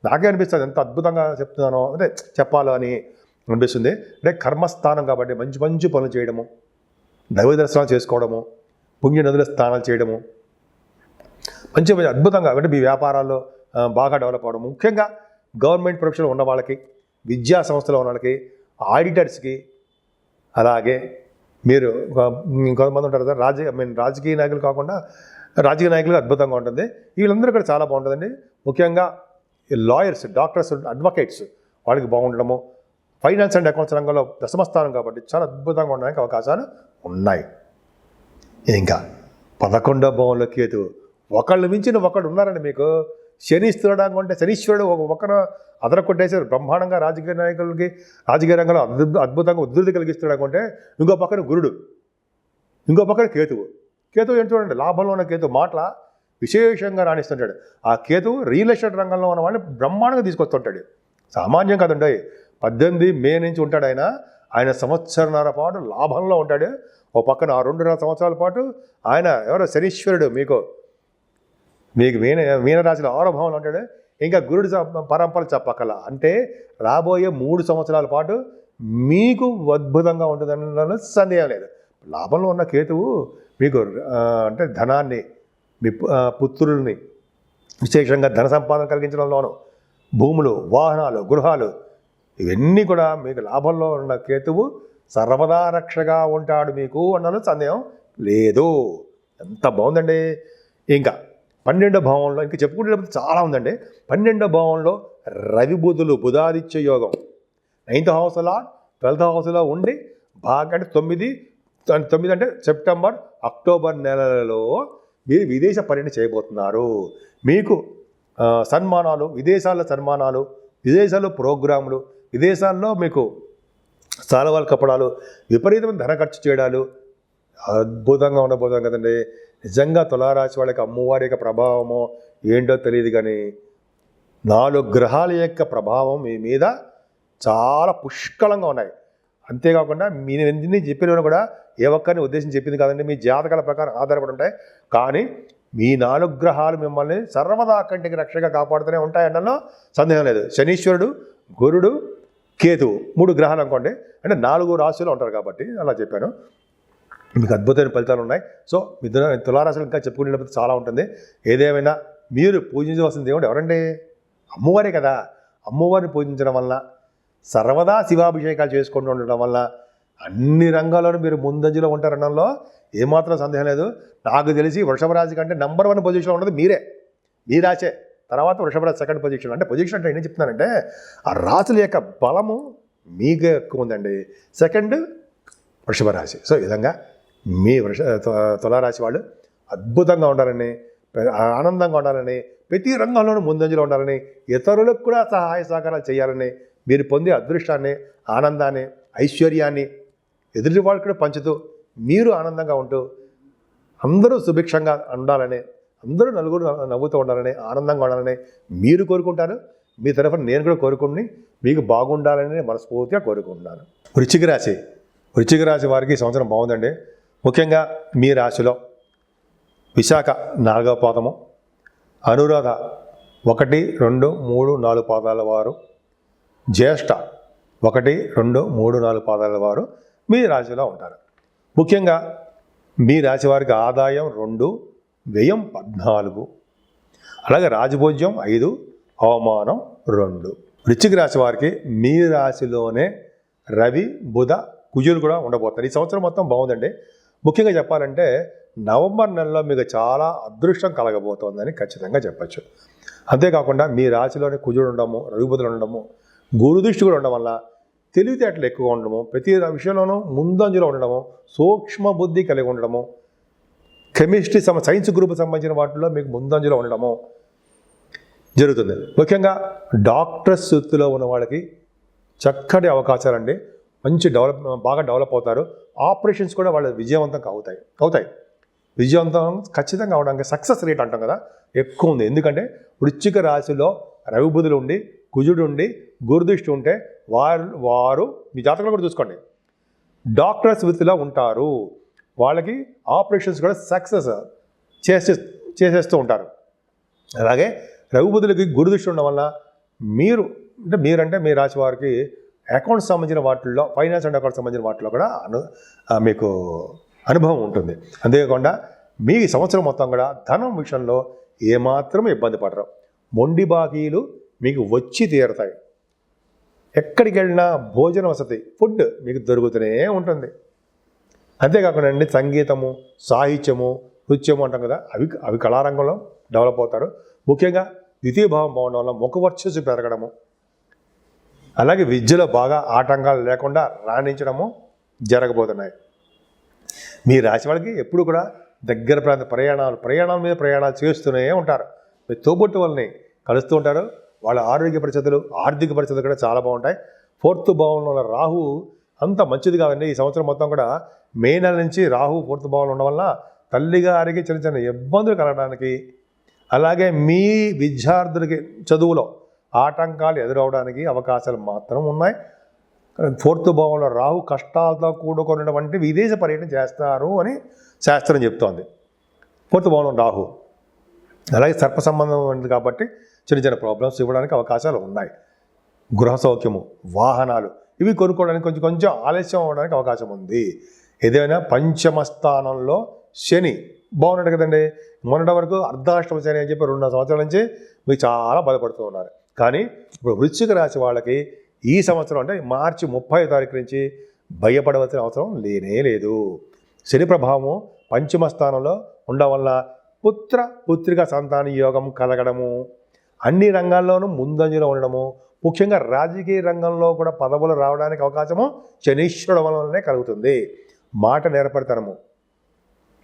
నాకే అనిపిస్తుంది ఎంత అద్భుతంగా చెప్తున్నానో, అంటే చెప్పాలో అని అనిపిస్తుంది. అంటే కర్మస్థానం కాబట్టి మంచి మంచి పనులు చేయడము, దైవ దర్శనాలు చేసుకోవడము, పుణ్య నదుల స్నానాలు చేయడము, మంచి అద్భుతంగా అంటే మీ వ్యాపారాల్లో బాగా డెవలప్ అవ్వడం. ముఖ్యంగా గవర్నమెంట్ ప్రొఫెషన్లో ఉన్న వాళ్ళకి, విద్యా సంస్థలో ఉన్న వాళ్ళకి, ఆడిటర్స్కి, అలాగే మీరు ఇంకొంతమంది ఉంటారు కదా రాజకీయ నాయకులు కాకుండా రాజకీయ నాయకులు అద్భుతంగా ఉంటుంది. వీళ్ళందరూ కూడా చాలా బాగుంటుందండి. ముఖ్యంగా లాయర్స్, డాక్టర్స్, అడ్వకేట్స్ వాళ్ళకి బాగుండడము, ఫైనాన్స్ అండ్ అకౌంట్స్ రంగంలో దశమస్థానం కాబట్టి చాలా అద్భుతంగా ఉండడానికి అవకాశాలు ఉన్నాయి. ఇంకా 11వ భావంలో కేతు ఒకళ్ళు మించిన ఒకడు ఉన్నారండి మీకు. శని స్థిరడానికి అంటే శనీశ్వరుడు ఒకరు అదర కొట్టేసారు బ్రహ్మాండంగా రాజకీయ నాయకులకి, రాజకీయ రంగంలో అద్భుతంగా ఉద్ధృతి కలిగిస్తున్నాడు అంటే ఇంకో పక్కన గురుడు, ఇంకో పక్కన కేతువు ఏంటి చూడండి, లాభంలో ఉన్న కేతు మాటల విశేషంగా రాణిస్తుంటాడు. ఆ కేతువు రియల్ ఎస్టేట్ రంగంలో ఉన్న వాళ్ళని బ్రహ్మాండంగా తీసుకొస్తుంటాడు. సామాన్యం కాదండి. 18 మే నుంచి ఉంటాడు ఆయన సంవత్సరన్నర పాటు లాభంలో ఉంటాడు. ఓ పక్కన 2.5 సంవత్సరాల పాటు ఆయన ఎవరో శనీశ్వరుడు మీకు మీనరాశిలో 6వ భావంలో ఉంటాడు. ఇంకా గురుడు పరంపర చెప్పకల అంటే రాబోయే 3 సంవత్సరాల పాటు మీకు అద్భుతంగా ఉంటుందని సందేహం లేదు. లాభంలో ఉన్న కేతువు మీకు అంటే ధనాన్ని, మీ పుత్రుల్ని, విశేషంగా ధన సంపాదన కలిగించడంలోనూ, భూములు, వాహనాలు, గృహాలు ఇవన్నీ కూడా మీకు లాభంలో ఉన్న కేతువు సర్వదా రక్షగా ఉంటాడు మీకు అన్నది సందేహం లేదు. ఎంత బాగుందండి. ఇంకా 12వ భావంలో ఇంకా చెప్పుకుంటే చాలా ఉందండి. 12వ భావంలో రవి బుధులు, బుధాదిత్య యోగం 9th హౌస్లో 12th హౌస్లో ఉండి బాగా అంటే 9 అంటే సెప్టెంబర్, అక్టోబర్ నెలలో మీరు విదేశ పర్యటన చేయబోతున్నారు. మీకు సన్మానాలు, విదేశాల్లో సన్మానాలు, విదేశాల్లో ప్రోగ్రాములు, విదేశాల్లో మీకు సాలవాల కప్పడాలు, విపరీతమైన ధన ఖర్చు చేయడాలు అద్భుతంగా ఉండబోతాం కదండి. నిజంగా తులారాశి వాళ్ళకి అమ్మవారి యొక్క ప్రభావమో ఏంటో తెలియదు, కానీ 4 గ్రహాల యొక్క ప్రభావం మీ మీద చాలా పుష్కలంగా ఉన్నాయి. అంతేకాకుండా మీ ఎన్ని చెప్పినవి కూడా ఏ ఒక్కరిని ఉద్దేశించి చెప్పింది కాదండి, మీ జాతకాల ప్రకారం ఆధారపడి ఉంటాయి. కానీ మీ 4 గ్రహాలు మిమ్మల్ని సర్వదా కంటికి రక్షగా కాపాడుతూనే ఉంటాయన్నలో సందేహం లేదు. శనీశ్వరుడు, గురుడు, కేతువు 3 గ్రహాలు అనుకోండి, అంటే 4 రాశులు ఉంటారు కాబట్టి అలా చెప్పాను. మీకు అద్భుతమైన ఫలితాలు ఉన్నాయి. సో తులారాశులు ఇంకా చెప్పుకునేటప్పుడు చాలా ఉంటుంది. ఏదేమైనా మీరు పూజించవలసిన దేవుడు ఎవరండి? అమ్మవారే కదా. అమ్మవారిని పూజించడం వల్ల, సర్వదా శివాభిషేకాలు చేసుకుంటూ ఉండడం వల్ల అన్ని రంగాల్లోనూ మీరు ముందంజలో ఉంటారనడంలో ఏమాత్రం సందేహం లేదు. నాకు తెలిసి వృషభ రాశి కంటే నెంబర్ 1 పొజిషన్లో ఉన్నది మీరే, మీ రాశే. తర్వాత వృషభ రాశి 2nd పొజిషన్. అంటే పొజిషన్ అంటే ఏం చెప్తున్నానంటే ఆ రాశుల యొక్క బలము మీకు ఎక్కువ ఉందండి. 2nd వృషభ రాశి. సో ఈ విధంగా మీ తులారాశి వాళ్ళు అద్భుతంగా ఉండాలని, ఆనందంగా ఉండాలని, ప్రతి రంగంలోనూ ముందంజలో ఉండాలని, ఇతరులకు కూడా సహాయ సహకారాలు చేయాలని, మీరు పొందే అదృష్టాన్ని, ఆనందాన్ని, ఐశ్వర్యాన్ని ఎదుటి వాళ్ళకి కూడా పంచుతూ మీరు ఆనందంగా ఉంటూ అందరూ సుభిక్షంగా ఉండాలని, అందరూ నలుగురు నవ్వుతూ ఉండాలని, ఆనందంగా ఉండాలని మీరు కోరుకుంటారు. మీ తరఫున నేను కూడా కోరుకుని మీకు బాగుండాలని మనస్ఫూర్తిగా కోరుకుంటున్నాను. వృశ్చిక రాశి వారికి ఈ సంవత్సరం బాగుందండి. ముఖ్యంగా మీ రాశిలో విశాఖ 4వ పాదము, అనురాధ 1, 2, 3, 4 పాదాల వారు, జ్యేష్ఠ 1, 2, 3, 4 పాదాల వారు మీ రాశిలో ఉంటారు. ముఖ్యంగా మీ రాశి వారికి ఆదాయం 2, వ్యయం 14, అలాగే రాజభోజ్యం 5, అవమానం 2. వృశ్చిక రాశి వారికి మీ రాశిలోనే రవి, బుధ, కుజులు కూడా ఉండబోతారు. ఈ సంవత్సరం మొత్తం బాగుందండి. ముఖ్యంగా చెప్పాలంటే నవంబర్ నెలలో మీకు చాలా అదృష్టం కలగబోతోందని ఖచ్చితంగా చెప్పచ్చు. అంతేకాకుండా మీ రాశిలోనే కుజుడు ఉండడము, రవిబుధులు ఉండడము, గురుదృష్టి కూడా ఉండడం వల్ల తెలివితేటలు ఎక్కువగా ఉండడము, ప్రతి విషయంలోనూ ముందంజలో ఉండడము, సూక్ష్మ బుద్ధి కలిగి ఉండడము, కెమిస్ట్రీ సైన్స్ గ్రూప్కి సంబంధించిన వాటిలో మీకు ముందంజలో ఉండడము జరుగుతుంది. ముఖ్యంగా డాక్టర్స్ వృత్తిలో ఉన్న వాళ్ళకి చక్కటి అవకాశాలండి. మంచి బాగా డెవలప్ అవుతారు. ఆపరేషన్స్ కూడా వాళ్ళ విజయవంతంగా అవుతాయి. విజయవంతం ఖచ్చితంగా అవడానికి సక్సెస్ రేట్ అంటాం కదా ఎక్కువ ఉంది. ఎందుకంటే వృశ్చిక రాశిలో రవిబుధులు ఉండి, కుజుడు ఉండి, గురుదృష్టి ఉంటే వారు మీ జాతకంలో కూడా చూసుకోండి డాక్టర్స్ వృత్తిలో ఉంటారు. వాళ్ళకి ఆపరేషన్స్ కూడా సక్సెస్ చేసేస్తూ ఉంటారు. అలాగే రవిబుధులకి గురుదృష్టి ఉండడం వల్ల మీరంటే మీ రాశి వారికి అకౌంట్స్ సంబంధించిన వాటిల్లో, ఫైనాన్స్ అండ్ అకౌంట్స్ సంబంధించిన వాటిలో కూడా మీకు అనుభవం ఉంటుంది. అంతేకాకుండా మీ సంవత్సరం మొత్తం కూడా ధనం విషయంలో ఏమాత్రం ఇబ్బంది పడరు. మొండి బాకీలు మీకు వచ్చి తీరుతాయి. ఎక్కడికి వెళ్ళినా భోజన వసతి, ఫుడ్ మీకు దొరుకుతూనే ఉంటుంది. అంతేకాకుండా అండి సంగీతము, సాహిత్యము, నృత్యము అంటాం కదా, అవి కళారంగంలో డెవలప్ అవుతారు. ముఖ్యంగా ద్వితీయ భావం బాగుండడం వల్ల ముఖ వర్చస్సు పెరగడము, అలాగే విద్యలో బాగా ఆటంకాలు లేకుండా రాణించడము జరగబోతున్నాయి. మీ రాశి వాళ్ళకి ఎప్పుడు కూడా దగ్గర ప్రాంత ప్రయాణాల మీద ప్రయాణాలు చేస్తూనే ఉంటారు. మీ తోబుట్టు వాళ్ళని కలుస్తూ ఉంటారు. వాళ్ళ ఆరోగ్య పరిస్థితులు, ఆర్థిక పరిస్థితులు కూడా చాలా బాగుంటాయి. 4th భావంలో ఉన్న రాహు అంత మంచిది కాదండి. ఈ సంవత్సరం మొత్తం కూడా మే నెల నుంచి రాహు 4th భావంలో ఉండడం వల్ల తల్లిగారికి చిన్న చిన్న ఇబ్బందులు కలగడానికి, అలాగే మీ విద్యార్థులకి చదువులో ఆటంకాలు ఎదురవడానికి అవకాశాలు మాత్రం ఉన్నాయి. 4th భావంలో రాహు కష్టాలతో కూడుకున్నటువంటి విదేశ పర్యటన చేస్తారు అని శాస్త్రం చెప్తోంది. 4th భావంలో రాహు అలాగే సర్ప సంబంధం ఉంది కాబట్టి చిన్న చిన్న ప్రాబ్లమ్స్ ఇవ్వడానికి అవకాశాలు ఉన్నాయి. గృహ సౌఖ్యము, వాహనాలు ఇవి కొనుక్కోవడానికి కొంచెం ఆలస్యం అవ్వడానికి అవకాశం ఉంది. ఏదైనా పంచమ స్థానంలో శని బాగున్నాడు కదండి. మొన్నటి వరకు అర్ధాష్టమ శని అని చెప్పి 2 సంవత్సరాల నుంచి మీరు చాలా బాధపడుతూ ఉన్నారు. కానీ ఇప్పుడు వృశ్చిక రాశి వాళ్ళకి ఈ సంవత్సరం అంటే మార్చి 30వ తారీఖు నుంచి భయపడవలసిన అవసరం లేనే లేదు. శని ప్రభావము పంచమ స్థానంలో ఉండడం వల్ల పుత్రిక సంతాన యోగం కలగడము, అన్ని రంగాల్లోనూ ముందంజలో ఉండడము, ముఖ్యంగా రాజకీయ రంగంలో కూడా పదవులు రావడానికి అవకాశము శనీశ్వరుడు వలననే కలుగుతుంది. మాట నేర్పరితనము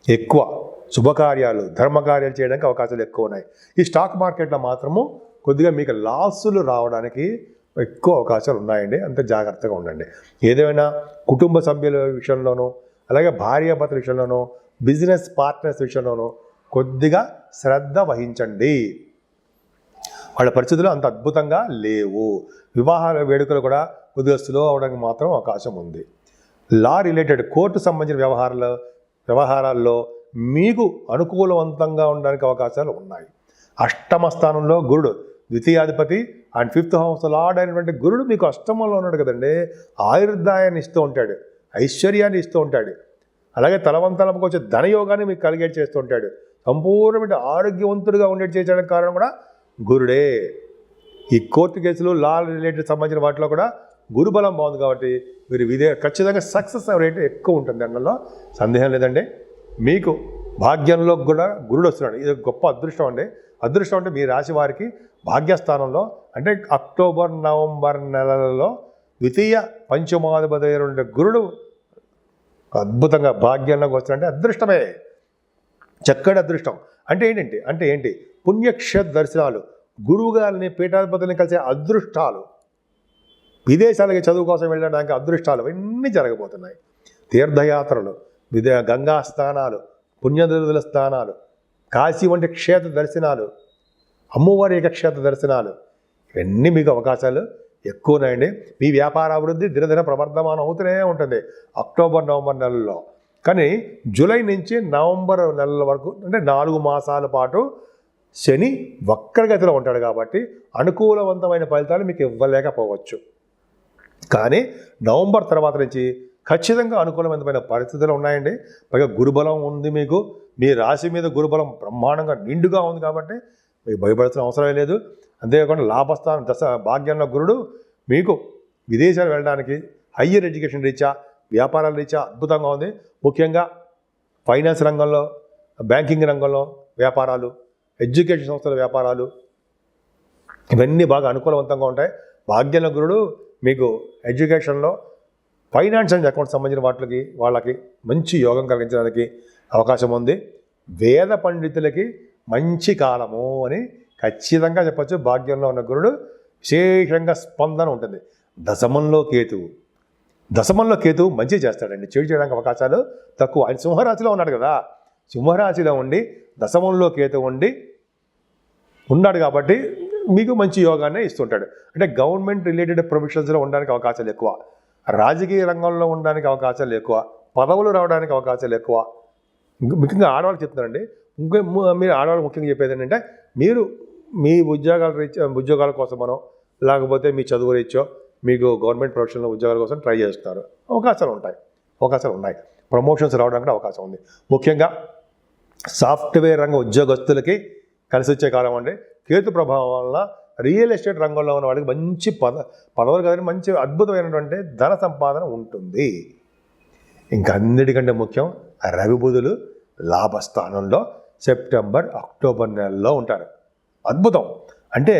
ఎక్కువ, శుభకార్యాలు, ధర్మకార్యాలు చేయడానికి అవకాశాలు ఎక్కువ ఉన్నాయి. ఈ స్టాక్ మార్కెట్లో మాత్రము కొద్దిగా మీకు లాసులు రావడానికి ఎక్కువ అవకాశాలు ఉన్నాయండి. అంత జాగ్రత్తగా ఉండండి. ఏదైనా కుటుంబ సభ్యుల విషయంలోనూ, అలాగే భార్యాభర్తల విషయంలోనూ, బిజినెస్ పార్ట్నర్స్ విషయంలోనూ కొద్దిగా శ్రద్ధ వహించండి. వాళ్ళ పరిస్థితులు అంత అద్భుతంగా లేవు. వివాహాల వేడుకలు కూడా కొద్దిగా స్లో అవడానికి మాత్రం అవకాశం ఉంది. లా రిలేటెడ్ కోర్టు సంబంధించిన వ్యవహారాల్లో మీకు అనుకూలవంతంగా ఉండడానికి అవకాశాలు ఉన్నాయి. అష్టమ స్థానంలో గురుడు ద్వితీయాధిపతి అండ్ 5th హౌస్ లార్డ్ అయినటువంటి గురుడు మీకు అష్టమంలో ఉన్నాడు కదండి. ఆయుర్దాయాన్ని ఇస్తూ ఉంటాడు, ఐశ్వర్యాన్ని ఇస్తూ ఉంటాడు, అలాగే తలవంతలకు వచ్చే ధనయోగాన్ని మీకు కలిగేట్ చేస్తూ ఉంటాడు. సంపూర్ణమైన ఆరోగ్యవంతుడిగా ఉండేది చేయడానికి కారణం కూడా గురుడే. ఈ కోర్టు కేసులు, లా రిలేటెడ్ సంబంధించిన వాటిలో కూడా గురుబలం బాగుంది కాబట్టి మీరు ఖచ్చితంగా సక్సెస్ రేట్ ఎక్కువ ఉంటుంది. అందులో సందేహం లేదండి. మీకు భాగ్యంలో కూడా గురుడు వస్తున్నాడు. ఇది గొప్ప అదృష్టం అండి. అదృష్టం అంటే మీ రాశి వారికి భాగ్యస్థానంలో అంటే అక్టోబర్, నవంబర్ నెలలలో ద్వితీయ పంచమాధిపతి అయిన గురుడు అద్భుతంగా భాగ్యంలోకి వస్తున్నాడంటే అదృష్టమే, చక్కటి అదృష్టం. అంటే ఏంటి పుణ్యక్షేత్ర దర్శనాలు, గురువు గారిని, పీఠాధిపతిని కలిసే అదృష్టాలు, విదేశాలకి చదువు కోసం వెళ్ళడానికి అదృష్టాలు ఇవన్నీ జరగబోతున్నాయి. తీర్థయాత్రలు, గంగా స్నానాలు, పుణ్యదేవతల స్థానాలు, కాశీ వంటి క్షేత్ర దర్శనాలు, అమ్మవారి యొక్క క్షేత్ర దర్శనాలు ఇవన్నీ మీకు అవకాశాలు ఎక్కువ ఉన్నాయండి. మీ వ్యాపార అభివృద్ధి దినదిన ప్రవర్ధమానం అవుతూనే ఉంటుంది అక్టోబర్, నవంబర్ నెలల్లో. కానీ జూలై నుంచి నవంబర్ నెలల వరకు అంటే 4 మాసాల పాటు శని వక్రగతిలో ఉంటాడు కాబట్టి అనుకూలవంతమైన ఫలితాలు మీకు ఇవ్వలేకపోవచ్చు. కానీ నవంబర్ తర్వాత నుంచి ఖచ్చితంగా అనుకూలమైన పరిస్థితులు ఉన్నాయండి. పైగా గురుబలం ఉంది మీకు. మీ రాశి మీద గురుబలం బ్రహ్మాండంగా నిండుగా ఉంది కాబట్టి మీకు భయపడాల్సిన అవసరం లేదు. అంతేకాకుండా లాభస్థానం భాగ్యంలో గురుడు మీకు విదేశాలు వెళ్ళడానికి, హయ్యర్ ఎడ్యుకేషన్ రీత్యా, వ్యాపారాల రీత్యా అద్భుతంగా ఉంది. ముఖ్యంగా ఫైనాన్స్ రంగంలో, బ్యాంకింగ్ రంగంలో వ్యాపారాలు, ఎడ్యుకేషన్ సంస్థల వ్యాపారాలు, ఇవన్నీ బాగా అనుకూలవంతంగా ఉంటాయి. భాగ్యంలో గురుడు మీకు ఎడ్యుకేషన్లో ఫైనాన్స్ అండ్ అకౌంట్స్ సంబంధించిన వాళ్ళకి మంచి యోగం కలిగించడానికి అవకాశం ఉంది. వేద పండితులకి మంచి కాలము అని ఖచ్చితంగా చెప్పచ్చు. భాగ్యంలో ఉన్న గురుడు విశేషంగా స్పందన ఉంటుంది. దశమంలో కేతువు మంచి చేస్తాడండి, చెడు చేయడానికి అవకాశాలు తక్కువ. ఆయన సింహరాశిలో ఉన్నాడు కదా, సింహరాశిలో ఉండి దశమంలో కేతువు ఉన్నాడు కాబట్టి మీకు మంచి యోగాన్ని ఇస్తుంటాడు. అంటే గవర్నమెంట్ రిలేటెడ్ ప్రొఫెషన్స్లో ఉండడానికి అవకాశాలు ఎక్కువ, రాజకీయ రంగంలో ఉండడానికి అవకాశాలు ఎక్కువ, పదవులు రావడానికి అవకాశాలు ఎక్కువ. ముఖ్యంగా ఆడవాళ్ళు చెప్తున్నారండి. మీరు ఆడవాళ్ళు ముఖ్యంగా చెప్పేది ఏంటంటే, మీరు మీ ఉద్యోగాల కోసమనో లేకపోతే మీ చదువు రీత్యో మీకు గవర్నమెంట్ ప్రొఫెషన్లో ఉద్యోగాల కోసం ట్రై చేస్తున్నారు, అవకాశాలు ఉన్నాయి. ప్రమోషన్స్ రావడానికి అవకాశం ఉంది. ముఖ్యంగా సాఫ్ట్వేర్ రంగ ఉద్యోగస్తులకి కలిసి వచ్చే కాలం అండి. కేతు ప్రభావం వల్ల రియల్ ఎస్టేట్ రంగంలో ఉన్న వాళ్ళకి మంచి పదవులు కదండి, మంచి అద్భుతమైనటువంటి ధన సంపాదన ఉంటుంది. ఇంకా అన్నిటికంటే ముఖ్యం, రవి బుధులు లాభస్థానంలో సెప్టెంబర్ అక్టోబర్ నెలలో ఉంటారు. అద్భుతం. అంటే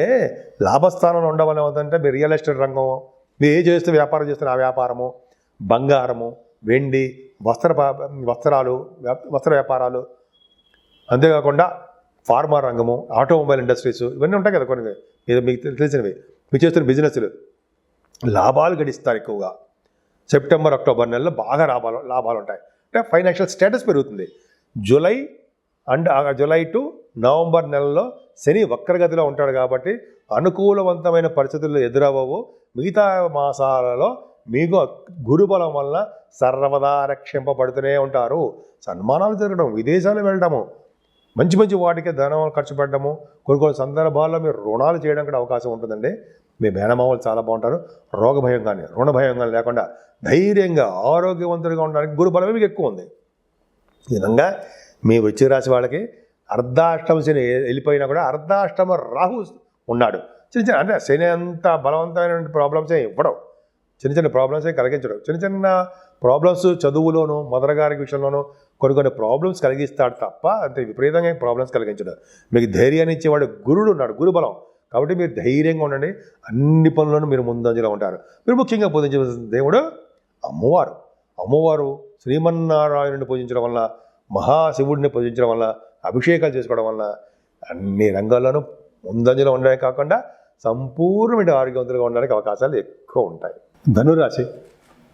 లాభస్థానంలో ఉండడం ఏమవుతుందంటే, మీరు రియల్ ఎస్టేట్ రంగం, మీరు ఏ చేస్తే వ్యాపారం చేస్తున్న ఆ వ్యాపారము, బంగారము, వెండి, వస్త్ర వ్యాపారాలు, అంతేకాకుండా ఫార్మా రంగము, ఆటోమొబైల్ ఇండస్ట్రీస్, ఇవన్నీ ఉంటాయి కదా కొన్ని, ఇది మీకు తెలిసినవి. మీరు చేస్తున్న బిజినెస్లు లాభాలు గడిస్తారు ఎక్కువగా. సెప్టెంబర్ అక్టోబర్ నెలలో బాగా లాభాలు ఉంటాయి. అంటే ఫైనాన్షియల్ స్టేటస్ పెరుగుతుంది. జూలై టు నవంబర్ నెలలో శని వక్రగతిలో ఉంటాడు కాబట్టి అనుకూలవంతమైన పరిస్థితుల్లో ఎదురవ్వవు. మిగతా మాసాలలో మీకు గురుబలం వల్ల సర్వదా రక్షింపబడుతూనే ఉంటారు. సన్మానాలు జరగడం, విదేశాలు వెళ్ళడము, మంచి వాటికి ధనం ఖర్చు పెట్టడము, కొన్ని సందర్భాల్లో మీరు రుణాలు చేయడం కూడా అవకాశం ఉంటుందండి. మీ మేనమామలు చాలా బాగుంటారు. రోగ భయం కానీ రుణ భయం కానీ లేకుండా ధైర్యంగా ఆరోగ్యవంతుడిగా ఉండడానికి గురుబలమే మీకు ఎక్కువ ఉంది. ఈ విధంగా మీ వృశ్చిక రాశి వాళ్ళకి అర్ధాష్టమ శని వెళ్ళిపోయినా కూడా అర్ధాష్టమ రాహు ఉన్నాడు. చిన్న అంటే శని అంత బలవంతమైన ప్రాబ్లమ్స్ ఇవ్వడం, చిన్న ప్రాబ్లమ్స్ కలిగించడం, చిన్న ప్రాబ్లమ్స్ చదువులోను మదర్ గారి విషయంలోనూ కొన్ని ప్రాబ్లమ్స్ కలిగిస్తాడు తప్ప అంతే విపరీతంగా ప్రాబ్లమ్స్ కలిగించడు. మీకు ధైర్యాన్ని ఇచ్చేవాడు గురుడు ఉన్నాడు, గురుబలం. కాబట్టి మీరు ధైర్యంగా ఉండండి, అన్ని పనులను మీరు ముందంజలో ఉంటారు. మీరు ముఖ్యంగా పూజించవలసిన దేవుడు అమ్మవారు శ్రీమన్నారాయణుడిని పూజించడం వల్ల, మహాశివుడిని పూజించడం వల్ల, అభిషేకాలు చేసుకోవడం వల్ల అన్ని రంగాల్లోనూ ముందంజలో ఉండడమే కాకుండా సంపూర్ణమైన ఆరోగ్యవంతులుగా ఉండడానికి అవకాశాలు ఎక్కువ ఉంటాయి.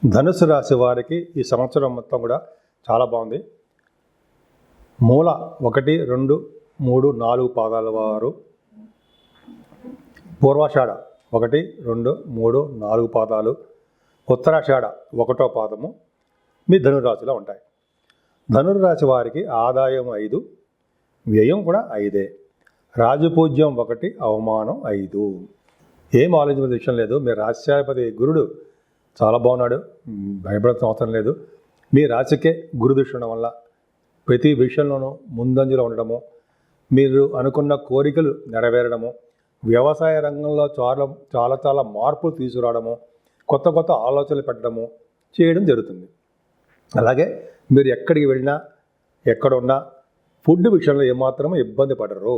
ధనుసు రాశి వారికి ఈ సంవత్సరం మొత్తం కూడా చాలా బాగుంది. మూల 1, 2, 3, 4 పాదాల వారు, పూర్వాషాఢ 1, 2, 3, 4 పాదాలు, ఉత్తరాషాఢ 1వ పాదము మీ ధనురాశిలో ఉంటాయి. ధనుర్రాశి వారికి ఆదాయం 5, వ్యయం కూడా 5. రాజపూజ్యం 1, అవమానం 5. ఏం ఆలోచించిన విషయం లేదు. మీ రాశ్యాధిపతి గురుడు చాలా బాగున్నాడు, భయపడాల్సిన అవసరం లేదు. మీ రాశికే గురుదృష్టి ఉండడం వల్ల ప్రతి విషయంలోనూ ముందంజలో ఉండడము, మీరు అనుకున్న కోరికలు నెరవేరడము, వ్యవసాయ రంగంలో చాలా మార్పులు తీసుకురావడము, కొత్త ఆలోచనలు పెట్టడము చేయడం జరుగుతుంది. అలాగే మీరు ఎక్కడికి వెళ్ళినా ఎక్కడున్నా ఫుడ్ విషయంలో ఏమాత్రం ఇబ్బంది పడరు.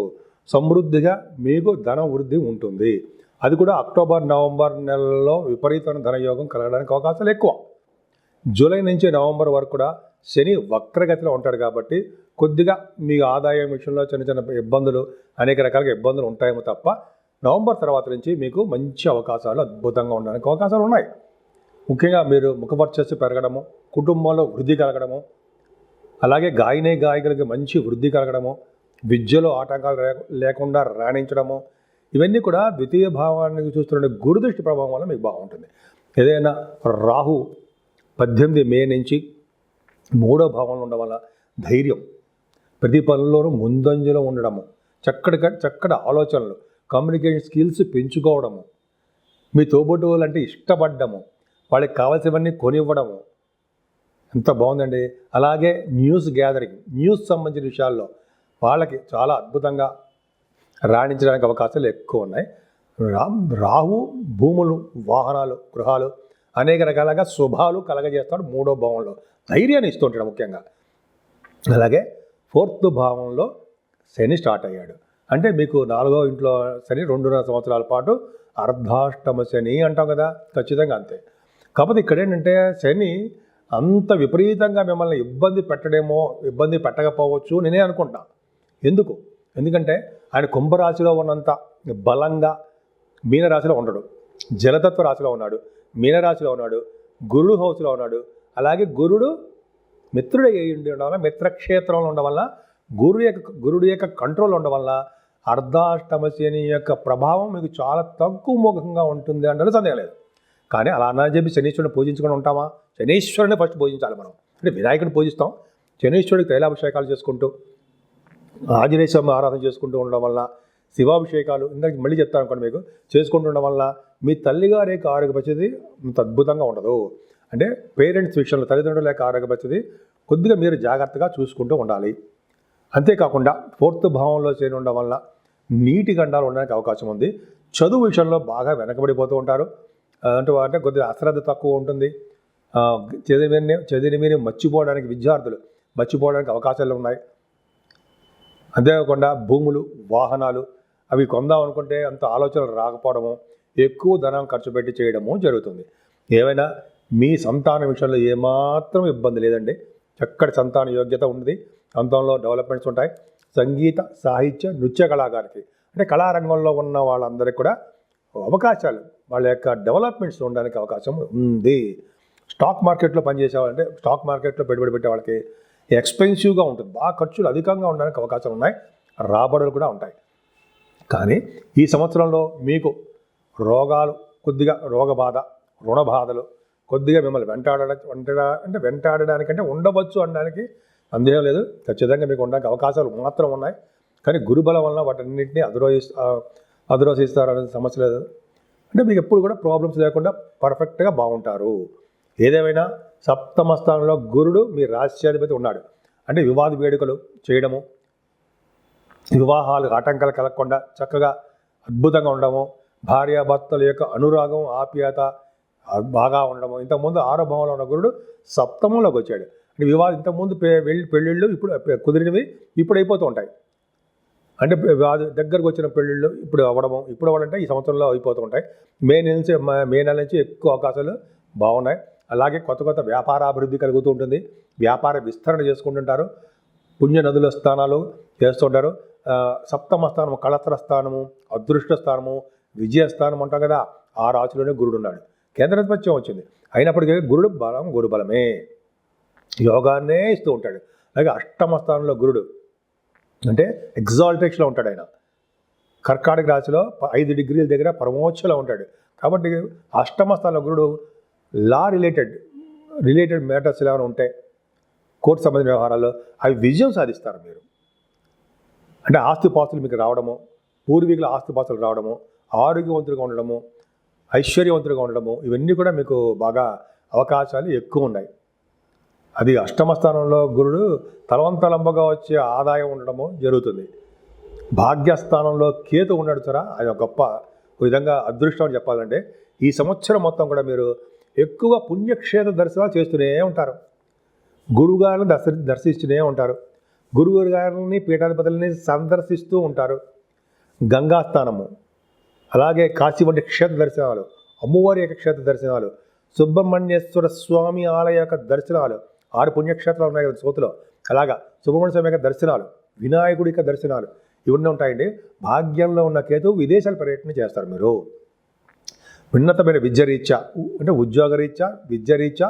సమృద్ధిగా మీకు ధన వృద్ధి ఉంటుంది. అది కూడా అక్టోబర్ నవంబర్ నెలలో విపరీతమైన ధనయోగం కలగడానికి అవకాశాలు ఎక్కువ. జూలై నుంచి నవంబర్ వరకు కూడా శని వక్రగతిలో ఉంటాడు కాబట్టి కొద్దిగా మీ ఆదాయం విషయంలో చిన్న ఇబ్బందులు, అనేక రకాలుగా ఇబ్బందులు ఉంటాయేమో తప్ప నవంబర్ తర్వాత నుంచి మీకు మంచి అవకాశాలు అద్భుతంగా ఉండడానికి అవకాశాలు ఉన్నాయి. ముఖ్యంగా మీరు ముఖవర్చస్సు పెరగడము, కుటుంబంలో వృద్ధి కలగడము, అలాగే గాయకులకి మంచి వృద్ధి కలగడము, విద్యలో ఆటంకాలు లేకుండా రాణించడము, ఇవన్నీ కూడా ద్వితీయ భావాన్ని చూస్తున్న గురుదృష్టి ప్రభావం వల్ల మీకు బాగుంటుంది. ఏదైనా రాహు 18 మే నుంచి 3వ భావంలో ఉండడం వల్ల ధైర్యం, ప్రతి పనుల్లోనూ ముందంజలో ఉండడము, చక్కటి ఆలోచనలు, కమ్యూనికేషన్ స్కిల్స్ పెంచుకోవడము, మీ తోబుట్టువులు అంటే ఇష్టపడ్డము, వాళ్ళకి కావాల్సినవన్నీ కొనివ్వడము, ఎంత బాగుందండి. అలాగే న్యూస్ గ్యాదరింగ్, న్యూస్ సంబంధించిన విషయాల్లో వాళ్ళకి చాలా అద్భుతంగా రాణించడానికి అవకాశాలు ఎక్కువ ఉన్నాయి. రాహు భూములు, వాహనాలు, గృహాలు, అనేక రకాలుగా శుభాలు కలగజేస్తాడు 3వ భావంలో, ధైర్యాన్ని ఇస్తుంటాడు ముఖ్యంగా. అలాగే 4th భావంలో శని స్టార్ట్ అయ్యాడు. అంటే మీకు 4వ ఇంట్లో శని 2.5 సంవత్సరాల పాటు అర్ధాష్టమ శని అంటాం కదా, ఖచ్చితంగా అంతే. కాకపోతే ఇక్కడ ఏంటంటే శని అంత విపరీతంగా మిమ్మల్ని ఇబ్బంది పెట్టకపోవచ్చు నేనే అనుకుంటా. ఎందుకంటే ఆయన కుంభరాశిలో ఉన్నంత బలంగా మీనరాశిలో ఉండడు, జలతత్వ రాశిలో ఉన్నాడు, మీనరాశిలో ఉన్నాడు, గురుడు హౌస్లో ఉన్నాడు. అలాగే గురుడు మిత్రుడు ఉండడం వల్ల, మిత్రక్షేత్రంలో ఉండడం వల్ల, గురుడు యొక్క కంట్రోల్ ఉండడం వల్ల అర్ధాష్టమ శని యొక్క ప్రభావం మీకు చాలా తగ్గుముఖంగా ఉంటుంది అంటే సందేహం లేదు. కానీ అలా అన్నా చెప్పి శనీశ్వరుని పూజించుకొని ఉంటామా? శనీశ్వరుని ఫస్ట్ పూజించాలి మనం. అంటే వినాయకుడిని పూజిస్తాం, శనీశ్వరుడికి తైలాభిషేకాలు చేసుకుంటూ, ఆంజనేయ స్వామి ఆరాధన చేసుకుంటూ ఉండడం వల్ల, శివాభిషేకాలు ఇందాక మళ్ళీ చెప్తాను అనుకోండి మీకు, చేసుకుంటూ ఉండడం వల్ల మీ తల్లిగారి యొక్క ఆరోగ్య పరిస్థితి అంత అద్భుతంగా ఉండదు. అంటే పేరెంట్స్ విషయంలో తల్లిదండ్రుల యొక్క ఆరోగ్య పరిస్థితి కొద్దిగా మీరు జాగ్రత్తగా చూసుకుంటూ ఉండాలి. అంతేకాకుండా 4th భావంలో చేరి ఉండడం వల్ల నీటి గండాలు ఉండడానికి అవకాశం ఉంది. చదువు విషయంలో బాగా వెనకబడిపోతూ ఉంటారు. అంటే కొద్దిగా అశ్రద్ధ తక్కువ ఉంటుంది. చదివిని మర్చిపోవడానికి విద్యార్థులు మర్చిపోవడానికి అవకాశాలు ఉన్నాయి. అంతేకాకుండా భూములు, వాహనాలు అవి కొందాం అనుకుంటే అంత ఆలోచనలు రాకపోవడము, ఎక్కువ ధనం ఖర్చు పెట్టి చేయడము జరుగుతుంది. ఏమైనా మీ సంతాన విషయంలో ఏమాత్రం ఇబ్బంది లేదండి. చక్కటి సంతాన యోగ్యత ఉంది, సంతానంలో డెవలప్మెంట్స్ ఉంటాయి. సంగీత, సాహిత్య, నృత్య కళాకారులకి అంటే కళారంగంలో ఉన్న వాళ్ళందరికీ కూడా అవకాశాలు, వాళ్ళ యొక్క డెవలప్మెంట్స్ ఉండడానికి అవకాశం ఉంది. స్టాక్ మార్కెట్లో పనిచేసేవాళ్ళంటే స్టాక్ మార్కెట్లో పెట్టుబడి పెట్టే వాళ్ళకి ఎక్స్పెన్సివ్గా ఉంటుంది, బాగా ఖర్చులు అధికంగా ఉండడానికి అవకాశాలు ఉన్నాయి, రాబడులు కూడా ఉంటాయి. కానీ ఈ సంవత్సరంలో మీకు రోగాలు, కొద్దిగా రోగ బాధ, రుణ బాధలు కొద్దిగా మిమ్మల్ని వెంటాడడానికంటే ఉండవచ్చు అనడానికి సందేహం లేదు. ఖచ్చితంగా మీకు ఉండడానికి అవకాశాలు మాత్రం ఉన్నాయి. కానీ గురుబలం వలన వాటన్నింటినీ అధిరోహిస్తారనే సమస్య లేదు. అంటే మీకు ఎప్పుడు కూడా ప్రాబ్లమ్స్ లేకుండా పర్ఫెక్ట్గా బాగుంటారు. ఏదేమైనా 7వ స్థానంలో గురుడు మీ రాశ్యాధిపతి ఉన్నాడు. అంటే వివాద వేడుకలు చేయడము, వివాహాలు ఆటంకాలు కలగకుండా చక్కగా అద్భుతంగా ఉండడము, భార్యాభర్తల యొక్క అనురాగం, ఆప్యాయత బాగా ఉండడము. ఇంతకుముందు 6వ భావంలో ఉన్న గురుడు 7మలోకి వచ్చాడు. అంటే ఇంతకుముందు పెళ్ళిళ్ళు ఇప్పుడు కుదిరినవి ఇప్పుడు అయిపోతూ ఉంటాయి. అంటే దగ్గరకు వచ్చిన పెళ్ళిళ్ళు ఇప్పుడు అవ్వాలంటే ఈ సంవత్సరంలో అయిపోతూ ఉంటాయి. మే నెల నుంచి ఎక్కువ అవకాశాలు బాగున్నాయి. అలాగే కొత్త వ్యాపారాభివృద్ధి కలుగుతూ ఉంటుంది, వ్యాపార విస్తరణ చేసుకుంటుంటారు, పుణ్య నదుల స్థానాలు చేస్తుంటారు. 7వ స్థానము కళత్ర స్థానము, అదృష్ట స్థానము, విజయస్థానం అంటాం కదా, ఆ రాశిలోనే గురుడు ఉన్నాడు. కేంద్రాధిపత్యం వచ్చింది, అయినప్పటికీ గురు బలమే యోగాన్నే ఇస్తూ ఉంటాడు. అలాగే 8వ స్థానంలో గురుడు అంటే ఎగ్జాల్టేషన్లో ఉంటాడు. ఆయన కర్కాటక రాశిలో 5 డిగ్రీల దగ్గర పరమోచ్చలో ఉంటాడు. కాబట్టి 8వ స్థానంలో గురుడు లా రిలేటెడ్ మ్యాటర్స్ ఏమైనా ఉంటే కోర్టు సంబంధించిన వ్యవహారాల్లో అవి విజయం సాధిస్తారు మీరు. అంటే ఆస్తిపాస్తులు మీకు రావడము, పూర్వీకుల ఆస్తిపాస్తులు రావడము, ఆరోగ్యవంతులుగా ఉండడము, ఐశ్వర్యవంతులుగా ఉండడము, ఇవన్నీ కూడా మీకు బాగా అవకాశాలు ఎక్కువ ఉన్నాయి. అది 8వ స్థానంలో గురుడు తలవంతలంబగా వచ్చే ఆదాయం ఉండడము జరుగుతుంది. భాగ్యస్థానంలో కేతు ఉన్నాడు సారా, అది ఒక గొప్ప విధంగా అదృష్టం అని చెప్పాలంటే. ఈ సంవత్సరం మొత్తం కూడా మీరు ఎక్కువ పుణ్యక్షేత్ర దర్శనాలు చేస్తూనే ఉంటారు, గురువుగారిని దర్శిస్తూనే ఉంటారు, గురువు గారిని పీఠాధిపతులని సందర్శిస్తూ ఉంటారు. గంగాస్థానము, అలాగే కాశీ వంటి క్షేత్ర దర్శనాలు, అమ్మవారి యొక్క క్షేత్ర దర్శనాలు, సుబ్రహ్మణ్యేశ్వర స్వామి ఆలయ యొక్క దర్శనాలు, 6 పుణ్యక్షేత్రాలు ఉన్నాయి కదా సోతులో, అలాగా సుబ్రహ్మణ్య స్వామి యొక్క దర్శనాలు, వినాయకుడి యొక్క దర్శనాలు ఇవన్నీ ఉంటాయండి. భాగ్యంలో ఉన్న కేతు విదేశాల పర్యటన చేస్తారు మీరు. ఉన్నతమైన విద్యారీత్యా అంటే ఉద్యోగరీత్యా, విద్యారీత్యా,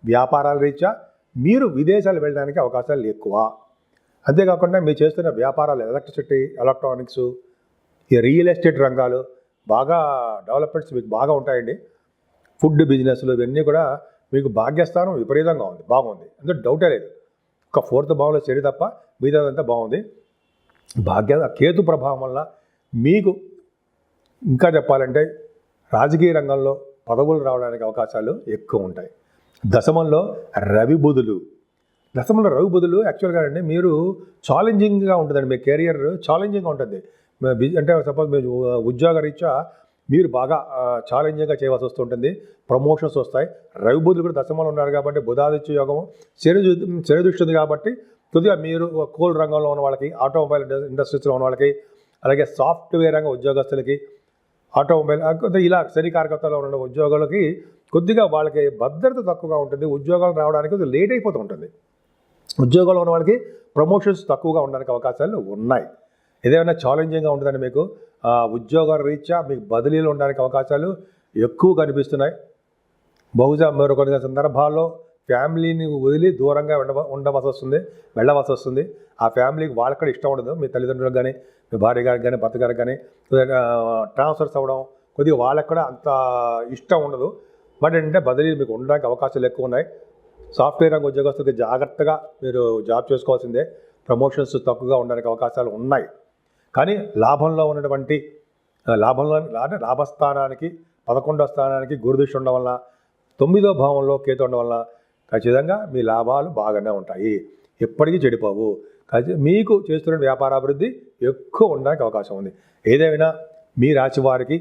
వ్యాపారాల రీత్యా మీరు విదేశాలు వెళ్ళడానికి అవకాశాలు ఎక్కువ. అంతేకాకుండా మీరు చేస్తున్న వ్యాపారాలు ఎలక్ట్రిసిటీ, ఎలక్ట్రానిక్స్, ఈ రియల్ ఎస్టేట్ రంగాలు బాగా డెవలప్మెంట్స్ మీకు బాగా ఉంటాయండి. ఫుడ్ బిజినెస్లు ఇవన్నీ కూడా మీకు భాగ్యస్థానం విపరీతంగా ఉంది, బాగుంది, అందులో డౌటే లేదు. ఒక 4th భావంలో చేరి తప్ప మిగతాదంతా బాగుంది. కేతు ప్రభావం వల్ల మీకు ఇంకా చెప్పాలంటే రాజకీయ రంగంలో పదవులు రావడానికి అవకాశాలు ఎక్కువ ఉంటాయి. దశమంలో రవి బుధులు యాక్చువల్గా అండి మీరు ఛాలెంజింగ్గా ఉంటుందండి, మీ కెరియర్ ఛాలెంజింగ్గా ఉంటుంది. అంటే సపోజ్ మీరు ఉద్యోగరీత్యా మీరు బాగా ఛాలెంజింగ్గా చేయవలసి వస్తుంటుంది, ప్రమోషన్స్ వస్తాయి. రవి బుధులు కూడా దశమంలో ఉన్నారు కాబట్టి బుధాదిత్య యోగం, శని దృష్టి ఉంది కాబట్టి కొద్దిగా మీరు కోల్ రంగంలో ఉన్న వాళ్ళకి, ఆటోమొబైల్ ఇండస్ట్రీస్లో ఉన్న వాళ్ళకి, అలాగే సాఫ్ట్వేర్ రంగ ఉద్యోగస్తులకి, ఆటోమొబైల్ ఇలా శని కారకత్వంలో ఉన్న ఉద్యోగులకి కొద్దిగా వాళ్ళకి భద్రత తక్కువగా ఉంటుంది. ఉద్యోగాలు రావడానికి కొద్దిగా లేట్ అయిపోతూ ఉంటుంది. ఉద్యోగాలు ఉన్న వాళ్ళకి ప్రమోషన్స్ తక్కువగా ఉండడానికి అవకాశాలు ఉన్నాయి. ఏదైనా ఛాలెంజింగ్గా ఉంటుందండి మీకు. ఉద్యోగాల రీత్యా మీకు బదిలీలు ఉండడానికి అవకాశాలు ఎక్కువ కనిపిస్తున్నాయి. బహుశా మరో కొన్ని సందర్భాల్లో ఫ్యామిలీని వదిలి దూరంగా వెళ్ళవలసి వస్తుంది. ఆ ఫ్యామిలీకి వాళ్ళకి కూడా ఇష్టం ఉండదు. మీ తల్లిదండ్రులకు కానీ, మీ భార్య గారికి కానీ, భర్త గారికి కానీ ట్రాన్స్ఫర్స్ అవ్వడం కొద్దిగా వాళ్ళకి కూడా అంత ఇష్టం ఉండదు. బట్ ఏంటంటే బదిలీలు మీకు ఉండడానికి అవకాశాలు ఎక్కువ ఉన్నాయి. సాఫ్ట్వేర్ రంగ ఉద్యోగస్తులకి జాగ్రత్తగా మీరు జాబ్ చేసుకోవాల్సిందే. ప్రమోషన్స్ తక్కువగా ఉండడానికి అవకాశాలు ఉన్నాయి. కానీ లాభంలో ఉన్నటువంటి లాభస్థానానికి 11వ స్థానానికి గురుదృష్టి ఉండడం వల్ల, 9వ భావంలో కేతు ఉండడం వల్ల ఖచ్చితంగా మీ లాభాలు బాగానే ఉంటాయి. ఎప్పటికీ చెడిపోవు. మీకు చేస్తున్న వ్యాపారాభివృద్ధి ఎక్కువ ఉండడానికి అవకాశం ఉంది. ఏదైనా మీ రాశి వారికి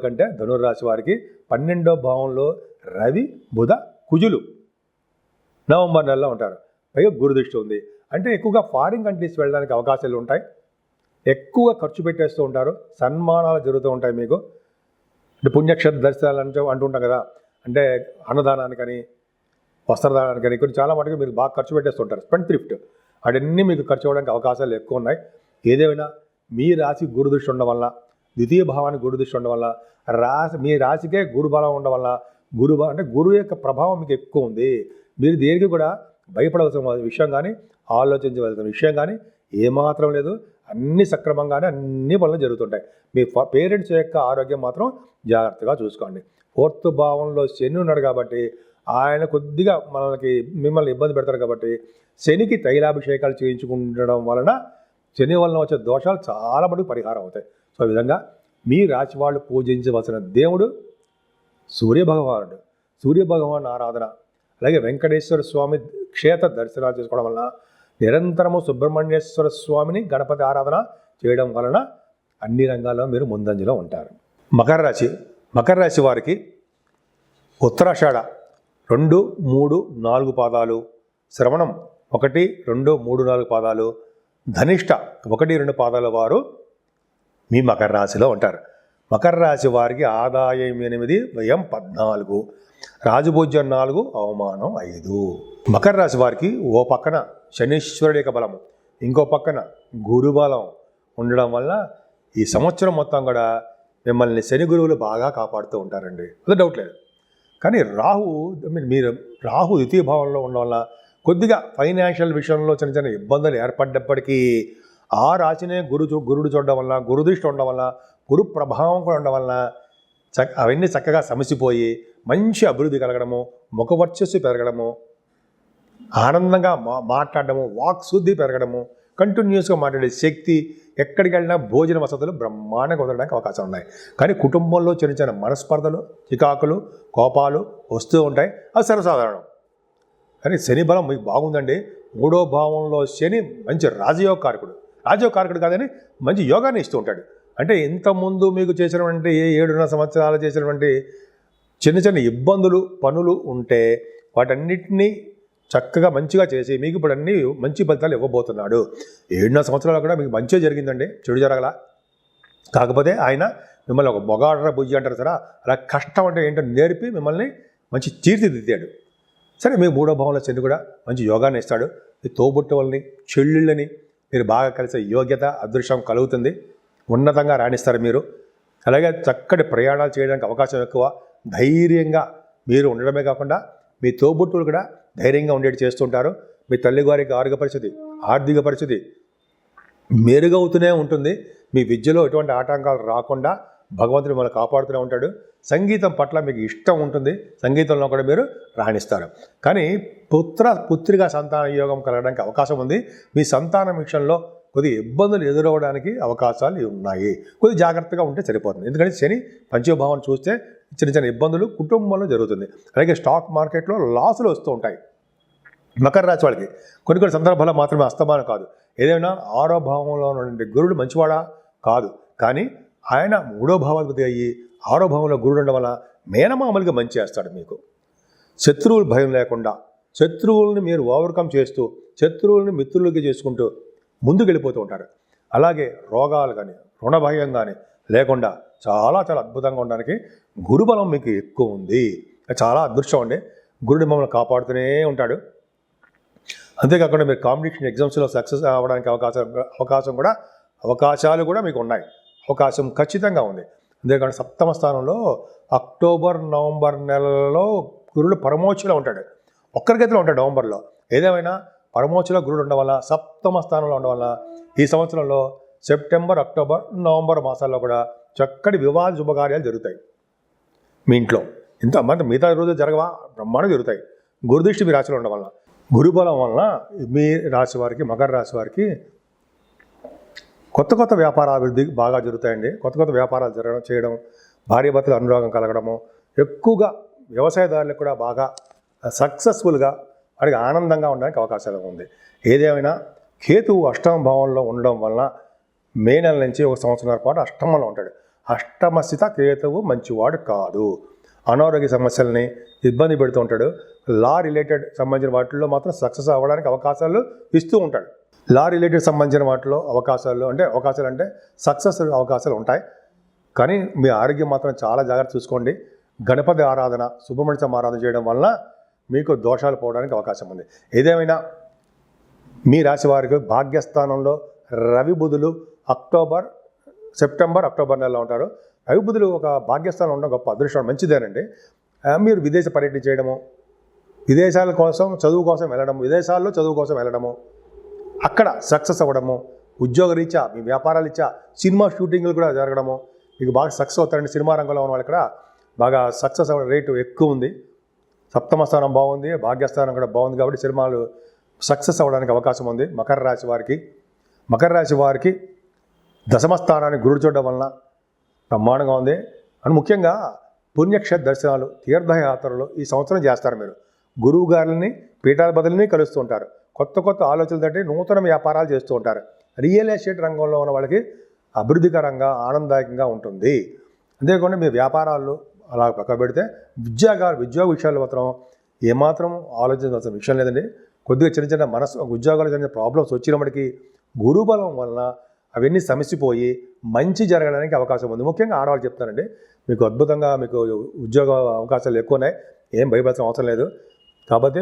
అంటే ధనుర్రాశి వారికి 12వ భావంలో రవి, బుధ, కుజులు నవంబర్ నెలలో ఉంటారు. పైగా గురుదృష్టి ఉంది. అంటే ఎక్కువగా ఫారిన్ కంట్రీస్ వెళ్ళడానికి అవకాశాలు ఉంటాయి. ఎక్కువగా ఖర్చు పెట్టేస్తూ ఉంటారు. సన్మానాలు జరుగుతూ ఉంటాయి మీకు. అంటే పుణ్యక్షేత్ర దర్శనాలు అంటుంటాం కదా. అంటే అన్నదానానికని, వస్త్రదానానికని కొన్ని చాలా మటుకు మీరు బాగా ఖర్చు పెట్టేస్తుంటారు. స్పెండ్ థ్రిఫ్ట్ అవన్నీ మీకు ఖర్చు అవ్వడానికి అవకాశాలు ఎక్కువ ఉన్నాయి. ఏదేమైనా మీ రాశి గురుదృష్టి ఉండడం వల్ల, ద్వితీయ భావానికి గురుదృష్టి ఉండడం వల్ల, మీ రాశికే గురుబలం ఉండడం వల్ల, అంటే గురువు యొక్క ప్రభావం మీకు ఎక్కువ ఉంది. మీరు దేనికి కూడా భయపడవలసిన విషయం కానీ, ఆలోచించవలసిన విషయం కానీ ఏమాత్రం లేదు. అన్ని సక్రమంగానే అన్ని పనులు జరుగుతుంటాయి. మీ పేరెంట్స్ యొక్క ఆరోగ్యం మాత్రం జాగ్రత్తగా చూసుకోండి. 4th భావంలో శని ఉన్నాడు కాబట్టి ఆయన కొద్దిగా మిమ్మల్ని ఇబ్బంది పెడతారు. కాబట్టి శనికి తైలాభిషేకాలు చేయించుకుంటడం వలన శని వలన వచ్చే దోషాలు చాలా మటుకు పరిహారం అవుతాయి. సో ఈ విధంగా మీ రాశి వాళ్ళు పూజించవలసిన దేవుడు సూర్యభగవానుడు. సూర్యభగవాన్ ఆరాధన, అలాగే వెంకటేశ్వర స్వామి క్షేత్ర దర్శనాలు చేసుకోవడం వలన, నిరంతరము సుబ్రహ్మణ్యేశ్వర స్వామిని గణపతి ఆరాధన చేయడం వలన అన్ని రంగాల్లో మీరు ముందంజలో ఉంటారు. మకర రాశి వారికి ఉత్తరాషాఢ 2, 3, 4 పాదాలు, శ్రవణం 1, 2, 3, 4 పాదాలు, ధనిష్ట 1, 2 పాదాల వారు మీ మకర రాశిలో ఉంటారు. మకర రాశి వారికి ఆదాయం 8, వ్యయం 14, రాజభోజ్యం 4, అవమానం 5. మకర రాశి వారికి ఓ పక్కన శనీశ్వరుడి యొక్క బలము, ఇంకో పక్కన గురుబలం ఉండడం వల్ల ఈ సంవత్సరం మొత్తం కూడా మిమ్మల్ని శని గురువులు బాగా కాపాడుతూ ఉంటారండి. అది డౌట్ లేదు. కానీ రాహు ద్వితీయ భావంలో ఉండడం వల్ల కొద్దిగా ఫైనాన్షియల్ విషయంలో చిన్న చిన్న ఇబ్బందులు ఏర్పడ్డప్పటికీ ఆ రాశినే గురుడు చూడడం వల్ల, గురుదృష్టి ఉండడం వల్ల, గురు ప్రభావం కూడా ఉండడం వల్ల అవన్నీ చక్కగా సమసిపోయి మంచి అభివృద్ధి కలగడము, ముఖవర్చస్సు పెరగడము, ఆనందంగా మాట్లాడడము, వాక్శుద్ధి పెరగడము, కంటిన్యూస్గా మాట్లాడే శక్తి, ఎక్కడికి వెళ్ళినా భోజన వసతులు బ్రహ్మాండంగా కుదరడానికి అవకాశం ఉన్నాయి. కానీ కుటుంబంలో చిన్న చిన్న మనస్పర్ధలు, చికాకులు, కోపాలు వస్తూ ఉంటాయి. అది సర్వసాధారణం. కానీ శని బలం మీకు బాగుందండి. 3వ భావంలో శని మంచి రాజయోగ కారకుడు కాదని మంచి యోగాన్ని ఇస్తూ ఉంటాడు. అంటే ఇంతకుముందు మీకు చేసినటువంటి 7.5 సంవత్సరాలు చేసినటువంటి చిన్న చిన్న ఇబ్బందులు, పనులు ఉంటే వాటన్నిటినీ చక్కగా మంచిగా చేసి మీకు ఇప్పుడు అన్ని మంచి ఫలితాలు ఇవ్వబోతున్నాడు. 7.5 సంవత్సరాలు కూడా మీకు మంచిగా జరిగిందండి, చెడు జరగల. కాకపోతే ఆయన మిమ్మల్ని ఒక మొగాడర బుజ్జి అంటారు సరే, అలా కష్టం అంటే ఏంటో నేర్పి మిమ్మల్ని మంచి తీర్చిదిద్దాడు. సరే, మీ 3వ భావంలో శని కూడా మంచి యోగాన్ని ఇస్తాడు. మీ తోబుట్టువుల్ని, చెల్లెళ్ళని మీరు బాగా కలిసే యోగ్యత, అదృష్టం కలుగుతుంది. ఉన్నతంగా రాణిస్తారు మీరు. అలాగే చక్కటి ప్రయాణాలు చేయడానికి అవకాశం ఎక్కువ. ధైర్యంగా మీరు ఉండడమే కాకుండా మీ తోబుట్టువులు కూడా ధైర్యంగా ఉండేటి చేస్తుంటారు. మీ తల్లిగారికి ఆర్థిక పరిస్థితి మెరుగవుతూనే ఉంటుంది. మీ విద్యలో ఎటువంటి ఆటంకాలు రాకుండా భగవంతుడు మిమ్మల్ని కాపాడుతూనే ఉంటాడు. సంగీతం పట్ల మీకు ఇష్టం ఉంటుంది. సంగీతంలో కూడా మీరు రాణిస్తారు. కానీ పుత్రిక సంతాన యోగం కలగడానికి అవకాశం ఉంది. మీ సంతానం విషయంలో కొద్ది ఇబ్బందులు ఎదురవడానికి అవకాశాలు ఉన్నాయి. కొద్ది జాగ్రత్తగా ఉంటే సరిపోతుంది. ఎందుకంటే శని పంచమభావం చూస్తే చిన్న చిన్న ఇబ్బందులు కుటుంబంలో జరుగుతుంది. అలాగే స్టాక్ మార్కెట్లో లాసులు వస్తూ ఉంటాయి. మకర రాశి వాళ్ళకి కొన్ని సందర్భాల్లో మాత్రమే అస్తమానం కాదు. ఏదైనా 6వ భావంలో నుండి గురుడు మంచివాడా కాదు, కానీ ఆయన 3వ భావాధిపతి అయ్యి 6వ భావంలో గురుడు ఉండడం వల్ల మేనమామలుగా మంచి చేస్తాడు. మీకు శత్రువులు భయం లేకుండా, శత్రువుల్ని మీరు ఓవర్కమ్ చేస్తూ, శత్రువుల్ని మిత్రులకి చేసుకుంటూ ముందుకు వెళ్ళిపోతూ ఉంటారు. అలాగే రోగాలు కానీ రుణ భయం కానీ లేకుండా చాలా చాలా అద్భుతంగా ఉండడానికి గురుబలం మీకు ఎక్కువ ఉంది. చాలా అదృష్టం అండి. గురుడు మమ్మల్ని కాపాడుతూనే ఉంటాడు. అంతేకాకుండా మీరు కాంపిటీషన్ ఎగ్జామ్స్లో సక్సెస్ అవ్వడానికి అవకాశాలు కూడా మీకు ఉన్నాయి. అవకాశం ఖచ్చితంగా ఉంది. అంతేకాకుండా సప్తమ స్థానంలో అక్టోబర్ నవంబర్ నెలలో గురుడు పరమోచ్చలో ఉంటాడు. ఒక్కరిగతిలో ఉంటాడు నవంబర్లో. ఏదేమైనా పరమోచ్చలో గురుడు ఉండడం వల్ల, సప్తమ స్థానంలో ఉండడం వల్ల ఈ సంవత్సరంలో సెప్టెంబర్ అక్టోబర్ నవంబర్ మాసాల్లో కూడా చక్కటి వివాహ శుభకార్యాలు జరుగుతాయి మీ ఇంట్లో. మిగతా రోజు జరగవా, బ్రహ్మాండంగా జరుగుతాయి. గురుదృష్టి మీ రాశిలో ఉండడం వల్ల, గురుబలం వలన మీ రాశి వారికి, మకర రాశి వారికి కొత్త వ్యాపార అభివృద్ధి బాగా జరుగుతాయండి. కొత్త వ్యాపారాలు చేయడం, భార్యాభర్తల అనురాగం కలగడము, ఎక్కువగా వ్యవసాయదారులకు కూడా బాగా సక్సెస్ఫుల్గా వాడికి ఆనందంగా ఉండడానికి అవకాశాలు ఉంది. ఏదేమైనా కేతువు అష్టమ భావంలో ఉండడం వలన మే నెల నుంచి ఒక సంవత్సరాల పాటు అష్టమంలో ఉంటాడు. అష్టమస్థిత కేతువు మంచివాడు కాదు. అనారోగ్య సమస్యల్ని ఇబ్బంది పెడుతూ ఉంటాడు. లా రిలేటెడ్ సంబంధించిన వాటిల్లో మాత్రం సక్సెస్ అవ్వడానికి అవకాశాలు ఇస్తూ ఉంటాడు. లా రిలేటెడ్ సంబంధించిన వాటిలో అవకాశాలు అంటే సక్సెస్ అవకాశాలు ఉంటాయి. కానీ మీ ఆరోగ్యం మాత్రం చాలా జాగ్రత్త చూసుకోండి. గణపతి ఆరాధన, సుబ్రహ్మణ్య స్వామి ఆరాధన చేయడం వల్ల మీకు దోషాలు పోవడానికి అవకాశం ఉంది. ఏదేమైనా మీ రాశి వారికి భాగ్యస్థానంలో రవి బుధులు సెప్టెంబర్ అక్టోబర్ నెలలో ఉంటారు. రవి బుధులు ఒక భాగ్యస్థానం ఉండడం గొప్ప అదృష్టం, మంచిదేనండి. మీరు విదేశ పర్యటన చేయడము, విదేశాల కోసం చదువు కోసం వెళ్ళడము, విదేశాల్లో చదువు కోసం వెళ్ళడము, అక్కడ సక్సెస్ అవ్వడము, ఉద్యోగ రీత్యా మీ వ్యాపారాల రీత్యా సినిమా షూటింగ్లు కూడా జరగడము, మీకు బాగా సక్సెస్ అవుతారండి. సినిమా రంగంలో ఉన్న వాళ్ళకి కూడా బాగా సక్సెస్ అవ్వడం రేటు ఎక్కువ ఉంది. సప్తమ స్థానం బాగుంది, భాగ్యస్థానం కూడా బాగుంది కాబట్టి సినిమాలు సక్సెస్ అవ్వడానికి అవకాశం ఉంది. మకర రాశి వారికి దశమ స్థానాన్ని గురుడు చూడడం వలన బ్రహ్మాండంగా ఉంది. అండ్ ముఖ్యంగా పుణ్యక్షేత్ర దర్శనాలు, తీర్థయాత్రలు ఈ సంవత్సరం చేస్తారు. మీరు గురువు గారిని, పీఠాధిపతులని కలుస్తూ ఉంటారు. కొత్త ఆలోచనలతో నూతన వ్యాపారాలు చేస్తూ ఉంటారు. రియల్ ఎస్టేట్ రంగంలో ఉన్న వాళ్ళకి అభివృద్ధికరంగా, ఆనందదాయకంగా ఉంటుంది. అంతేకాకుండా మీ వ్యాపారాలు అలా పక్క పెడితే ఉద్యోగ విషయాలు మాత్రం ఏమాత్రం ఆలోచించాల్సిన విషయం లేదండి. కొద్దిగా చిన్న ఉద్యోగాలు చిన్న ప్రాబ్లమ్స్ వచ్చినప్పటికీ గురుబలం వలన అవన్నీ సమసిపోయి మంచి జరగడానికి అవకాశం ఉంది. ముఖ్యంగా ఆడవాళ్ళు చెప్తానండి, మీకు అద్భుతంగా మీకు ఉద్యోగ అవకాశాలు ఎక్కువ ఉన్నాయి, ఏం భయపడాల్సిన అవసరం లేదు. కాకపోతే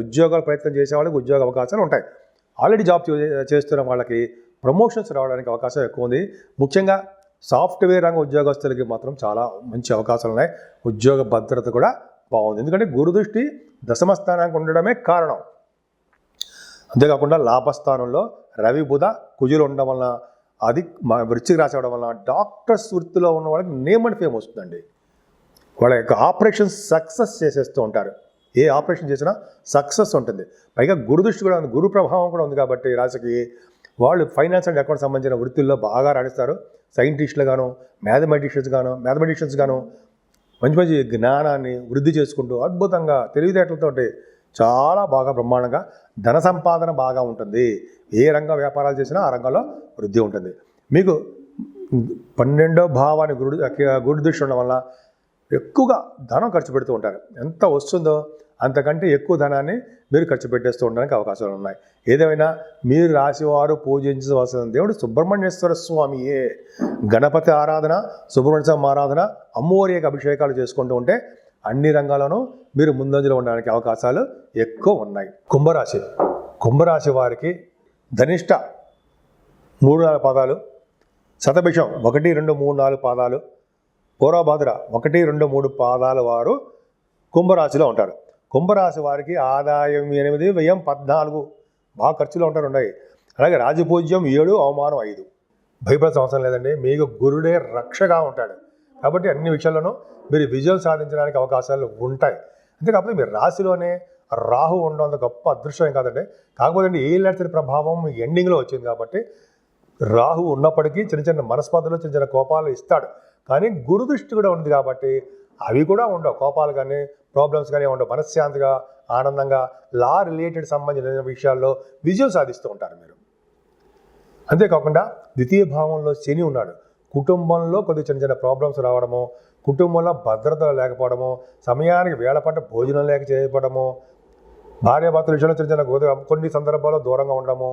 ఉద్యోగాలు ప్రయత్నం చేసే వాళ్ళకి ఉద్యోగ అవకాశాలు ఉంటాయి. ఆల్రెడీ జాబ్ చేస్తున్న వాళ్ళకి ప్రమోషన్స్ రావడానికి అవకాశం ఎక్కువ ఉంది. ముఖ్యంగా సాఫ్ట్వేర్ రంగ ఉద్యోగస్తులకి మాత్రం చాలా మంచి అవకాశాలు ఉన్నాయి. ఉద్యోగ భద్రత కూడా బాగుంది. ఎందుకంటే గురుదృష్టి దశమ స్థానానికి ఉండడమే కారణం. అంతేకాకుండా లాభస్థానంలో రవి బుధ కుజులు ఉండడం వలన, అది వృశ్చిక రాశి అవడం వలన డాక్టర్స్ వృత్తిలో ఉన్న వాళ్ళకి నేమ్ అండ్ ఫేమ్ వస్తుందండి. వాళ్ళ యొక్క ఆపరేషన్స్ సక్సెస్ చేసేస్తూ ఉంటారు. ఏ ఆపరేషన్ చేసినా సక్సెస్ ఉంటుంది. పైగా గురుదృష్టి కూడా ఉంది, గురు ప్రభావం కూడా ఉంది కాబట్టి రాశికి వాళ్ళు ఫైనాన్స్ అండ్ అకౌంట్ సంబంధించిన వృత్తుల్లో బాగా రాణిస్తారు. సైంటిస్టులు గాను, మ్యాథమెటిషియన్స్ గాను మంచి జ్ఞానాన్ని వృద్ధి చేసుకుంటూ అద్భుతంగా తెలివితేటలతోటి చాలా బాగా బ్రహ్మాండంగా ధన సంపాదన బాగా ఉంటుంది. ఏ రంగ వ్యాపారాలు చేసినా ఆ రంగంలో వృద్ధి ఉంటుంది. మీకు 12వ భావాన్ని గురు దృష్టి ఉండడం వల్ల ఎక్కువగా ధనం ఖర్చు పెడుతూ ఉంటారు. ఎంత వస్తుందో అంతకంటే ఎక్కువ ధనాన్ని మీరు ఖర్చు పెట్టేస్తూ ఉండడానికి అవకాశాలు ఉన్నాయి. ఏదేమైనా మీరు రాశివారు పూజించవలసిన దేవుడు సుబ్రహ్మణ్యేశ్వర స్వామియే. గణపతి ఆరాధన, సుబ్రహ్మణ్య స్వామి ఆరాధన, అమ్మవారి యొక్క అభిషేకాలు చేసుకుంటూ ఉంటే అన్ని రంగాల్లోనూ మీరు ముందంజలో ఉండడానికి అవకాశాలు ఎక్కువ ఉన్నాయి. కుంభరాశి వారికి ధనిష్ట 3-4 పాదాలు, శతభిషం 1, 2, 3, 4 పాదాలు, పూర్వభద్ర 1, 2, 3 పాదాల వారు కుంభరాశిలో ఉంటారు. కుంభరాశి వారికి ఆదాయం 8, వ్యయం 14, బాగా ఖర్చులో ఉంటారు ఉన్నాయి. అలాగే రాజపూజ్యం 7, అవమానం 5. భయపడాల్సిన అవసరం లేదండి. మీకు గురుడే రక్షగా ఉంటాడు కాబట్టి అన్ని విషయాల్లోనూ మీరు విజయం సాధించడానికి అవకాశాలు ఉంటాయి. అంతేకాకపోతే మీరు రాశిలోనే రాహు ఉండడం గొప్ప అదృష్టం కాదండి. కాకపోతే ఏ లక్షల ప్రభావం ఎండింగ్లో వచ్చింది కాబట్టి రాహు ఉన్నప్పటికీ చిన్న మనస్పర్ధలు, చిన్న కోపాలు ఇస్తాడు. కానీ గురుదృష్టి కూడా ఉంది కాబట్టి అవి కూడా ఉండవు. కోపాలు కానీ ప్రాబ్లమ్స్ కానీ ఉండవు. మనశ్శాంతిగా, ఆనందంగా లా రిలేటెడ్ సంబంధించిన విషయాల్లో విజయం సాధిస్తూ ఉంటారు మీరు. అంతేకాకుండా ద్వితీయ భావంలో శని ఉన్నాడు. కుటుంబంలో కొద్దిగా చిన్న ప్రాబ్లమ్స్ రావడము, కుటుంబంలో భద్రత లేకపోవడము, సమయానికి వేళపట్ట భోజనం చేయకపోవడము, భార్యాభర్తల విషయంలో చిన్న కొన్ని సందర్భాల్లో దూరంగా ఉండడము,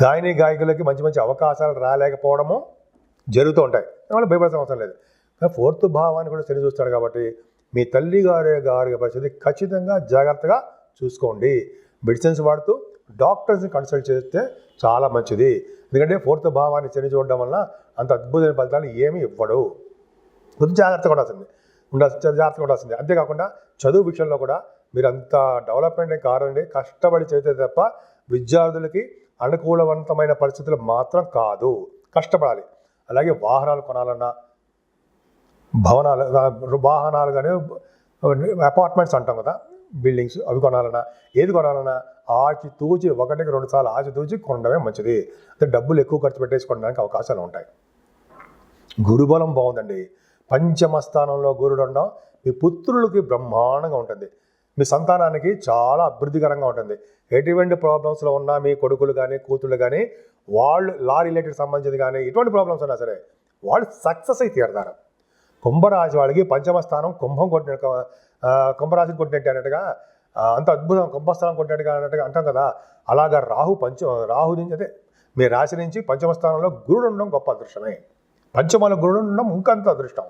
గాయని గాయకులకి మంచి మంచి అవకాశాలు రాలేకపోవడము జరుగుతూ ఉంటాయి. దానివల్ల భయపడాల్సిన అవసరం లేదు. కానీ 4th భావాన్ని కూడా శని చూస్తాడు కాబట్టి మీ తల్లి గారి పరిస్థితి ఖచ్చితంగా జాగ్రత్తగా చూసుకోండి. మెడిసిన్స్ వాడుతూ డాక్టర్స్ని కన్సల్ట్ చేస్తే చాలా మంచిది. ఎందుకంటే 4th భావాన్ని శని చూడడం వల్ల అంత అద్భుతమైన ఫలితాలు ఏమీ ఇవ్వడు. కొంచెం జాగ్రత్తగా ఉండాల్సిందే. అంతేకాకుండా చదువు విషయంలో కూడా మీరు అంత డెవలప్మెంట్ కాదండి, కష్టపడి చదివితే తప్ప విద్యార్థులకి అనుకూలవంతమైన పరిస్థితులు మాత్రం కాదు. కష్టపడాలి. అలాగే వాహనాలు కొనాలన్నా, వాహనాలు కానీ అపార్ట్మెంట్స్ అంటాం కదా, బిల్డింగ్స్, అవి కొనాలన్నా, ఏది కొనాలన్నా ఆచితూచి 1కి 2 సార్లు ఆచితూచి కొనడమే మంచిది. అంటే డబ్బులు ఎక్కువ ఖర్చు పెట్టేసి కొనడానికి అవకాశాలు ఉంటాయి. గురుబలం బాగుందండి. 5వ స్థానంలో గురుడు ఉండడం మీ పుత్రులకి బ్రహ్మాండంగా ఉంటుంది. మీ సంతానానికి చాలా అభివృద్ధికరంగా ఉంటుంది. ఎటువంటి ప్రాబ్లమ్స్లో ఉన్నా మీ కొడుకులు కానీ కూతుళ్ళు కానీ వాళ్ళు లా రిలేటెడ్ సంబంధించి కానీ ఎటువంటి ప్రాబ్లమ్స్ ఉన్నా సరే వాళ్ళు సక్సెస్ అయి తీరుతారు. కుంభరాశి వాళ్ళకి 5వ స్థానం కుంభరాశిని కొట్టినట్టు అన్నట్టుగా, అంత అద్భుతం కుంభస్థానం కొట్టినట్టుగా అన్నట్టుగా అంటాం కదా. అలాగా రాహు నుంచి అదే మీ రాశి నుంచి 5వ స్థానంలో గురుడు ఉండడం గొప్ప అదృష్టమే. 5వ గురుడు ఉండడం ఇంకంత అదృష్టం.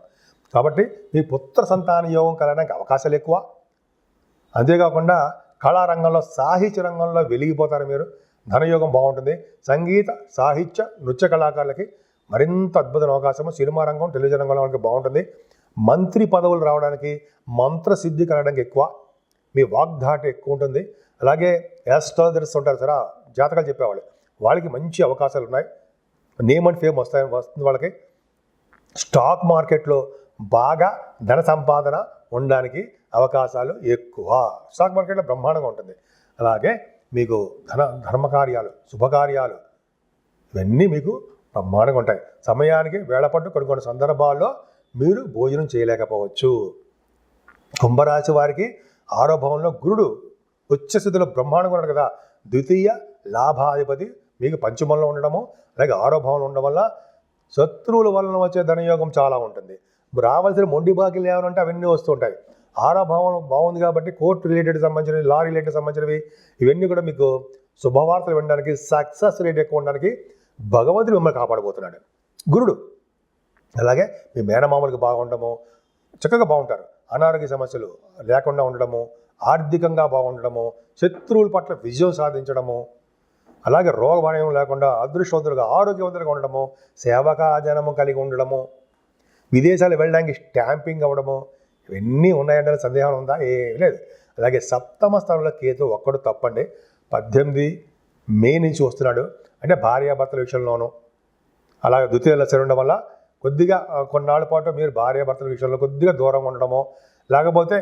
కాబట్టి మీ పుత్ర సంతాన యోగం కలగడానికి అవకాశాలు ఎక్కువ. అంతేకాకుండా కళారంగంలో, సాహిత్య రంగంలో వెలిగిపోతారు మీరు. ధనయోగం బాగుంటుంది. సంగీత, సాహిత్య, నృత్య కళాకారులకి మరింత అద్భుతమైన అవకాశము. సినిమా రంగం, టెలివిజన్ రంగంలో వాళ్ళకి బాగుంటుంది. మంత్రి పదవులు రావడానికి, మంత్రసిద్ధి కలగడానికి ఎక్కువ. మీ వాగ్ధాటి ఎక్కువ ఉంటుంది. అలాగే యాస్ట్రాలజర్స్ ఉంటారు సరే, జాతకాలు చెప్పేవాళ్ళు, వాళ్ళకి మంచి అవకాశాలు ఉన్నాయి. నేమ్ అండ్ ఫేమ్ వస్తుంది వాళ్ళకి. స్టాక్ మార్కెట్లో బాగా ధన సంపాదన ఉండడానికి అవకాశాలు ఎక్కువ. స్టాక్ మార్కెట్లో బ్రహ్మాండంగా ఉంటుంది. అలాగే మీకు ధర్మకార్యాలు, శుభకార్యాలు ఇవన్నీ మీకు బ్రహ్మాండంగా ఉంటాయి. సమయానికి వేళపట్టు కొన్ని సందర్భాల్లో మీరు భోజనం చేయలేకపోవచ్చు. కుంభరాశి వారికి 6వ భావంలో గురుడు ఉచ్చస్థితిలో బ్రహ్మాండంగా ఉన్నాడు కదా. ద్వితీయ లాభాధిపతి మీకు 5మంలో ఉండడము, అలాగే 6వ భావంలో ఉండడం వల్ల శత్రువుల వలన వచ్చే ధనయోగం చాలా ఉంటుంది. రావాల్సిన మొండి బాకీలు ఏమంటే అవన్నీ వస్తుంటాయి. 6వ భావం బాగుంది కాబట్టి కోర్టు రిలేటెడ్ సంబంధించినవి, లా రిలేటెడ్ సంబంధించినవి ఇవన్నీ కూడా మీకు శుభవార్తలు వినడానికి, సక్సెస్ రేట్ ఎక్కువ ఉండడానికి భగవంతుడు మిమ్మల్ని కాపాడబోతున్నాడు గురుడు. అలాగే మీ మేనమామలకు బాగుండడము, చక్కగా బాగుంటారు. అనారోగ్య సమస్యలు లేకుండా ఉండడము, ఆర్థికంగా బాగుండడము, శత్రువుల పట్ల విజయం సాధించడము, అలాగే రోగభయం లేకుండా అదృష్టవంతులుగా, ఆరోగ్యవంతులుగా ఉండడము, సేవకాజనము కలిగి ఉండడము, విదేశాలు వెళ్ళడానికి స్టాంపింగ్ అవ్వడము, ఇవన్నీ ఉన్నాయంటే సందేహం ఉందా? ఏం లేదు. అలాగే 7వ స్థానంలో కేతు ఒక్కడు తప్పండి. 18 మే నుంచి వస్తున్నాడు. అంటే భార్యాభర్తల విషయంలోనూ, అలాగే ద్వితీయ శని ఉండడం వల్ల కొద్దిగా కొన్నాళ్ళ పాటు మీరు భార్యాభర్తల విషయంలో కొద్దిగా దూరంగా ఉండడమో, లేకపోతే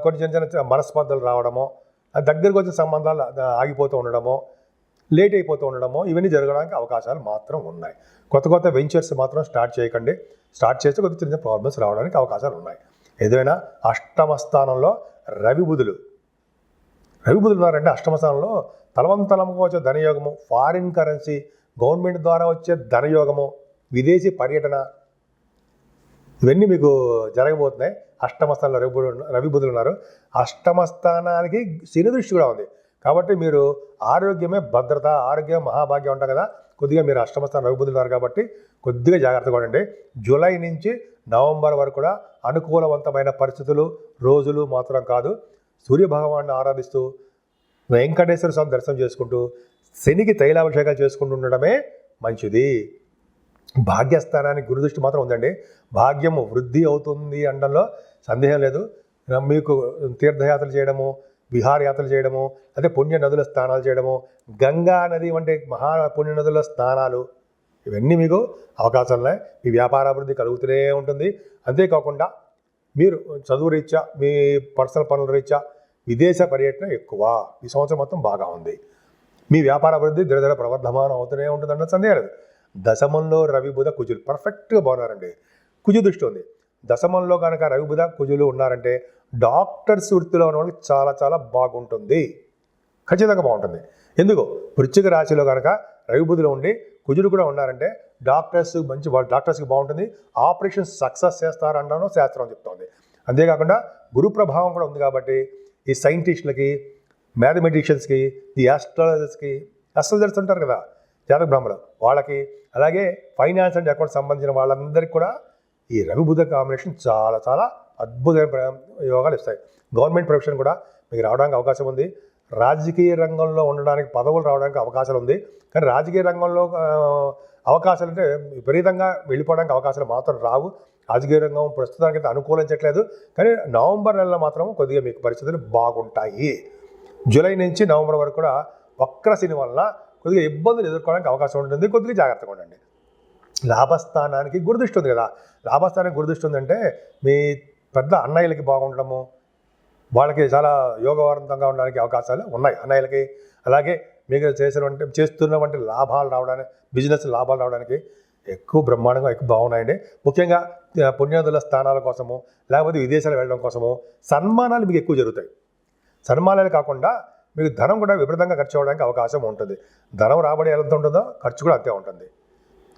కొన్ని చిన్న మనస్పర్ధలు రావడమో, దగ్గరకు వచ్చిన సంబంధాలు ఆగిపోతూ ఉండడమో, లేట్ అయిపోతూ ఉండడమో, ఇవన్నీ జరగడానికి అవకాశాలు మాత్రం ఉన్నాయి. కొత్త వెంచర్స్ మాత్రం స్టార్ట్ చేయకండి. స్టార్ట్ చేస్తే కొద్ది చిన్న ప్రాబ్లమ్స్ రావడానికి అవకాశాలు ఉన్నాయి. ఏదైనా 8వ స్థానంలో రవి బుధులు ఉన్నారంటే 8వ స్థానంలో తలవంతలంగా వచ్చే ధనయోగము, ఫారిన్ కరెన్సీ, గవర్నమెంట్ ద్వారా వచ్చే ధనయోగము, విదేశీ పర్యటన, ఇవన్నీ మీకు జరగబోతున్నాయి. 8వ స్థానంలో రవి బుధులు ఉన్నారు. 8వ స్థానానికి శని దృష్టి కూడా ఉంది. కాబట్టి మీరు ఆరోగ్యమే భద్రత, ఆరోగ్యం మహాభాగ్యం ఉంటాం కదా. కొద్దిగా మీరు 8వ స్థానం రవి బుధులు ఉన్నారు కాబట్టి కొద్దిగా జాగ్రత్తగా ఉండండి. జూలై నుంచి నవంబర్ వరకు కూడా అనుకూలవంతమైన పరిస్థితులు, రోజులు మాత్రం కాదు. సూర్యభగవాన్ని ఆరాధిస్తూ, వెంకటేశ్వర స్వామి దర్శనం చేసుకుంటూ, శనికి తైలాభిషేకాలు చేసుకుంటూ ఉండడమే మంచిది. భాగ్యస్థానానికి గురుదృష్టి మాత్రం ఉందండి. భాగ్యము వృద్ధి అవుతుంది అనడంలో సందేహం లేదు. మీకు తీర్థయాత్రలు చేయడము, విహారయాత్రలు చేయడము, అదే పుణ్య నదుల స్నానాలు చేయడము, గంగా నది వంటి మహా పుణ్య నదుల స్నానాలు, ఇవన్నీ మీకు అవకాశాలు ఉన్నాయి. మీ వ్యాపారాభివృద్ధి కలుగుతూనే ఉంటుంది. అంతేకాకుండా మీరు చదువు రీత్యా, మీ పర్సనల్ పనుల రీత్యా విదేశ పర్యటన ఎక్కువ. ఈ సంవత్సరం మొత్తం బాగా ఉంది. మీ వ్యాపార అభివృద్ధి దినదిన ప్రవర్ధమానం అవుతూనే ఉంటుందన్న సందేహం లేదు. దశమంలో రవి బుధ కుజులు పర్ఫెక్ట్గా బాగున్నారండి. కుజు దృష్టి ఉంది. దశమంలో కనుక రవి బుధ కుజులు ఉన్నారంటే డాక్టర్స్ వృత్తిలో ఉన్న వాళ్ళకి చాలా చాలా బాగుంటుంది. ఖచ్చితంగా బాగుంటుంది. ఎందుకు? వృశ్చిక రాశిలో కనుక రవి బుధులు ఉండి కుజులు కూడా ఉన్నారంటే డాక్టర్స్కి బాగుంటుంది. ఆపరేషన్ సక్సెస్ చేస్తారనడం శాస్త్రం చెప్తోంది. అంతేకాకుండా గురు ప్రభావం కూడా ఉంది కాబట్టి ఈ సైంటిస్టులకి, మ్యాథమెటిషియన్స్కి, ఈ ఆస్ట్రాలజర్స్కి, అస్ట్రాలజర్స్ ఉంటారు కదా, జాతక బ్రాహ్మణులు వాళ్ళకి, అలాగే ఫైనాన్స్ అండ్ అకౌంట్స్ సంబంధించిన వాళ్ళందరికీ కూడా ఈ రవి బుధ కాంబినేషన్ చాలా చాలా అద్భుతమైన యోగాలు ఇస్తాయి. గవర్నమెంట్ ప్రొఫెషన్ కూడా మీకు రావడానికి అవకాశం ఉంది. రాజకీయ రంగంలో ఉండడానికి పదవులు రావడానికి అవకాశాలు ఉంది. కానీ రాజకీయ రంగంలో అవకాశాలు అంటే విపరీతంగా వెళ్ళిపోవడానికి అవకాశాలు మాత్రం రావు. రాజకీయ రంగం ప్రస్తుతానికి అనుకూలించట్లేదు. కానీ నవంబర్ నెలలో మాత్రం కొద్దిగా మీకు పరిస్థితులు బాగుంటాయి. జూలై నుంచి నవంబర్ వరకు కూడా వక్ర శని వల్ల కొద్దిగా ఇబ్బందులు ఎదుర్కోవడానికి అవకాశం ఉంటుంది. కొద్దిగా జాగ్రత్తగా ఉండండి. లాభస్థానానికి గురుదృష్టి ఉంది కదా, లాభస్థానానికి గురుదృష్టి ఉందంటే మీ పెద్ద అన్నయ్యలకి బాగుండడము, వాళ్ళకి చాలా యోగవంతంగా ఉండడానికి అవకాశాలు ఉన్నాయి అన్నయ్యలకి. అలాగే మీకు చేస్తున్నటువంటి లాభాలు రావడానికి, బిజినెస్ లాభాలు రావడానికి ఎక్కువ బ్రహ్మాండంగా ఎక్కువ బాగున్నాయండి. ముఖ్యంగా పుణ్యాదుల స్థానాల కోసము, లేకపోతే విదేశాలు వెళ్ళడం కోసము సన్మానాలు మీకు ఎక్కువ జరుగుతాయి. సన్మానాలు కాకుండా మీకు ధనం కూడా విపరీతంగా ఖర్చు అవ్వడానికి అవకాశం ఉంటుంది. ధనం రాబడి ఎంత ఉంటుందో ఖర్చు కూడా అంతే ఉంటుంది.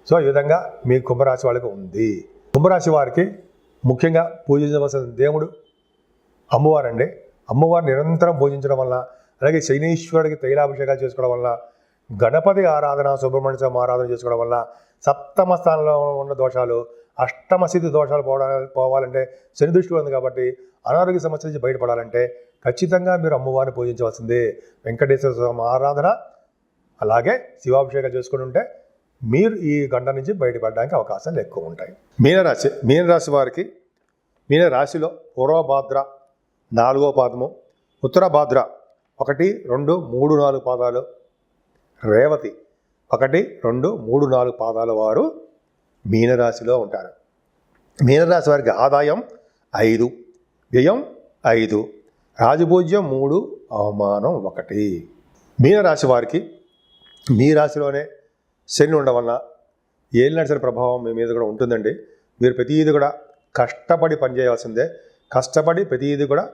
సో ఈ విధంగా మీ కుంభరాశి వాళ్ళకి ఉంది. కుంభరాశి వారికి ముఖ్యంగా పూజించవలసిన దేవుడు అమ్మవారండి. అమ్మవారు నిరంతరం పూజించడం వల్ల, అలాగే శనీశ్వరుడికి తైలాభిషేకాలు చేసుకోవడం వల్ల, గణపతి ఆరాధన, సుబ్రహ్మణ్య స్వామి ఆరాధన చేసుకోవడం వల్ల సప్తమ స్థానంలో ఉన్న దోషాలు, అష్టమ స్థితి దోషాలు పోవాలంటే శని దృష్టి ఉంది కాబట్టి అనారోగ్య సమస్యల నుంచి బయటపడాలంటే ఖచ్చితంగా మీరు అమ్మవారిని పూజించవలసిందే. వెంకటేశ్వర స్వామి ఆరాధన, అలాగే శివాభిషేకాలు చేసుకుని ఉంటే మీరు ఈ గంట నుంచి బయటపడడానికి అవకాశాలు ఎక్కువ ఉంటాయి. మీనరాశి వారికి మీనరాశిలో పూర్వభాద్ర 4వ పాదము, ఉత్తరభాద్ర 1, 2, 3, 4 పాదాలు, రేవతి 1, 2, 3, 4 పాదాల వారు మీనరాశిలో ఉంటారు. మీనరాశి వారికి ఆదాయం 5, వ్యయం 5, రాజపూజ్యం 3, అవమానం 1. మీనరాశి వారికి మీ రాశిలోనే శని ఉండడం వల్ల ఏలినాటి ప్రభావం మీ మీద కూడా ఉంటుందండి. మీరు ప్రతిదీ కూడా కష్టపడి పనిచేయాల్సిందే. కష్టపడి ప్రతిదీ కూడా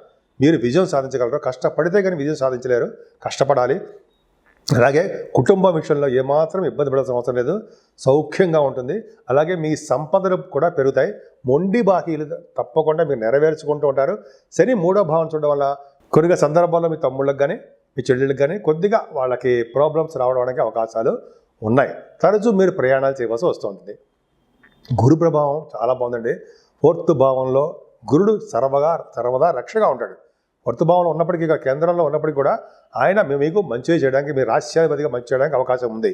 మీరు విజయం సాధించగలరు. కష్టపడితే కానీ విజయం సాధించలేరు, కష్టపడాలి. అలాగే కుటుంబం విషయంలో ఏమాత్రం ఇబ్బంది పడాల్సిన అవసరం లేదు, సౌఖ్యంగా ఉంటుంది. అలాగే మీ సంపదలు కూడా పెరుగుతాయి. మొండి బాకీలు తప్పకుండా మీరు నెరవేర్చుకుంటూ ఉంటారు. శని 3వ భావం చూడడం వల్ల కొద్దిగా సందర్భాల్లో మీ తమ్ముళ్ళకి కానీ మీ చెల్లెళ్ళకి కానీ కొద్దిగా వాళ్ళకి ప్రాబ్లమ్స్ రావడానికి అవకాశాలు ఉన్నాయి. తరచూ మీరు ప్రయాణాలు చేయవలసి వస్తుంది. గురు ప్రభావం చాలా బాగుందండి. 4th భావంలో గురుడు సర్వదా రక్షగా ఉంటాడు. 4th భావంలో ఉన్నప్పటికీ, కేంద్రంలో ఉన్నప్పటికీ కూడా ఆయన మీకు మంచి చేయడానికి, మీ రాష్ట్రాధిపతిగా మంచి చేయడానికి అవకాశం ఉంది.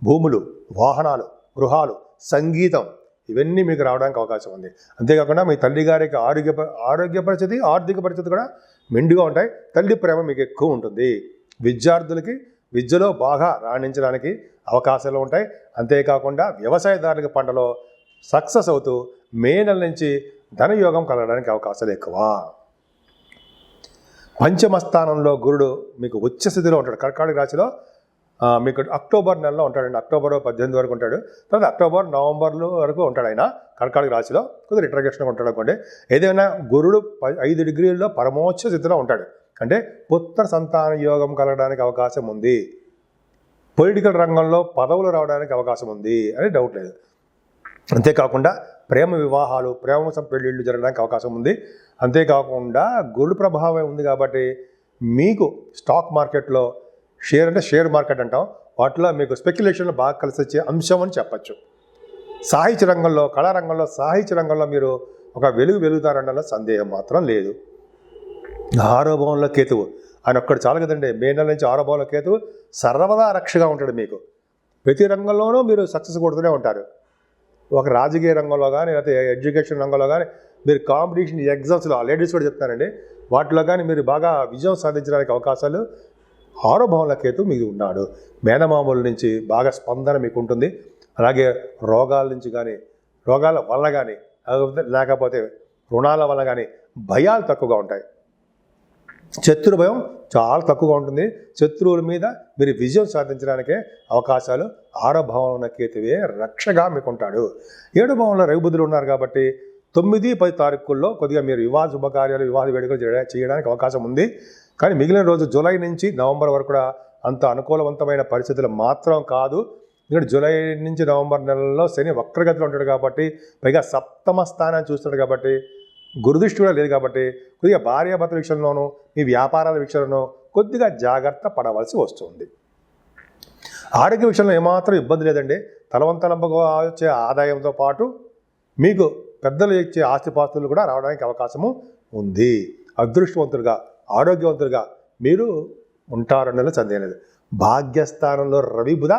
భూములు, వాహనాలు, గృహాలు, సంగీతం ఇవన్నీ మీకు రావడానికి అవకాశం ఉంది. అంతేకాకుండా మీ తల్లి గారికి ఆరోగ్య పరిస్థితి, ఆర్థిక పరిస్థితి కూడా మెండుగా ఉంటాయి. తల్లి ప్రేమ మీకు ఎక్కువ ఉంటుంది. విద్యార్థులకి విద్యలో బాగా రాణించడానికి అవకాశాలు ఉంటాయి. అంతేకాకుండా వ్యవసాయదారులకి పంటలో సక్సెస్ అవుతూ మే నెల నుంచి ధనయోగం కలగడానికి అవకాశాలు ఎక్కువ. పంచమ స్థానంలో గురుడు మీకు ఉచ్చ స్థితిలో ఉంటాడు. కర్కాటక రాశిలో మీకు అక్టోబర్ నెలలో ఉంటాడండి. అక్టోబర్ 18 వరకు ఉంటాడు. తర్వాత అక్టోబర్, నవంబర్ వరకు ఉంటాడు ఆయన కర్కాటక రాశిలో. కొద్దిగా రిట్రగేషన్గా ఉంటాడు అనుకోండి. ఏదైనా గురుడు 5 డిగ్రీల్లో పరమోచ్చ స్థితిలో ఉంటాడు. అంటే పుత్ర సంతాన యోగం కలగడానికి అవకాశం ఉంది. పొలిటికల్ రంగంలో పదవులు రావడానికి అవకాశం ఉంది అని డౌట్ లేదు. అంతేకాకుండా ప్రేమ వివాహాలు, ప్రేమ పెళ్ళిళ్ళు జరగడానికి అవకాశం ఉంది. అంతేకాకుండా గురు ప్రభావం ఉంది కాబట్టి మీకు స్టాక్ మార్కెట్లో షేర్ మార్కెట్ అంటాం, వాటిలో మీకు స్పెక్యులేషన్లో బాగా కలిసి వచ్చే అంశం అని చెప్పచ్చు. సాహిత్య రంగంలో, కళారంగంలో, సాహిత్య రంగంలో మీరు ఒక వెలుగుతారనడంలో సందేహం మాత్రం లేదు. 6వ భావంలో కేతువు, ఆయన ఒక్కడు చాలు కదండి. మే నెల నుంచి 6వ భావంలో కేతువు సర్వదా రక్షగా ఉంటాడు. మీకు ప్రతి రంగంలోనూ మీరు సక్సెస్ కొడుతూనే ఉంటారు. ఒక రాజకీయ రంగంలో కానీ, లేకపోతే ఎడ్యుకేషన్ రంగంలో కానీ, మీరు కాంపిటీషన్ ఎగ్జామ్స్లో, లేడీస్ కూడా చెప్తారండి, వాటిలో కానీ మీరు బాగా విజయం సాధించడానికి అవకాశాలు 6వ భావంలో కేతు మీకు ఉన్నాడు. మేనమామూల నుంచి బాగా స్పందన మీకు ఉంటుంది. అలాగే రోగాల నుంచి కానీ, రోగాల వల్ల కానీ, లేకపోతే రుణాల వల్ల కానీ భయాలు తక్కువగా ఉంటాయి. శత్రు భయం చాలా తక్కువగా ఉంటుంది. శత్రువుల మీద మీరు విజయం సాధించడానికే అవకాశాలు 6వ భావంలో ఉన్న కేతువే రక్షగా మీకు ఉంటాడు. 7వ భావంలో రవిబుధులు ఉన్నారు కాబట్టి 9, 10 తారీఖుల్లో కొద్దిగా మీరు వివాహ శుభకార్యాలు, వివాహ వేడుకలు చేయడానికి అవకాశం ఉంది. కానీ మిగిలిన రోజు జూలై నుంచి నవంబర్ వరకు కూడా అంత అనుకూలవంతమైన పరిస్థితులు మాత్రం కాదు. ఇక్కడ జూలై నుంచి నవంబర్ నెలలో శని వక్రగతిలో ఉంటాడు కాబట్టి, పైగా సప్తమ స్థానాన్ని చూస్తాడు కాబట్టి, గురుదృష్టి కూడా లేదు కాబట్టి కొద్దిగా భార్యాభర్తల విషయంలోనూ, మీ వ్యాపారాల విషయంలోనూ కొద్దిగా జాగ్రత్త పడవలసి వస్తుంది. ఆరోగ్య విషయంలో ఏమాత్రం ఇబ్బంది లేదండి. తలవంతలంబగా వచ్చే ఆదాయంతో పాటు మీకు పెద్దలు ఇచ్చే ఆస్తిపాస్తులు కూడా రావడానికి అవకాశము ఉంది. అదృష్టవంతులుగా ఆరోగ్యవంతులుగా మీరు ఉంటారన్నది సందేహం లేదు. భాగ్యస్థానంలో రవి బుధ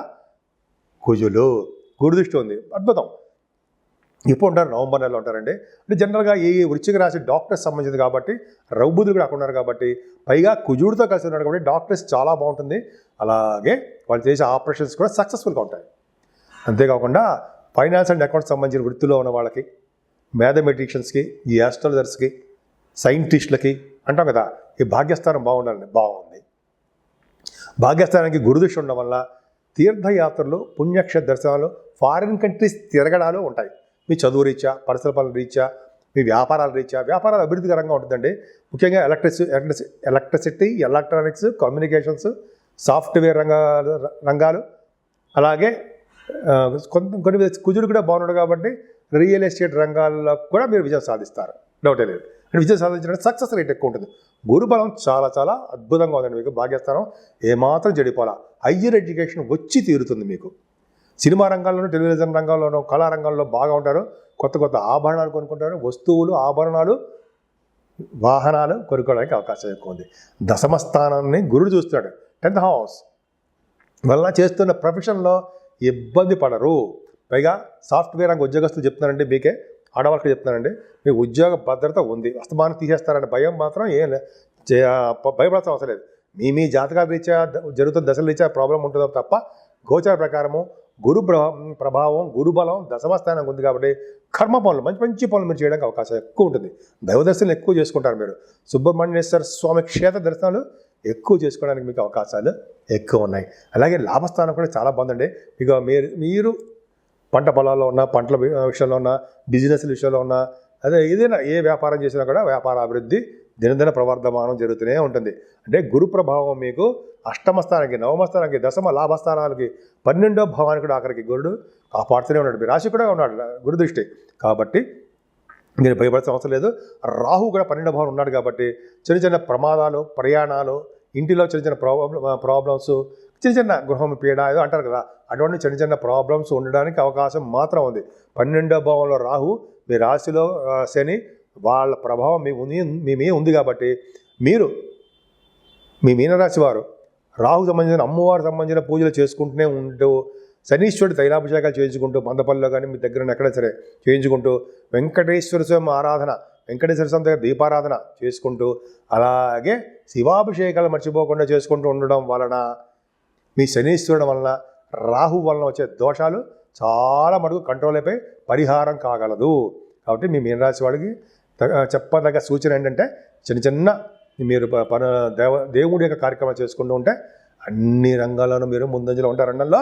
కుజులు, గురుదృష్టి ఉంది, అద్భుతం. ఇప్పుడు ఉంటారు నవంబర్ నెలలో ఉంటారండి. అంటే జనరల్గా ఈ వృశ్చిక రాశి డాక్టర్స్ సంబంధించింది కాబట్టి రవి బుధుడు కూడా అక్కడ ఉన్నారు కాబట్టి పైగా కుజుడితో కలిసి ఉన్నారు కాబట్టి డాక్టర్స్ చాలా బాగుంటుంది. అలాగే వాళ్ళు చేసే ఆపరేషన్స్ కూడా సక్సెస్ఫుల్గా ఉంటాయి. అంతేకాకుండా ఫైనాన్స్ అండ్ అకౌంట్స్ సంబంధించిన వృత్తిలో ఉన్న వాళ్ళకి, మ్యాథమెటిషియన్స్కి, ఈ ఆస్ట్రాలజర్స్కి, సైంటిస్టులకి అంటాం కదా, ఈ భాగ్యస్థానం బాగుండాలండి. బాగుంది. భాగ్యస్థానానికి గురుదృష్టి ఉండడం వల్ల తీర్థయాత్రలు, పుణ్యక్షేత్ర దర్శనాలు, ఫారిన్ కంట్రీస్ తిరగడాలు ఉంటాయి. మీ చదువు రీత్యా, పరిసర పనుల రీత్యా, మీ వ్యాపారాల రీత్యా, వ్యాపారాలు అభివృద్ధికరంగా ఉంటుందండి. ముఖ్యంగా ఎలక్ట్రిసిటీ, ఎలక్ట్రానిక్స్, కమ్యూనికేషన్స్, సాఫ్ట్వేర్ రంగాలు, అలాగే కొన్ని కుజుడు కూడా బాగున్నాడు కాబట్టి రియల్ ఎస్టేట్ రంగాల్లో కూడా మీరు విజయం సాధిస్తారు, డౌటే లేదు. అంటే విజయం సాధించడానికి సక్సెస్ రేట్ ఎక్కువ ఉంటుంది. గురుబలం చాలా చాలా అద్భుతంగా ఉందండి మీకు. భాగ్యస్థానం ఏమాత్రం చెడిపోలా. హయ్యర్ ఎడ్యుకేషన్ వచ్చి తీరుతుంది మీకు. సినిమా రంగాల్లోనూ, టెలివిజన్ రంగంలోనూ, కళారంగంలో బాగా ఉంటారు. కొత్త కొత్త ఆభరణాలు కొనుక్కుంటారు. వస్తువులు, ఆభరణాలు, వాహనాలు కొనుక్కోవడానికి అవకాశం ఎక్కువ ఉంది. దశమ స్థానాన్ని గురుడు చూస్తున్నాడు, 10th హౌస్ వల్ల చేస్తున్న ప్రొఫెషన్లో ఇబ్బంది పడరు. పైగా సాఫ్ట్వేర్ రంగ ఉద్యోగస్తులు చెప్తున్నారండి, మీకే ఆడవాళ్ళకి చెప్తున్నానండి, మీకు ఉద్యోగ భద్రత ఉంది. అస్తమానం తీసేస్తారనే భయం మాత్రం భయపడాల్సిన అవసరం లేదు. మీ జాతకాల రీత్యా జరుగుతున్న దశల రీత్యా ప్రాబ్లం ఉంటుందో తప్ప గోచార ప్రకారము గురు ప్రభావం, గురుబలం దశమ స్థానం ఉంది కాబట్టి కర్మ పనులు, మంచి మంచి పనులు మీరు చేయడానికి అవకాశం ఎక్కువ ఉంటుంది. దైవ దర్శనాలు ఎక్కువ చేసుకుంటారు మీరు. సుబ్రహ్మణ్యేశ్వర స్వామి క్షేత్ర దర్శనాలు ఎక్కువ చేసుకోవడానికి మీకు అవకాశాలు ఎక్కువ ఉన్నాయి. అలాగే లాభస్థానం కూడా చాలా బాగుందండి. ఇక మీరు పంట పొలాల్లో ఉన్న, పంటల విషయంలో ఉన్న, బిజినెస్ విషయంలో ఉన్న, అదే ఏదైనా ఏ వ్యాపారం చేసినా కూడా వ్యాపార అభివృద్ధి దినదిన ప్రవర్ధమానం జరుగుతూనే ఉంటుంది. అంటే గురు ప్రభావం మీకు అష్టమ స్థానానికి, నవమ స్థానానికి, దశమ లాభస్థానాలకి, 12వ భావానికి కూడా ఆఖరికి గురుడు కాపాడుతూనే ఉన్నాడు. మీ రాశి కూడా ఉన్నాడు గురుదృష్టి కాబట్టి మీరు భయపడాల్సిన అవసరం లేదు. రాహు కూడా 12వ భావం ఉన్నాడు కాబట్టి చిన్న చిన్న ప్రమాదాలు, ప్రయాణాలు, ఇంటిలో చిన్న చిన్న ప్రాబ్లమ్స్, చిన్న చిన్న గృహం పీడ ఏదో అంటారు కదా, అటువంటి చిన్న చిన్న ప్రాబ్లమ్స్ ఉండడానికి అవకాశం మాత్రం ఉంది. 12వ భావంలో రాహు, మీ రాశిలో శని, వాళ్ళ ప్రభావం మీ మీద ఉంది కాబట్టి మీరు మీ మీనరాశి వారు రాహు సంబంధించిన, అమ్మవారు సంబంధించిన పూజలు చేసుకుంటూనే ఉంటూ, శనీశ్వరుడు తైలాభిషేకాలు చేయించుకుంటూ, మందపల్లిలో కానీ మీ దగ్గర ఎక్కడైనా సరే చేయించుకుంటూ, వెంకటేశ్వర స్వామి ఆరాధన, వెంకటేశ్వర స్వామి దగ్గర దీపారాధన చేసుకుంటూ, అలాగే శివాభిషేకాలు మర్చిపోకుండా చేసుకుంటూ ఉండడం వలన మీ శనీశ్వరుడు వలన, రాహు వలన వచ్చే దోషాలు చాలా మటుకు కంట్రోల్ అయిపోయి పరిహారం కాగలదు. కాబట్టి మీ మీనరాశి వాడికి చెప్పదగ్గ సూచన ఏంటంటే, చిన్న చిన్న మీరు దేవుడి యొక్క కార్యక్రమాలు చేసుకుంటూ ఉంటే అన్ని రంగాల్లోనూ మీరు ముందంజలో ఉంటారనడంలో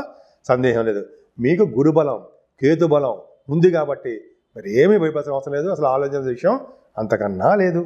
సందేహం లేదు. మీకు గురుబలం, కేతుబలం ఉంది కాబట్టి మరి ఏమీ భయపడాల్సిన అవసరం లేదు. అసలు ఆలోచన విషయం అంతకన్నా లేదు.